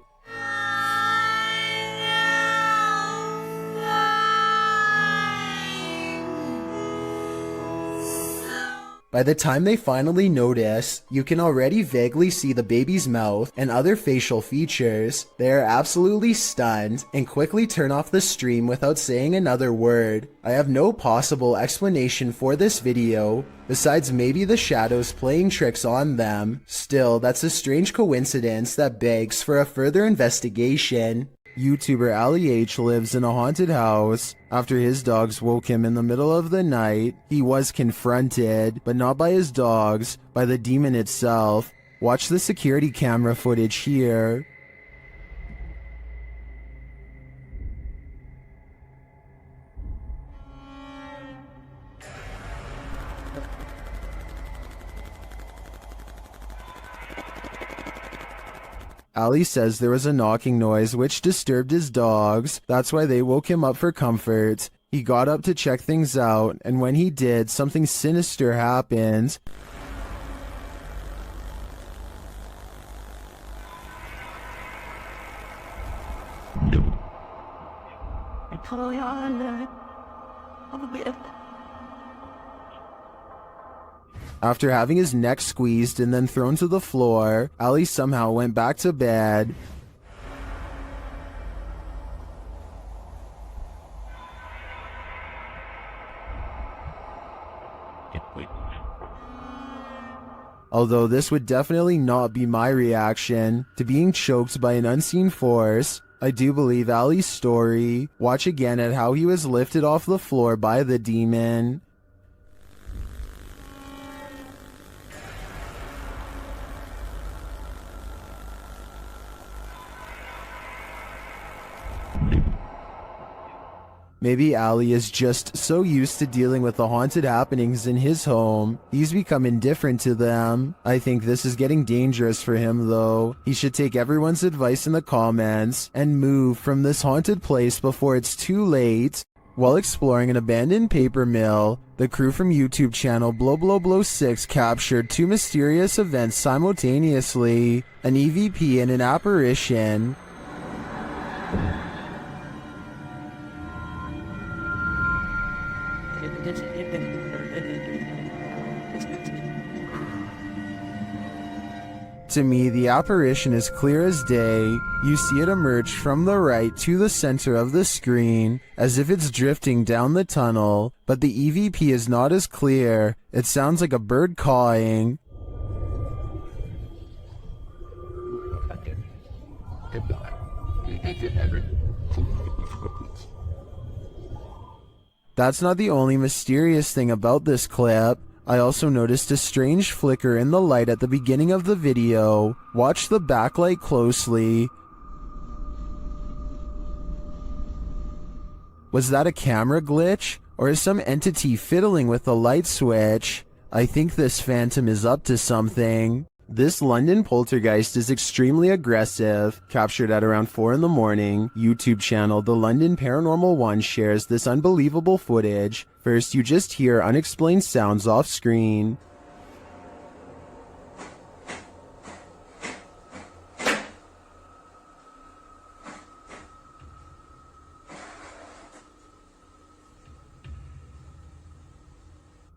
By the time they finally notice, you can already vaguely see the baby's mouth and other facial features. They are absolutely stunned and quickly turn off the stream without saying another word. I have no possible explanation for this video, besides maybe the shadows playing tricks on them. Still, that's a strange coincidence that begs for a further investigation. YouTuber Ali H lives in a haunted house. After his dogs woke him in the middle of the night, he was confronted, but not by his dogs, by the demon itself. Watch the security camera footage here. Ali says there was a knocking noise which disturbed his dogs. That's why they woke him up for comfort. He got up to check things out, and when he did, something sinister happened. After having his neck squeezed and then thrown to the floor, Ali somehow went back to bed. although this would definitely not be my reaction to being choked by an unseen force. I do believe Ali's story. Watch again at how he was lifted off the floor by the demon. Maybe Ali is just so used to dealing with the haunted happenings in his home, he's become indifferent to them. I think this is getting dangerous for him though. He should take everyone's advice in the comments and move from this haunted place before it's too late. While exploring an abandoned paper mill, the crew from YouTube channel Blow 6 captured two mysterious events simultaneously, an EVP and an apparition. To me, the apparition is clear as day. You see it emerge from the right to the center of the screen, as if it's drifting down the tunnel, but the EVP is not as clear. It sounds like a bird cawing. That's not the only mysterious thing about this clip. I also noticed a strange flicker in the light at the beginning of the video. Watch the backlight closely. Was that a camera glitch? Or is some entity fiddling with the light switch? I think this phantom is up to something. This London poltergeist is extremely aggressive. Captured at around 4 in the morning, YouTube channel The London Paranormal 1 shares this unbelievable footage. First, you just hear unexplained sounds off screen.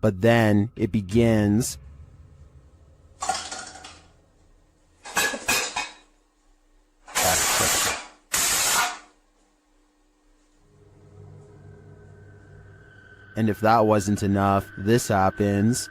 But then, it begins. And if that wasn't enough, this happens.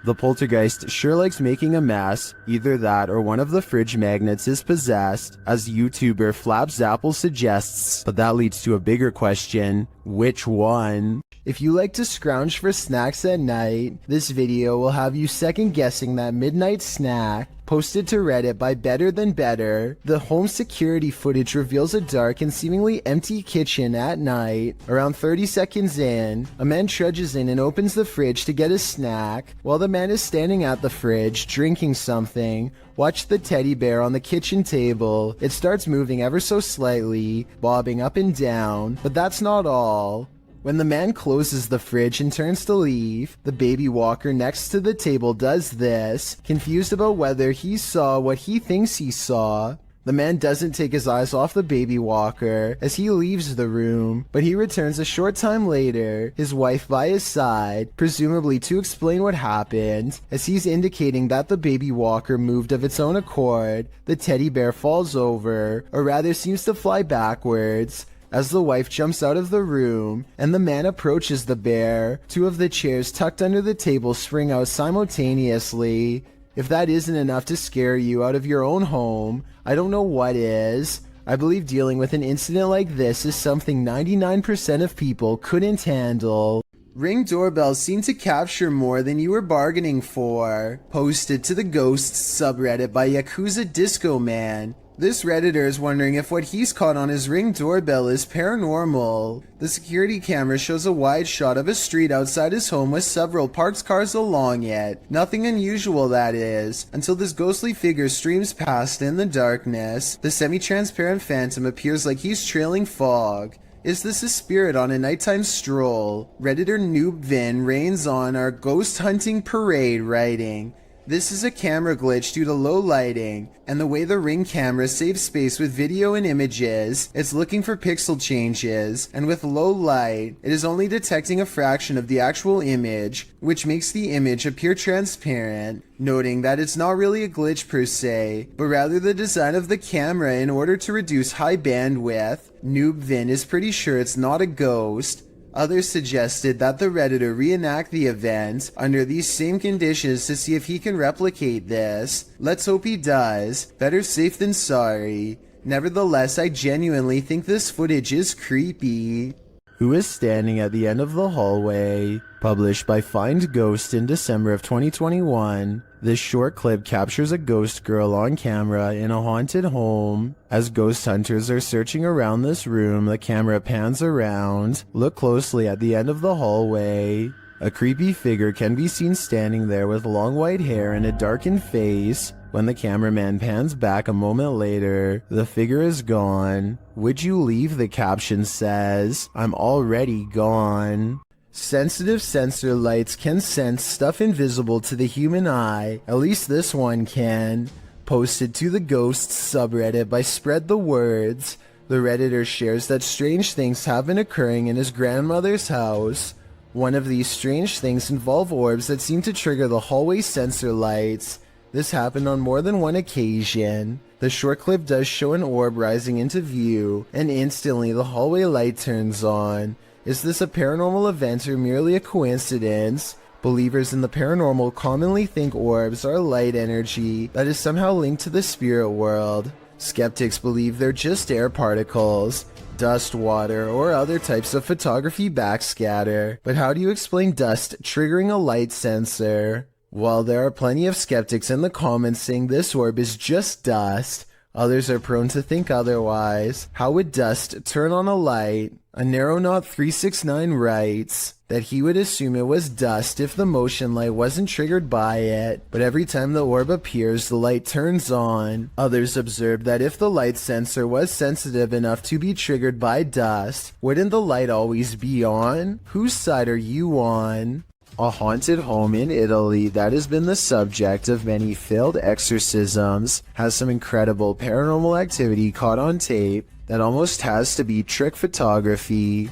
The poltergeist sure likes making a mess. Either that or one of the fridge magnets is possessed, as YouTuber Flapsapple suggests. But that leads to a bigger question. Which one? If you like to scrounge for snacks at night, this video will have you second guessing that midnight snack. Posted to Reddit by Better Than Better, the home security footage reveals a dark and seemingly empty kitchen at night. Around 30 seconds in, a man trudges in and opens the fridge to get a snack. While the man is standing at the fridge, drinking something, watch the teddy bear on the kitchen table. It starts moving ever so slightly, bobbing up and down, but that's not all. When the man closes the fridge and turns to leave, the baby walker next to the table does this, confused about whether he saw what he thinks he saw. The man doesn't take his eyes off the baby walker as he leaves the room, but he returns a short time later, his wife by his side, presumably to explain what happened. As he's indicating that the baby walker moved of its own accord, the teddy bear falls over, or rather seems to fly backwards. As the wife jumps out of the room and the man approaches the bear, two of the chairs tucked under the table spring out simultaneously. If that isn't enough to scare you out of your own home, I don't know what is. I believe dealing with an incident like this is something 99% of people couldn't handle. Ring doorbells seem to capture more than you were bargaining for. Posted to the Ghosts subreddit by Yakuza Disco Man. This Redditor is wondering if what he's caught on his Ring doorbell is paranormal. The security camera shows a wide shot of a street outside his home with several parked cars along it. Nothing unusual, that is, until this ghostly figure streams past in the darkness. The semi-transparent phantom appears like he's trailing fog. Is this a spirit on a nighttime stroll? Redditor Noob Vin reigns on our ghost hunting parade, writing, This is a camera glitch due to low lighting, and the way the Ring camera saves space with video and images, it's looking for pixel changes, and with low light, it is only detecting a fraction of the actual image, which makes the image appear transparent, noting that it's not really a glitch per se, but rather the design of the camera in order to reduce high bandwidth. Noobvin is pretty sure it's not a ghost. Others suggested that the Redditor reenact the event under these same conditions to see if he can replicate this. Let's hope he does. Better safe than sorry. Nevertheless, I genuinely think this footage is creepy. Who is standing at the end of the hallway? Published by Find Ghost in December of 2021. This short clip captures a ghost girl on camera in a haunted home. As ghost hunters are searching around this room, the camera pans around. Look closely at the end of the hallway. A creepy figure can be seen standing there with long white hair and a darkened face. When the cameraman pans back a moment later, the figure is gone. Would you leave? The caption says. I'm already gone. Sensitive sensor lights can sense stuff invisible to the human eye. At least this one can. Posted to the Ghosts subreddit by Spread the Words. The Redditor shares that strange things have been occurring in his grandmother's house. One of these strange things involve orbs that seem to trigger the hallway sensor lights. This happened on more than one occasion. The short clip does show an orb rising into view, and instantly the hallway light turns on. Is this a paranormal event or merely a coincidence? Believers in the paranormal commonly think orbs are light energy that is somehow linked to the spirit world. Skeptics believe they're just air particles, dust, water, or other types of photography backscatter. But how do you explain dust triggering a light sensor? While there are plenty of skeptics in the comments saying this orb is just dust, others are prone to think otherwise. How would dust turn on a light? A Narrow369 writes that he would assume it was dust if the motion light wasn't triggered by it, but every time the orb appears, the light turns on. Others observed that if the light sensor was sensitive enough to be triggered by dust, wouldn't the light always be on? Whose side are you on? A haunted home in Italy that has been the subject of many failed exorcisms has some incredible paranormal activity caught on tape that almost has to be trick photography.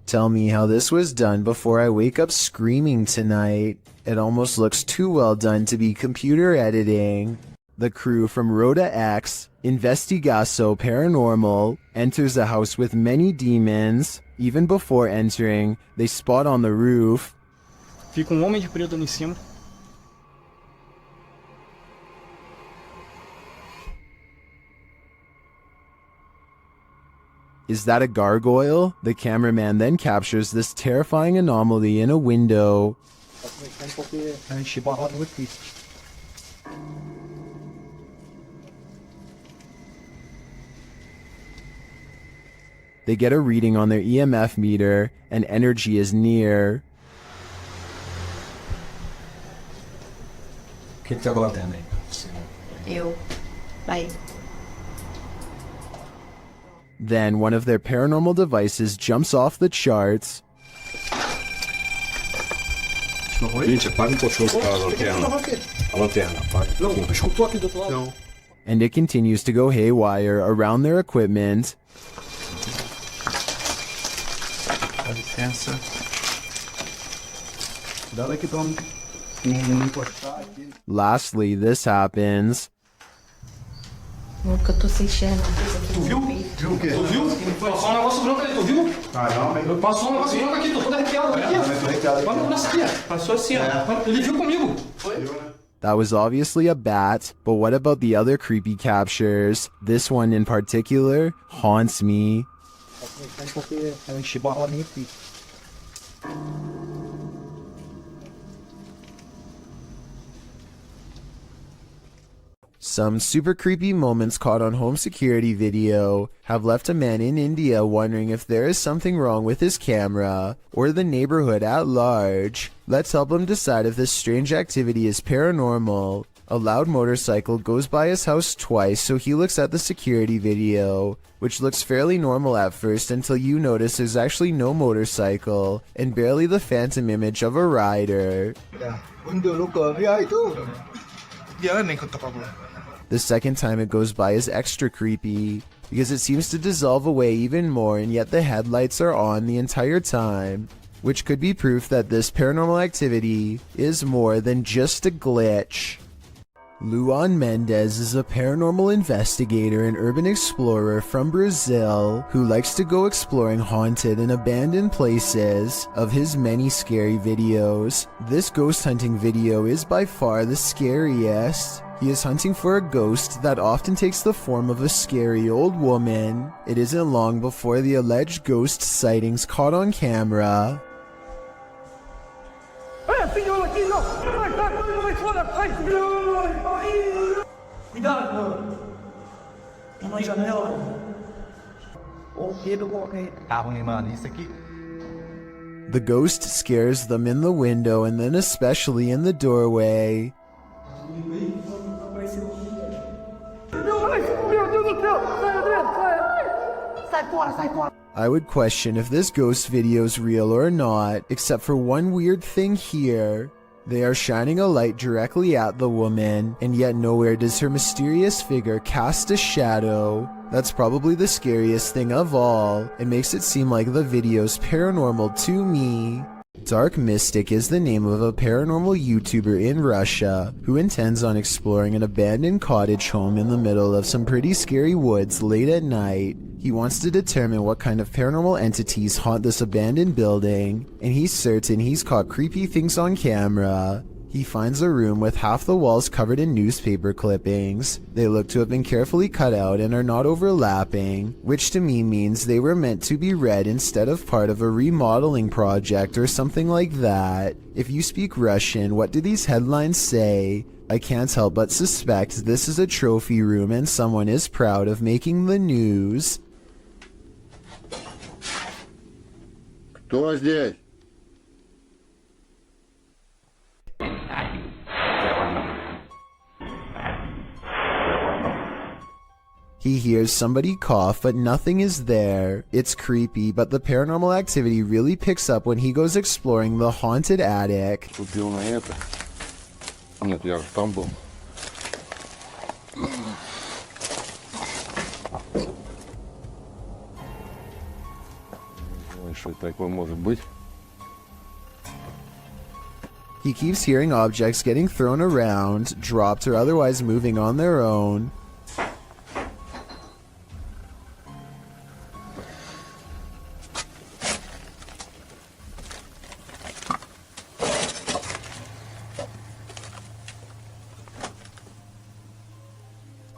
Tell me how this was done before I wake up screaming tonight. It almost looks too well done to be computer editing. The crew from Rhoda X, Investigaso Paranormal, enters a house with many demons. Even before entering, they spot on the roof. Fica homem de preto ali em cima. Is that a gargoyle? The cameraman then captures this terrifying anomaly in a window. They get a reading on their EMF meter, and energy is near. O que tá acontecendo aí? Eu. Vai. Then one of their paranormal devices jumps off the charts. Gente, apaga pouquinho a lanterna. A lanterna, apaga. Não, escutou aqui do outro lado. Não. And it continues to go haywire around their equipment. Dá licença. Cuidado aqui pra não encostar aqui. Lastly, this happens. Nunca tô sem enxergar. Tu viu? Viu o quê? Tu viu? Passou um negócio branco ali, tu viu? Caramba. Passou um negócio branco aqui, tô todo arrepiado aqui. Olha o braço aqui, passou assim, ó. Ele viu comigo. Foi? That was obviously a bat, but what about the other creepy captures? This one in particular haunts me. Porque ela encheu a rolinha aqui. Some super creepy moments caught on home security video have left a man in India wondering if there is something wrong with his camera or the neighborhood at large. Let's help him decide if this strange activity is paranormal. A loud motorcycle goes by his house twice, so he looks at the security video, which looks fairly normal at first until you notice there's actually no motorcycle and barely the phantom image of a rider. The second time it goes by is extra creepy, because it seems to dissolve away even more and yet the headlights are on the entire time, which could be proof that this paranormal activity is more than just a glitch. Luan Mendez is a paranormal investigator and urban explorer from Brazil who likes to go exploring haunted and abandoned places of his many scary videos. This ghost hunting video is by far the scariest. He is hunting for a ghost that often takes the form of a scary old woman. It isn't long before the alleged ghost sightings caught on camera. The ghost scares them in the window and then especially in the doorway. I would question if this ghost video is real or not, except for one weird thing here. They are shining a light directly at the woman, and yet nowhere does her mysterious figure cast a shadow. That's probably the scariest thing of all. It makes it seem like the video's paranormal to me. Dark Mystic is the name of a paranormal YouTuber in Russia who intends on exploring an abandoned cottage home in the middle of some pretty scary woods late at night. He wants to determine what kind of paranormal entities haunt this abandoned building, and he's certain he's caught creepy things on camera. He finds a room with half the walls covered in newspaper clippings. They look to have been carefully cut out and are not overlapping, which to me means they were meant to be read instead of part of a remodeling project or something like that. If you speak Russian, what do these headlines say? I can't help but suspect this is a trophy room and someone is proud of making the news. Кто здесь? He hears somebody cough, but nothing is there. It's creepy, but the paranormal activity really picks up when he goes exploring the haunted attic. Купил на это. Нет, я же там был. Что такое может быть? He keeps hearing objects getting thrown around, dropped, or otherwise moving on their own.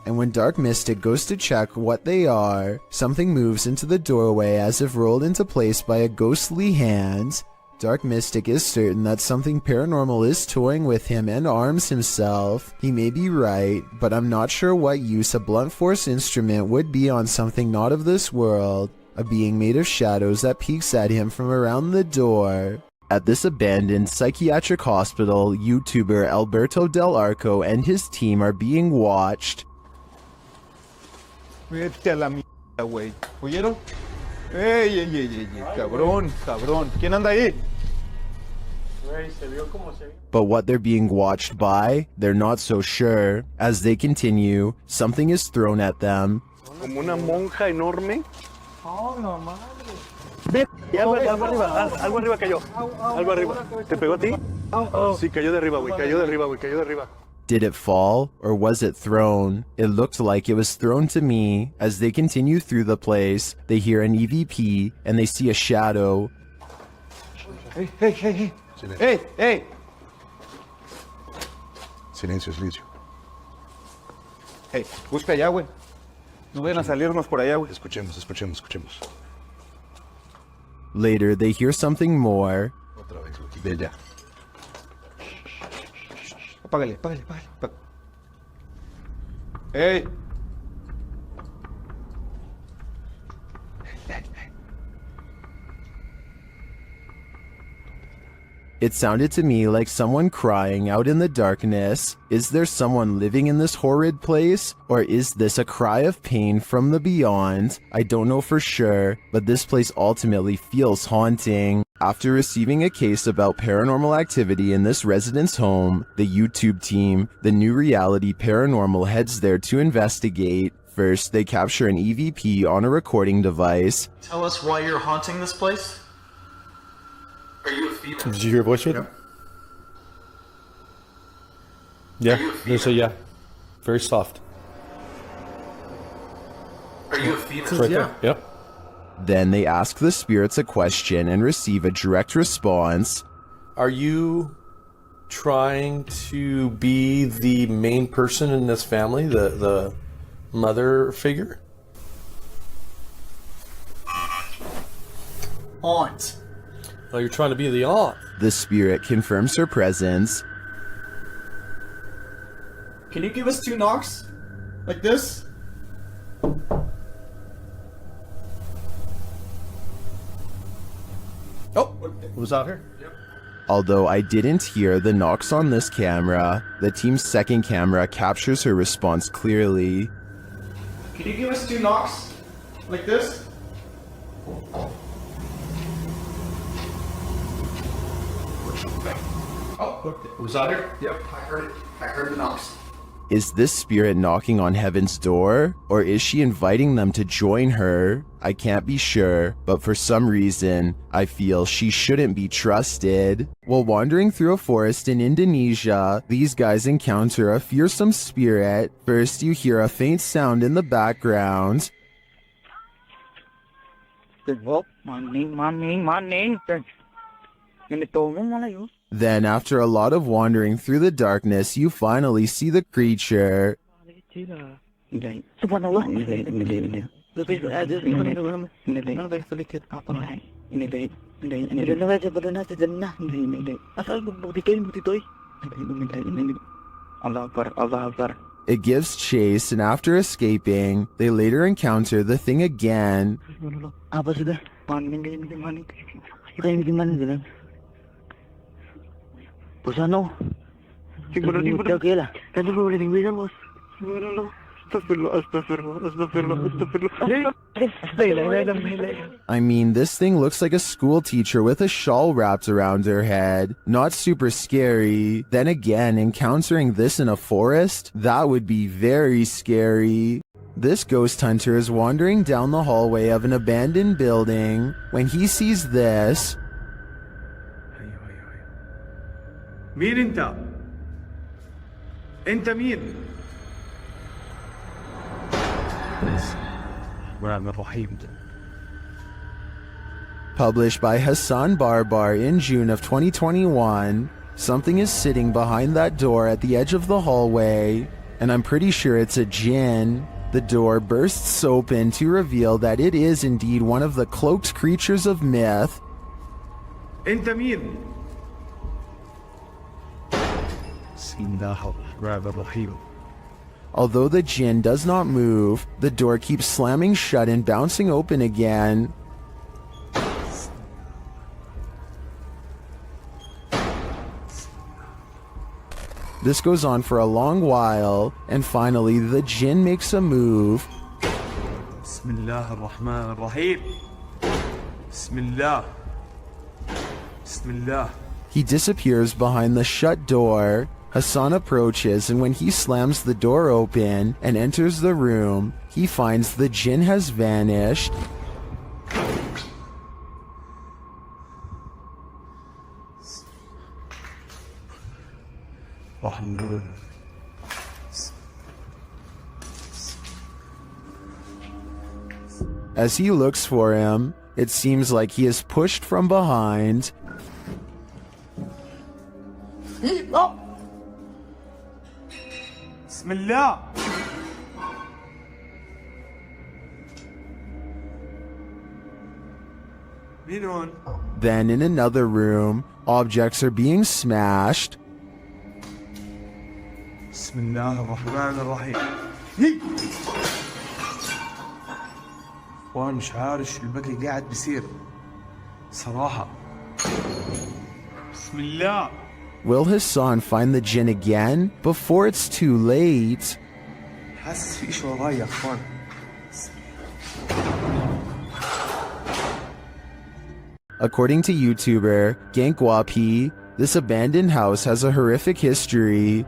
And when Dark Mystic goes to check what they are, something moves into the doorway as if rolled into place by a ghostly hand. Dark Mystic is certain that something paranormal is toying with him and arms himself. He may be right, but I'm not sure what use a blunt force instrument would be on something not of this world, a being made of shadows that peeks at him from around the door. At this abandoned psychiatric hospital, YouTuber Alberto Del Arco and his team are being watched. Vete a la mierda, güey. ¿Oyeron? ¡Ey, cabrón, cabrón! ¿Quién anda ahí? But what they're being watched by, they're not so sure. As they continue, something is thrown at them. Como una monja enorme. Oh, no madre. Ve, algo arriba cayó. Algo arriba. ¿Te pegó a ti? Sí, cayó de arriba, güey. Cayó de arriba, güey. Cayó de arriba. Did it fall, or was it thrown? It looked like it was thrown to me. As they continue through the place, they hear an EVP, and they see a shadow. Hey, hey, hey, hey. Hey, hey. Silencio, silencio. Hey, busca allá, güey. No vayan a salirnos por allá, güey. Escuchemos, escuchemos, escuchemos. Later, they hear something more. Otra vez, güey. De allá. Apágale, apágale, apágale. Hey. It sounded to me like someone crying out in the darkness. Is there someone living in this horrid place? Or is this a cry of pain from the beyond? I don't know for sure, but this place ultimately feels haunting. After receiving a case about paranormal activity in this resident's home, the YouTube team, the New Reality Paranormal, heads there to investigate. First, they capture an EVP on a recording device. Tell us why you're haunting this place? Are you a female? Did you hear a voice read? Yeah, there's a yeah. Very soft. Are you a female? It's right there. Yep. Then they ask the spirits a question and receive a direct response. Are you trying to be the main person in this family, the mother figure? Aunt. Oh, you're trying to be the aunt. The spirit confirms her presence. Can you give us 2 knocks? Like this? Oh, was out here? Yep. Although I didn't hear the knocks on this camera, the team's second camera captures her response clearly. Can you give us 2 knocks? Like this? Oh, was out here? Yep, I heard it. I heard the knocks. Is this spirit knocking on heaven's door? Or is she inviting them to join her? I can't be sure, but for some reason, I feel she shouldn't be trusted. While wandering through a forest in Indonesia, these guys encounter a fearsome spirit. First, you hear a faint sound in the background. Then, after a lot of wandering through the darkness, you finally see the creature. It gives chase, and after escaping, they later encounter the thing again. I mean, this thing looks like a school teacher with a shawl wrapped around her head. Not super scary. Then again, encountering this in a forest? That would be very scary. This ghost hunter is wandering down the hallway of an abandoned building when he sees this. مين انت؟ انت مين؟ Published by Hassan Barbar in June of 2021, something is sitting behind that door at the edge of the hallway, and I'm pretty sure it's a jinn. The door bursts open to reveal that it is indeed one of the cloaked creatures of myth. انت مين؟ Although the jinn does not move, the door keeps slamming shut and bouncing open again. This goes on for a long while, and finally the jinn makes a move. Bismillah ar-Rahman ar-Rahim. Bismillah. Bismillah. He disappears behind the shut door. Hassan approaches, and when he slams the door open and enters the room, he finds the jinn has vanished. As he looks for him, it seems like he is pushed from behind. Bismillah. Then in another room, objects are being smashed. Bismillah ar-Rahman ar-Rahim. وانا مش عارف شو البقى قاعد بيصير صراحة. بسم الله. Will Hassan find the jinn again before it's too late? حاسس في شيء وراي يا اخوان. According to YouTuber Gankwapi, this abandoned house has a horrific history.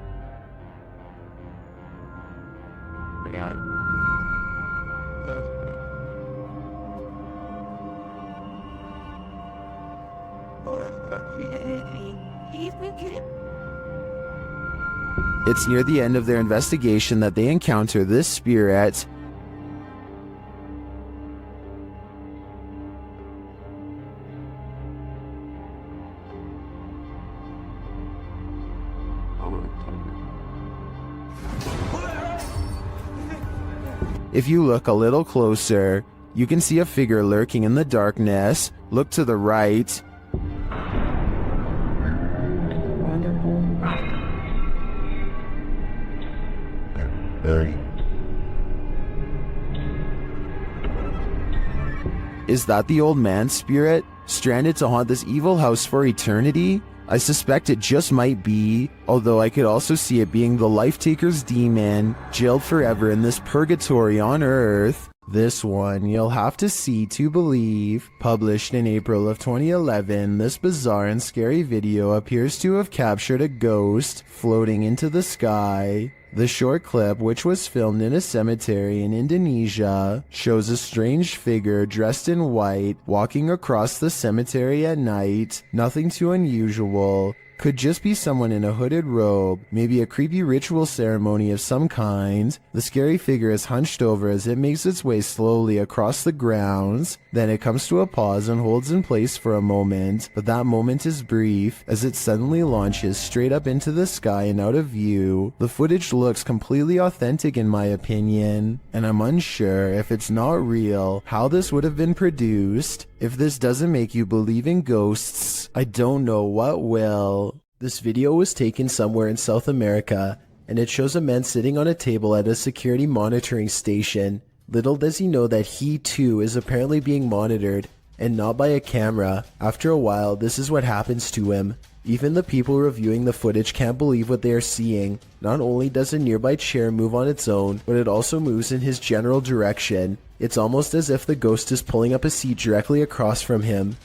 It's near the end of their investigation that they encounter this spirit. If you look a little closer, you can see a figure lurking in the darkness. Look to the right. Is that the old man's spirit, stranded to haunt this evil house for eternity? I suspect it just might be, although I could also see it being the Life-Taker's demon, jailed forever in this purgatory on Earth. This one you'll have to see to believe. Published in April of 2011, this bizarre and scary video appears to have captured a ghost floating into the sky. The short clip, which was filmed in a cemetery in Indonesia, shows a strange figure dressed in white walking across the cemetery at night. Nothing too unusual. Could just be someone in a hooded robe, maybe a creepy ritual ceremony of some kind. The scary figure is hunched over as it makes its way slowly across the grounds. Then it comes to a pause and holds in place for a moment, but that moment is brief as it suddenly launches straight up into the sky and out of view. The footage looks completely authentic in my opinion, and I'm unsure if it's not real how this would have been produced. If this doesn't make you believe in ghosts, I don't know what will. This video was taken somewhere in South America, and it shows a man sitting on a table at a security monitoring station. Little does he know that he too is apparently being monitored, and not by a camera. After a while, this is what happens to him. Even the people reviewing the footage can't believe what they are seeing. Not only does a nearby chair move on its own, but it also moves in his general direction. It's almost as if the ghost is pulling up a seat directly across from him.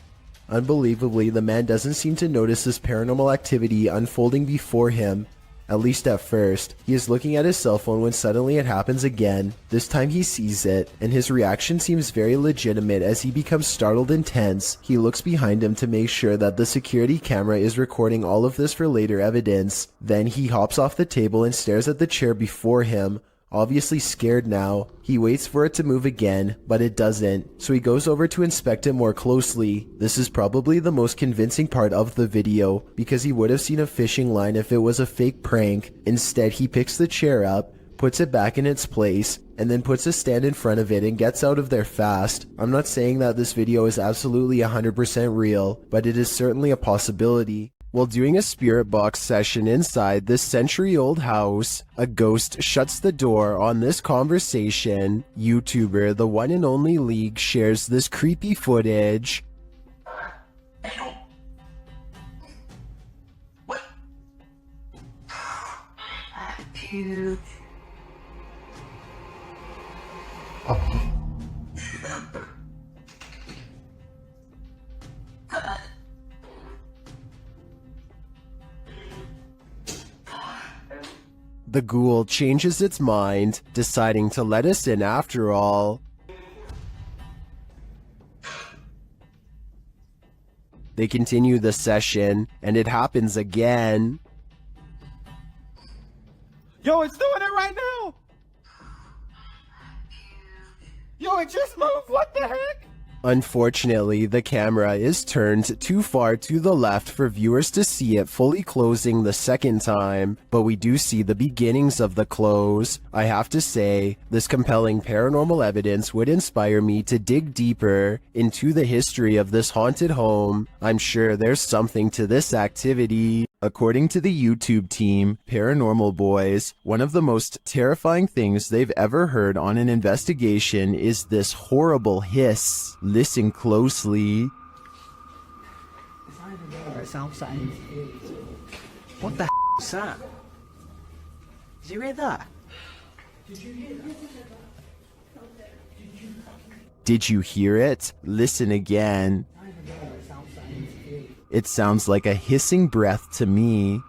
Unbelievably, the man doesn't seem to notice this paranormal activity unfolding before him. At least at first. He is looking at his cell phone when suddenly it happens again. This time he sees it, and his reaction seems very legitimate as he becomes startled and tense. He looks behind him to make sure that the security camera is recording all of this for later evidence. Then he hops off the table and stares at the chair before him. Obviously scared now. He waits for it to move again, but it doesn't, so he goes over to inspect it more closely. This is probably the most convincing part of the video, because he would have seen a fishing line if it was a fake prank. Instead, he picks the chair up, puts it back in its place, and then puts a stand in front of it and gets out of there fast. I'm not saying that this video is absolutely 100% real, but it is certainly a possibility. While doing a spirit box session inside this century-old house, a ghost shuts the door on this conversation. YouTuber The One and Only League shares this creepy footage. The ghoul changes its mind, deciding to let us in after all. They continue the session, and it happens again. Yo, it's doing it right now! Yo, it just moved! What the heck? Unfortunately, the camera is turned too far to the left for viewers to see it fully closing the second time, but we do see the beginnings of the close. I have to say, this compelling paranormal evidence would inspire me to dig deeper into the history of this haunted home. I'm sure there's something to this activity. According to the YouTube team, Paranormal Boys, one of the most terrifying things they've ever heard on an investigation is this horrible hiss. Listen closely. What the is that? Did you read that? Did you hear it? Listen again. It sounds like a hissing breath to me.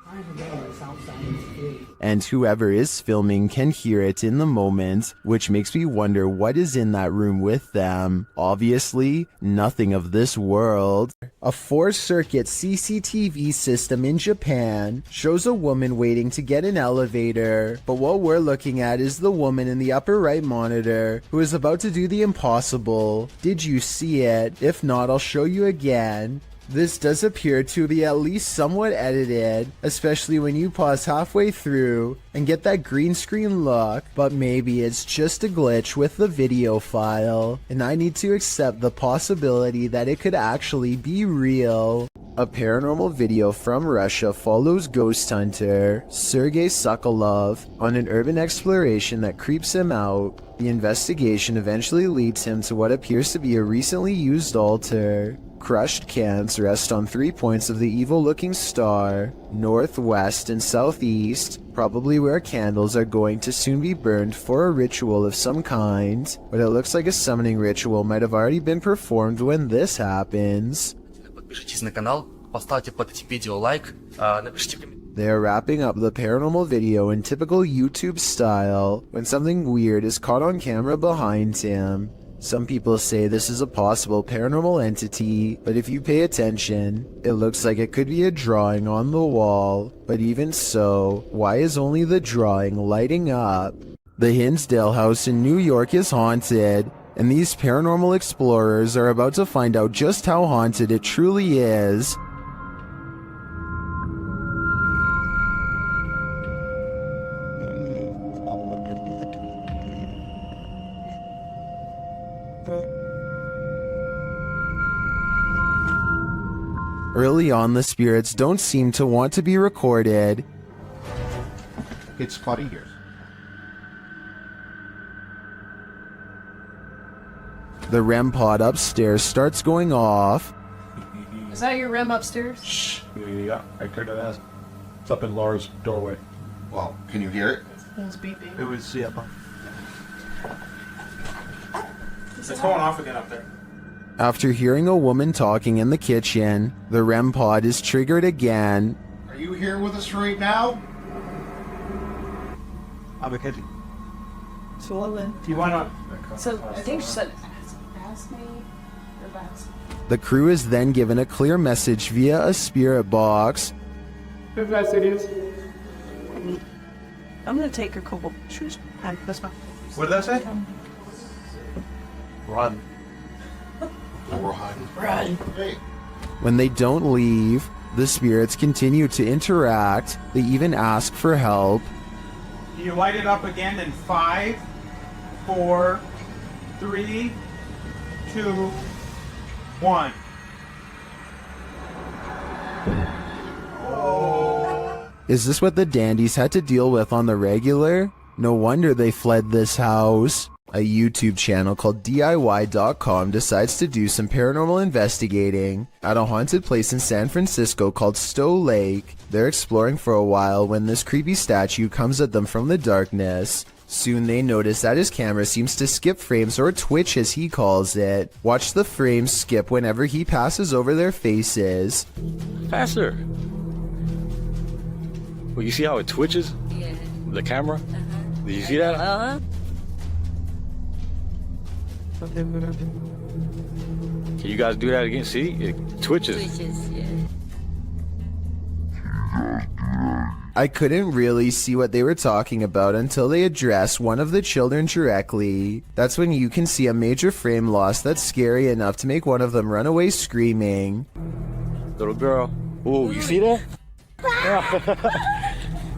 And whoever is filming can hear it in the moment, which makes me wonder what is in that room with them. Obviously, nothing of this world. A 4-circuit CCTV system in Japan shows a woman waiting to get an elevator, but what we're looking at is the woman in the upper right monitor who is about to do the impossible. Did you see it? If not, I'll show you again. This does appear to be at least somewhat edited, especially when you pause halfway through and get that green screen look, but maybe it's just a glitch with the video file, and I need to accept the possibility that it could actually be real. A paranormal video from Russia follows ghost hunter Sergei Sokolov on an urban exploration that creeps him out. The investigation eventually leads him to what appears to be a recently used altar. Crushed cans rest on 3 points of the evil-looking star, northwest and southeast, probably where candles are going to soon be burned for a ritual of some kind, but it looks like a summoning ritual might have already been performed when this happens. Подпишитесь на канал, поставьте под этим видео лайк, напишите в комментариях. They are wrapping up the paranormal video in typical YouTube style when something weird is caught on camera behind him. Some people say this is a possible paranormal entity, but if you pay attention, it looks like it could be a drawing on the wall. But even so, why is only the drawing lighting up? The Hinsdale house in New York is haunted, and these paranormal explorers are about to find out just how haunted it truly is. Early on, the spirits don't seem to want to be recorded. It's 40 years. The REM pod upstairs starts going off. Is that your REM upstairs? Shh. Yeah, I turned it on. It's up in Laura's doorway. Well, can you hear it? It's beeping. It was, yeah. It's going off again up there. After hearing a woman talking in the kitchen, the REM pod is triggered again. Are you here with us right now? I'm a kid. Swollen. Do you want to? So I think she said, ask me or ask me. The crew is then given a clear message via a spirit box. Who guys it is? I'm gonna take her couple shoes. That's fine. What did that say? Run. Run. When they don't leave, the spirits continue to interact. They even ask for help. Can you light it up again in 5, 4, 3, 2, 1. Is this what the dandies had to deal with on the regular? No wonder they fled this house. A YouTube channel called DIY.com decides to do some paranormal investigating at a haunted place in San Francisco called Stowe Lake. They're exploring for a while when this creepy statue comes at them from the darkness. Soon they notice that his camera seems to skip frames, or twitch as he calls it. Watch the frames skip whenever he passes over their faces. Faster! Well, you see how it twitches? Yeah. The camera? Did you see that? Uh-huh. Can you guys do that again? See? It twitches. Twitches, yeah. I couldn't really see what they were talking about until they address one of the children directly. That's when you can see a major frame loss that's scary enough to make one of them run away screaming. Little girl. Ooh, you see that?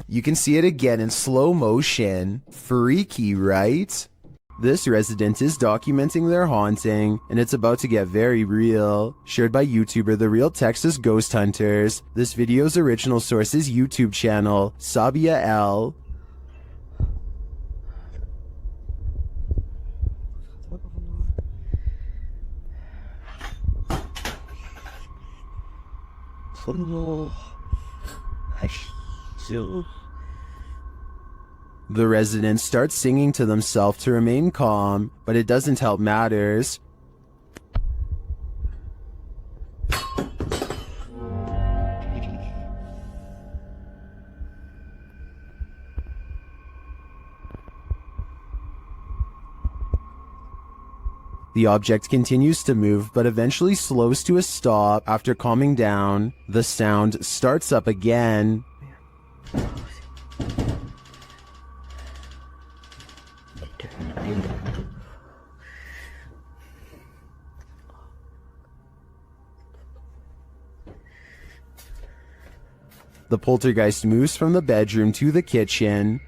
You can see it again in slow motion. Freaky, right? This resident is documenting their haunting, and it's about to get very real. Shared by YouTuber The Real Texas Ghost Hunters. This video's original source is YouTube channel, Sabia L. The residents start singing to themselves to remain calm, but it doesn't help matters. The object continues to move, but eventually slows to a stop after calming down. The sound starts up again. The poltergeist moves from the bedroom to the kitchen.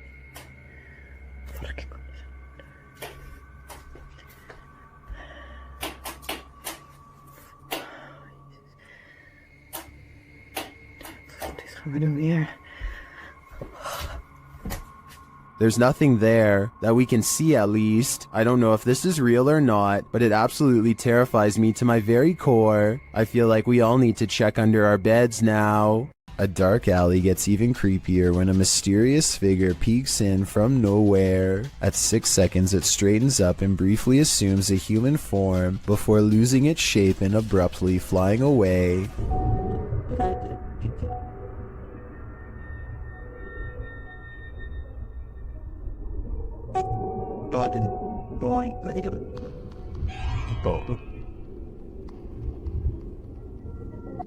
There's nothing there, that we can see at least. I don't know if this is real or not, but it absolutely terrifies me to my very core. I feel like we all need to check under our beds now. A dark alley gets even creepier when a mysterious figure peeks in from nowhere. At 6 seconds, it straightens up and briefly assumes a human form before losing its shape and abruptly flying away.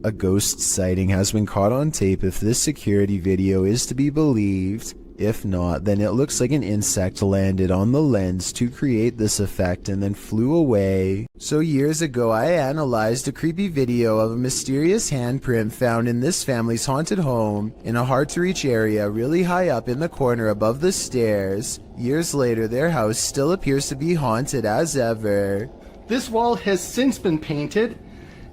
A ghost sighting has been caught on tape if this security video is to be believed. If not, then it looks like an insect landed on the lens to create this effect and then flew away. So years ago, I analyzed a creepy video of a mysterious handprint found in this family's haunted home in a hard-to-reach area really high up in the corner above the stairs. Years later, their house still appears to be haunted as ever. This wall has since been painted,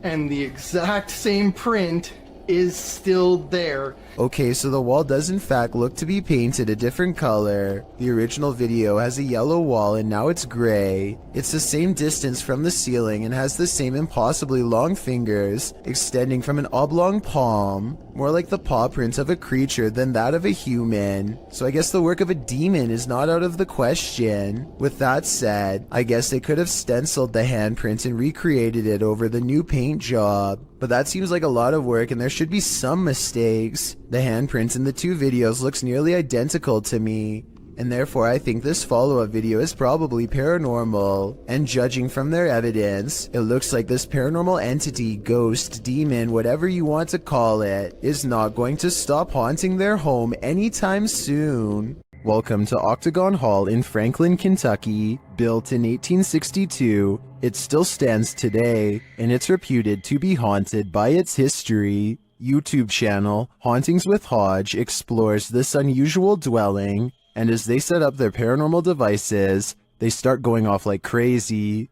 and the exact same print is still there. Okay, so the wall does in fact look to be painted a different color. The original video has a yellow wall and now it's gray. It's the same distance from the ceiling and has the same impossibly long fingers extending from an oblong palm, more like the paw print of a creature than that of a human. So I guess the work of a demon is not out of the question. With that said, I guess they could have stenciled the handprint and recreated it over the new paint job. But that seems like a lot of work and there should be some mistakes. The handprint in the two videos looks nearly identical to me, and therefore I think this follow-up video is probably paranormal. And judging from their evidence, it looks like this paranormal entity, ghost, demon, whatever you want to call it, is not going to stop haunting their home anytime soon. Welcome to Octagon Hall in Franklin, Kentucky. Built in 1862, it still stands today, and it's reputed to be haunted by its history. YouTube channel, Hauntings with Hodge, explores this unusual dwelling, and as they set up their paranormal devices, they start going off like crazy.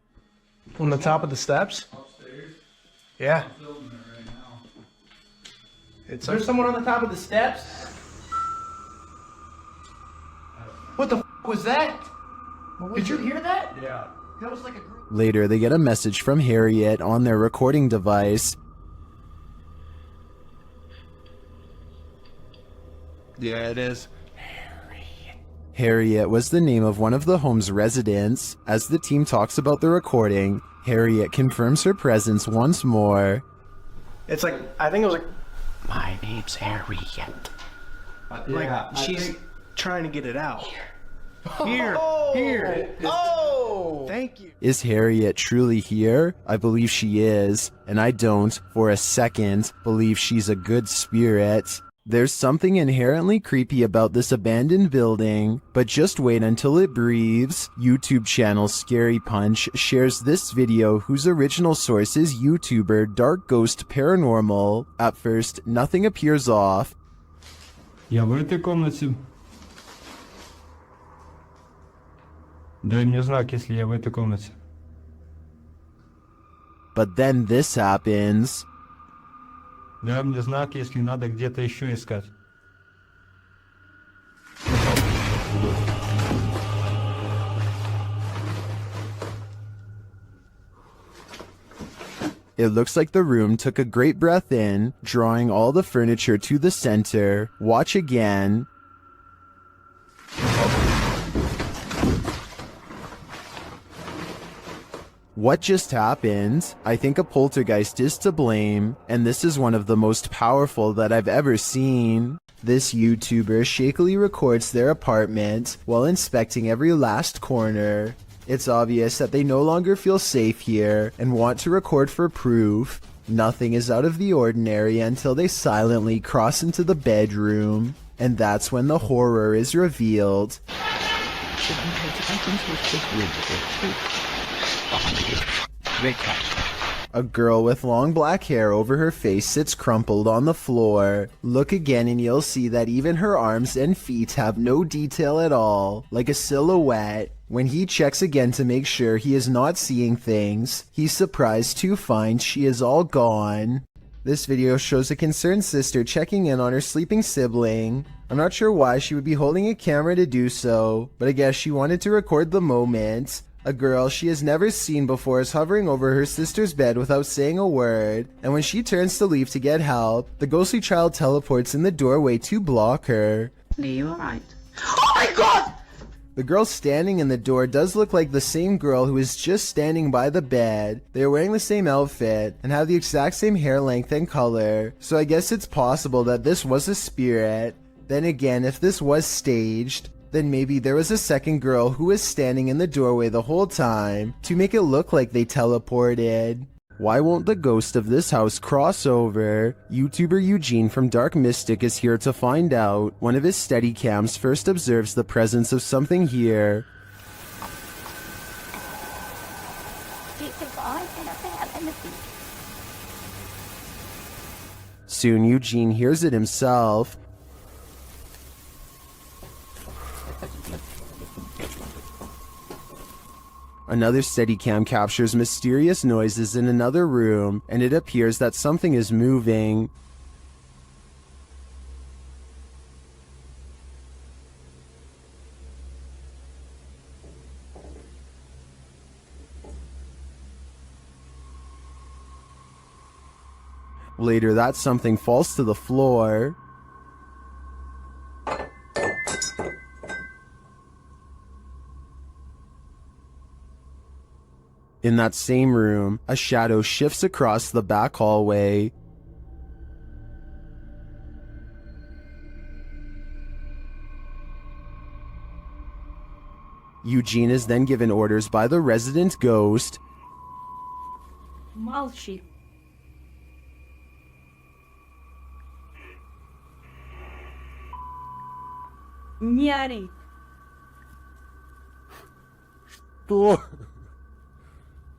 On the top of the steps? Yeah. There's someone on the top of the steps? What the f was that? Did you hear that? Yeah. That was like a group. Later, they get a message from Harriet on their recording device. Yeah, it is. Harriet was the name of one of the home's residents. As the team talks about the recording, Harriet confirms her presence once more. It's like, I think it was like, my name's Harriet. Like, she's trying to get it out. Here. Oh! Thank you. Is Harriet truly here? I believe she is, and I don't, for a second, believe she's a good spirit. There's something inherently creepy about this abandoned building, but just wait until it breathes. YouTube channel Scary Punch shares this video whose original source is YouTuber Dark Ghost Paranormal. At first, nothing appears off. Я в этой комнате. Дай мне знак, если я в этой комнате. But then this happens. Дай мне знак, если надо где-то еще искать. It looks like the room took a great breath in, drawing all the furniture to the center. Watch again. What just happened? I think a poltergeist is to blame, and this is one of the most powerful that I've ever seen. This YouTuber shakily records their apartment while inspecting every last corner. It's obvious that they no longer feel safe here and want to record for proof. Nothing is out of the ordinary until they silently cross into the bedroom, and that's when the horror is revealed. A girl with long black hair over her face sits crumpled on the floor. Look again and you'll see that even her arms and feet have no detail at all, like a silhouette. When he checks again to make sure he is not seeing things, he's surprised to find she is all gone. This video shows a concerned sister checking in on her sleeping sibling. I'm not sure why she would be holding a camera to do so, but I guess she wanted to record the moment. A girl she has never seen before is hovering over her sister's bed without saying a word, and when she turns to leave to get help, the ghostly child teleports in the doorway to block her. Are you alright? Oh my god! The girl standing in the door does look like the same girl who is just standing by the bed. They are wearing the same outfit and have the exact same hair length and color, so I guess it's possible that this was a spirit. Then again, if this was staged, then maybe there was a second girl who was standing in the doorway the whole time to make it look like they teleported. Why won't the ghost of this house cross over? YouTuber Eugene from Dark Mystic is here to find out. One of his Steadicams first observes the presence of something here. Soon Eugene hears it himself. Another Steadicam captures mysterious noises in another room, and it appears that something is moving. Later, that something falls to the floor. In that same room, a shadow shifts across the back hallway. Eugene is then given orders by the resident ghost. Молчи. Не ори.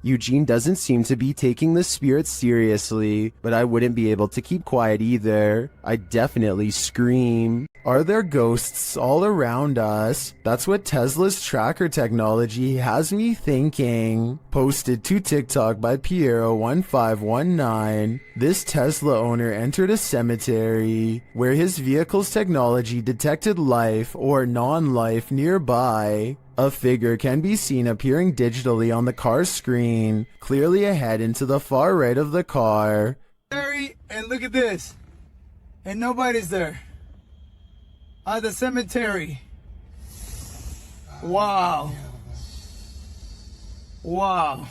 Eugene doesn't seem to be taking the spirit seriously, but I wouldn't be able to keep quiet either. I'd definitely scream. Are there ghosts all around us? That's what Tesla's tracker technology has me thinking. Posted to TikTok by Piero1519. This Tesla owner entered a cemetery where his vehicle's technology detected life or non-life nearby. A figure can be seen appearing digitally on the car's screen, clearly ahead into the far right of the car. And look at this. And nobody's there. The cemetery. Wow. Wow.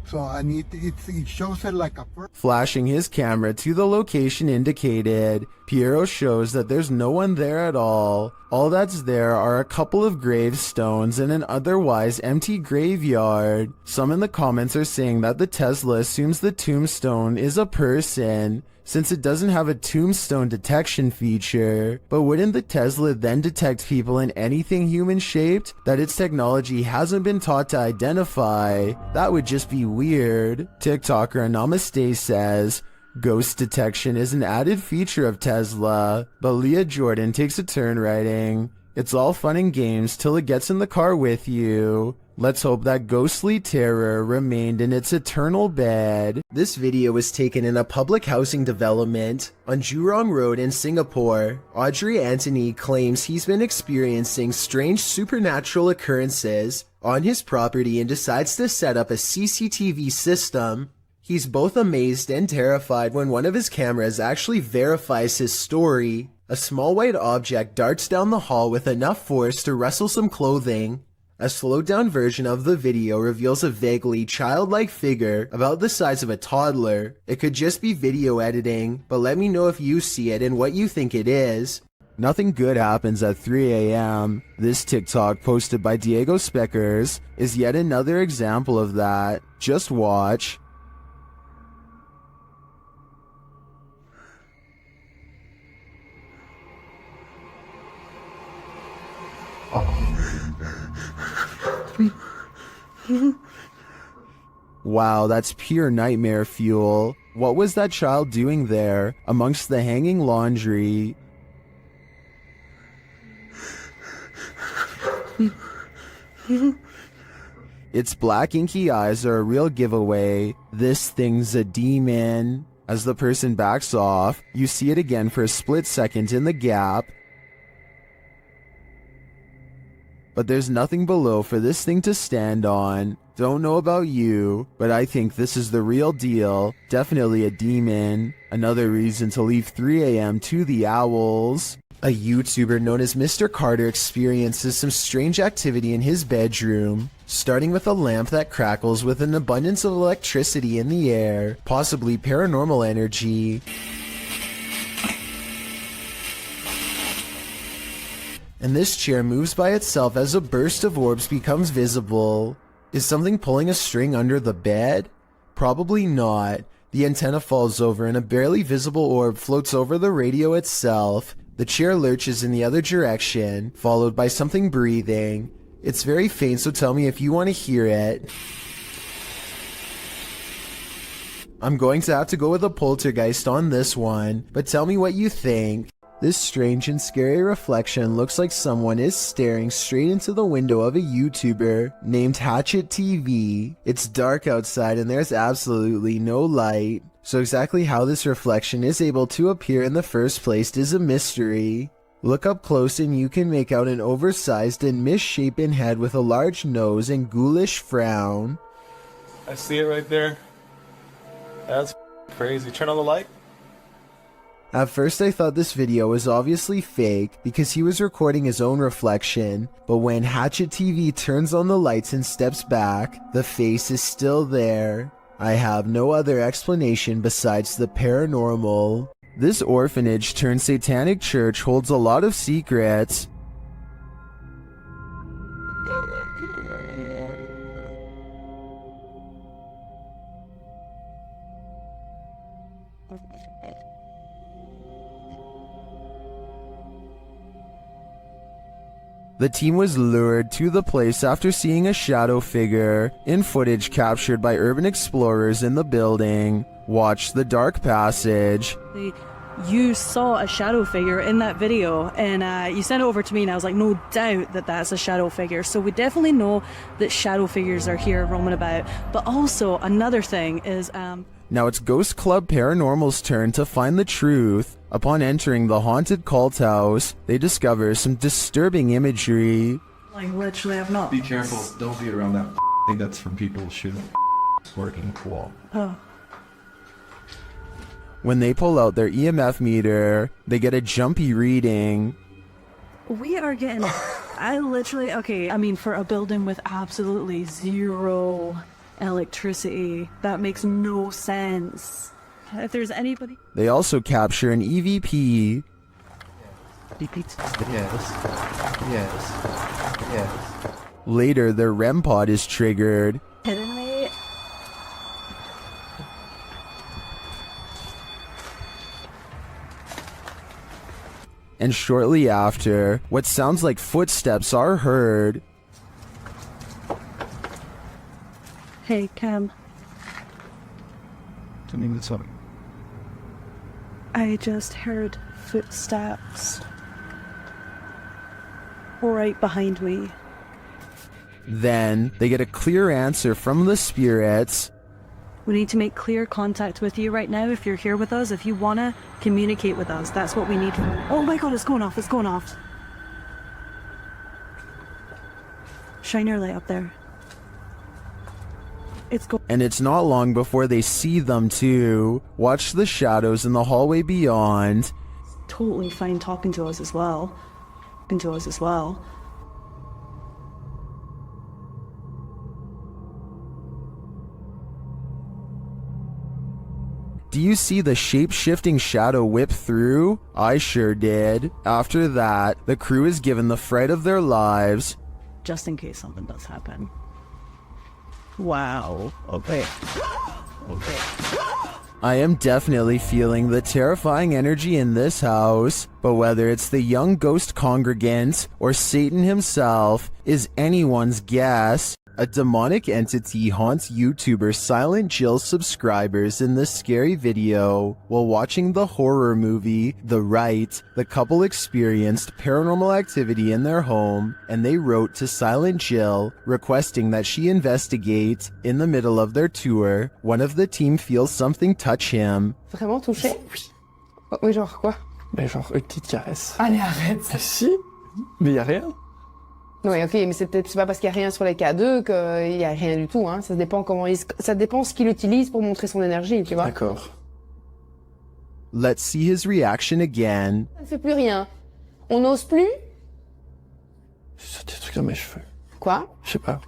So it shows it like a... Flashing his camera to the location indicated, Piero shows that there's no one there at all. All that's there are a couple of gravestones in an otherwise empty graveyard. Some in the comments are saying that the Tesla assumes the tombstone is a person, since it doesn't have a tombstone detection feature. But wouldn't the Tesla then detect people in anything human-shaped that its technology hasn't been taught to identify? That would just be weird. TikToker Namaste says, ghost detection is an added feature of Tesla, but Leah Jordan takes a turn writing, It's all fun and games till it gets in the car with you. Let's hope that ghostly terror remained in its eternal bed. This video was taken in a public housing development on Jurong Road in Singapore. Audrey Anthony claims he's been experiencing strange supernatural occurrences on his property and decides to set up a CCTV system. He's both amazed and terrified when one of his cameras actually verifies his story. A small white object darts down the hall with enough force to rustle some clothing. A slowed down version of the video reveals a vaguely childlike figure about the size of a toddler. It could just be video editing, but let me know if you see it and what you think it is. Nothing good happens at 3 a.m. This TikTok posted by Diego Speckers is yet another example of that. Just watch. Wow, that's pure nightmare fuel. What was that child doing there amongst the hanging laundry? Its black inky eyes are a real giveaway. This thing's a demon. As the person backs off, you see it again for a split second in the gap. But there's nothing below for this thing to stand on. Don't know about you, but I think this is the real deal. Definitely a demon. Another reason to leave 3 a.m. to the owls. A YouTuber known as Mr. Carter experiences some strange activity in his bedroom, starting with a lamp that crackles with an abundance of electricity in the air, possibly paranormal energy. And this chair moves by itself as a burst of orbs becomes visible. Is something pulling a string under the bed? Probably not. The antenna falls over and a barely visible orb floats over the radio itself. The chair lurches in the other direction, followed by something breathing. It's very faint, so tell me if you want to hear it. I'm going to have to go with a poltergeist on this one, but tell me what you think. This strange and scary reflection looks like someone is staring straight into the window of a YouTuber named Hatchet TV. It's dark outside and there's absolutely no light. So exactly how this reflection is able to appear in the first place is a mystery. Look up close and you can make out an oversized and misshapen head with a large nose and ghoulish frown. I see it right there. That's crazy. Turn on the light. At first I thought this video was obviously fake because he was recording his own reflection, but when Hatchet TV turns on the lights and steps back, the face is still there. I have no other explanation besides the paranormal. This orphanage turned satanic church holds a lot of secrets. The team was lured to the place after seeing a shadow figure in footage captured by urban explorers in the building. Watch the dark passage. You saw a shadow figure in that video and you sent it over to me and I was like, no doubt that that's a shadow figure. So we definitely know that shadow figures are here roaming about. But also another thing is... Now it's Ghost Club Paranormal's turn to find the truth. Upon entering the haunted cult house, they discover some disturbing imagery. Like literally I've not... Be careful, don't be around that thing that's from people shooting working cool. Oh. When they pull out their EMF meter, they get a jumpy reading. We are getting... I literally... Okay, I mean, for a building with absolutely zero electricity, that makes no sense. If there's anybody... They also capture an EVP. Yes. Later, their REM pod is triggered. Kidding me? And shortly after, what sounds like footsteps are heard. Hey, Cam. Sorry. I just heard footsteps. right behind me. Then they get a clear answer from the spirits. We need to make clear contact with you right now if you're here with us. If you want to communicate with us, that's what we need. Oh my god, it's going off, it's going off. Shine your light up there. And it's not long before they see them too. Watch the shadows in the hallway beyond. Totally fine talking to us as well. Do you see the shape-shifting shadow whip through? I sure did. After that, the crew is given the fright of their lives. Just in case something does happen. Wow. Okay. I am definitely feeling the terrifying energy in this house, but whether it's the young ghost congregant or Satan himself is anyone's guess. A demonic entity haunts YouTuber Silent Jill subscribers in this scary video. While watching the horror movie The Rite, the couple experienced paranormal activity in their home, and they wrote to Silent Jill requesting that she investigate. In the middle of their tour, one of the team feels something touch him. Vraiment touché? Oui. Oh, mais genre quoi? Mais genre une petite caresse. Allez, arrête. Mais si, mais y a rien. Oui, ok, mais c'est pas parce qu'il y a rien sur les K2 qu'il y a rien du tout, hein. Ça dépend ça dépend ce qu'il utilise pour montrer son énergie, tu vois. D'accord. Let's see his reaction again. Ça ne fait plus rien. On n'ose plus? C'est des trucs dans mes cheveux. Quoi? Je sais pas.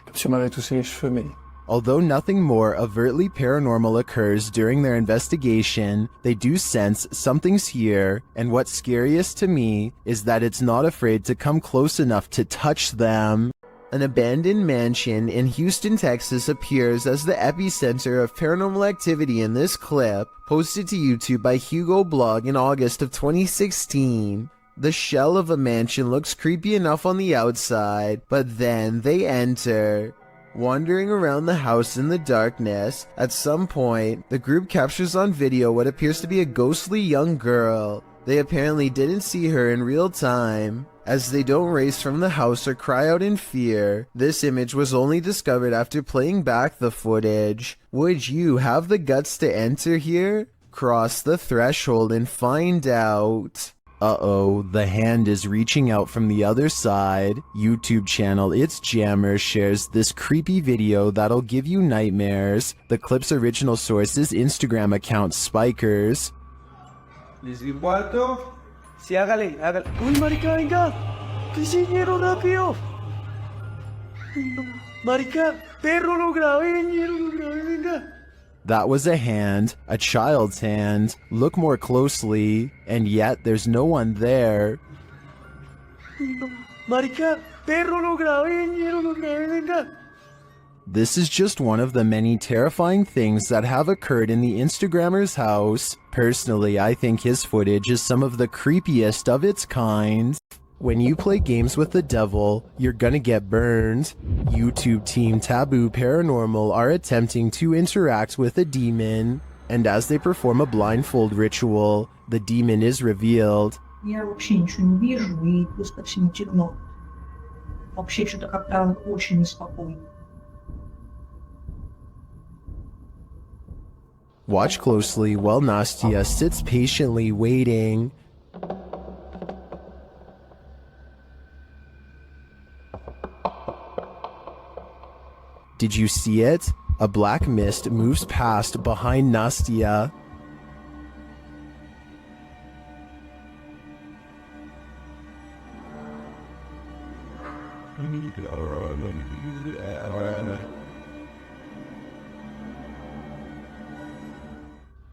Comme si on m'avait touché les cheveux, mais... Although nothing more overtly paranormal occurs during their investigation, they do sense something's here, and what's scariest to me is that it's not afraid to come close enough to touch them. An abandoned mansion in Houston, Texas appears as the epicenter of paranormal activity in this clip, posted to YouTube by Hugo Blog in August of 2016. The shell of a mansion looks creepy enough on the outside, but then they enter. Wandering around the house in the darkness, at some point, the group captures on video what appears to be a ghostly young girl. They apparently didn't see her in real time, as they don't race from the house or cry out in fear. This image was only discovered after playing back the footage. Would you have the guts to enter here? Cross the threshold and find out. Uh-oh, the hand is reaching out from the other side. YouTube channel It's Jammer shares this creepy video that'll give you nightmares. The clip's original source is Instagram account Spikers. ¿Les cuarto? Sí, hágale. ¡Uy, marica, venga! ¡Piseñero, rápido! Marica, perro, lo grabé, venga! That was a hand, a child's hand. Look more closely, and yet there's no one there. Marica, perro, lo grabé, venga! This is just one of the many terrifying things that have occurred in the Instagrammer's house. Personally, I think his footage is some of the creepiest of its kind. When you play games with the devil, you're gonna get burned. YouTube team Taboo Paranormal are attempting to interact with a demon, and as they perform a blindfold ritual, the demon is revealed. Я вообще ничего не вижу и просто всем темно. Вообще что-то как-то очень неспокойно. Watch closely while Nastia sits patiently waiting. Did you see it? A black mist moves past behind Nastia.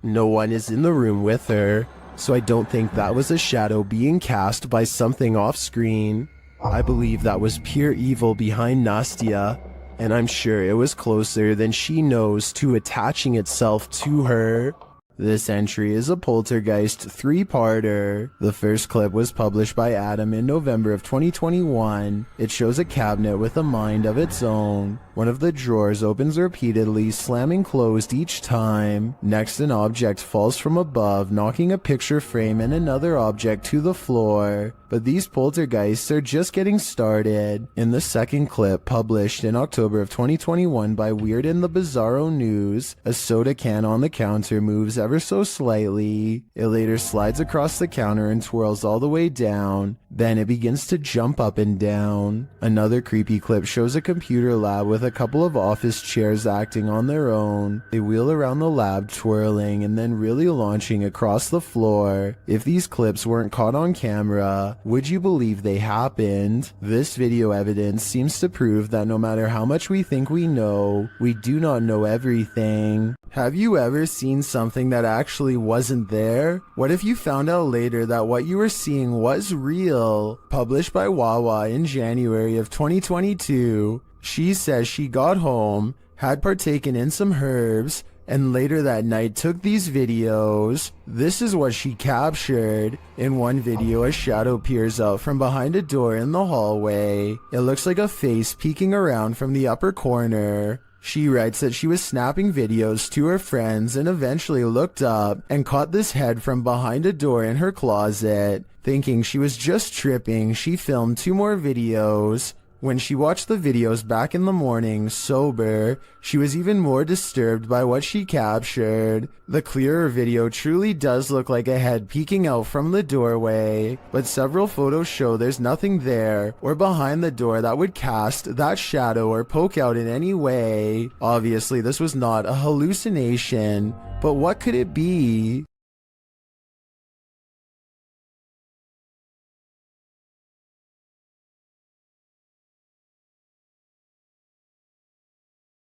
No one is in the room with her, so I don't think that was a shadow being cast by something off screen. I believe that was pure evil behind Nastia, and I'm sure it was closer than she knows to attaching itself to her. This entry is a Poltergeist 3-parter. The first clip was published by Adam in November of 2021. It shows a cabinet with a mind of its own. One of the drawers opens repeatedly, slamming closed each time. Next, an object falls from above, knocking a picture frame and another object to the floor. But these poltergeists are just getting started. In the second clip, published in October of 2021 by Weird and the Bizarro News, a soda can on the counter moves ever so slightly. It later slides across the counter and twirls all the way down. Then it begins to jump up and down. Another creepy clip shows a computer lab with a couple of office chairs acting on their own. They wheel around the lab, twirling and then really launching across the floor. If these clips weren't caught on camera, would you believe they happened? This video evidence seems to prove that no matter how much we think we know, we do not know everything. Have you ever seen something that actually wasn't there? What if you found out later that what you were seeing was real? Published by Wawa in January of 2022, she says she got home, had partaken in some herbs, and later that night took these videos. This is what she captured. In one video, a shadow peers out from behind a door in the hallway. It looks like a face peeking around from the upper corner. She writes that she was snapping videos to her friends and eventually looked up and caught this head from behind a door in her closet. Thinking she was just tripping, she filmed 2 more videos. When she watched the videos back in the morning, sober, she was even more disturbed by what she captured. The clearer video truly does look like a head peeking out from the doorway, but several photos show there's nothing there or behind the door that would cast that shadow or poke out in any way. Obviously, this was not a hallucination, but what could it be?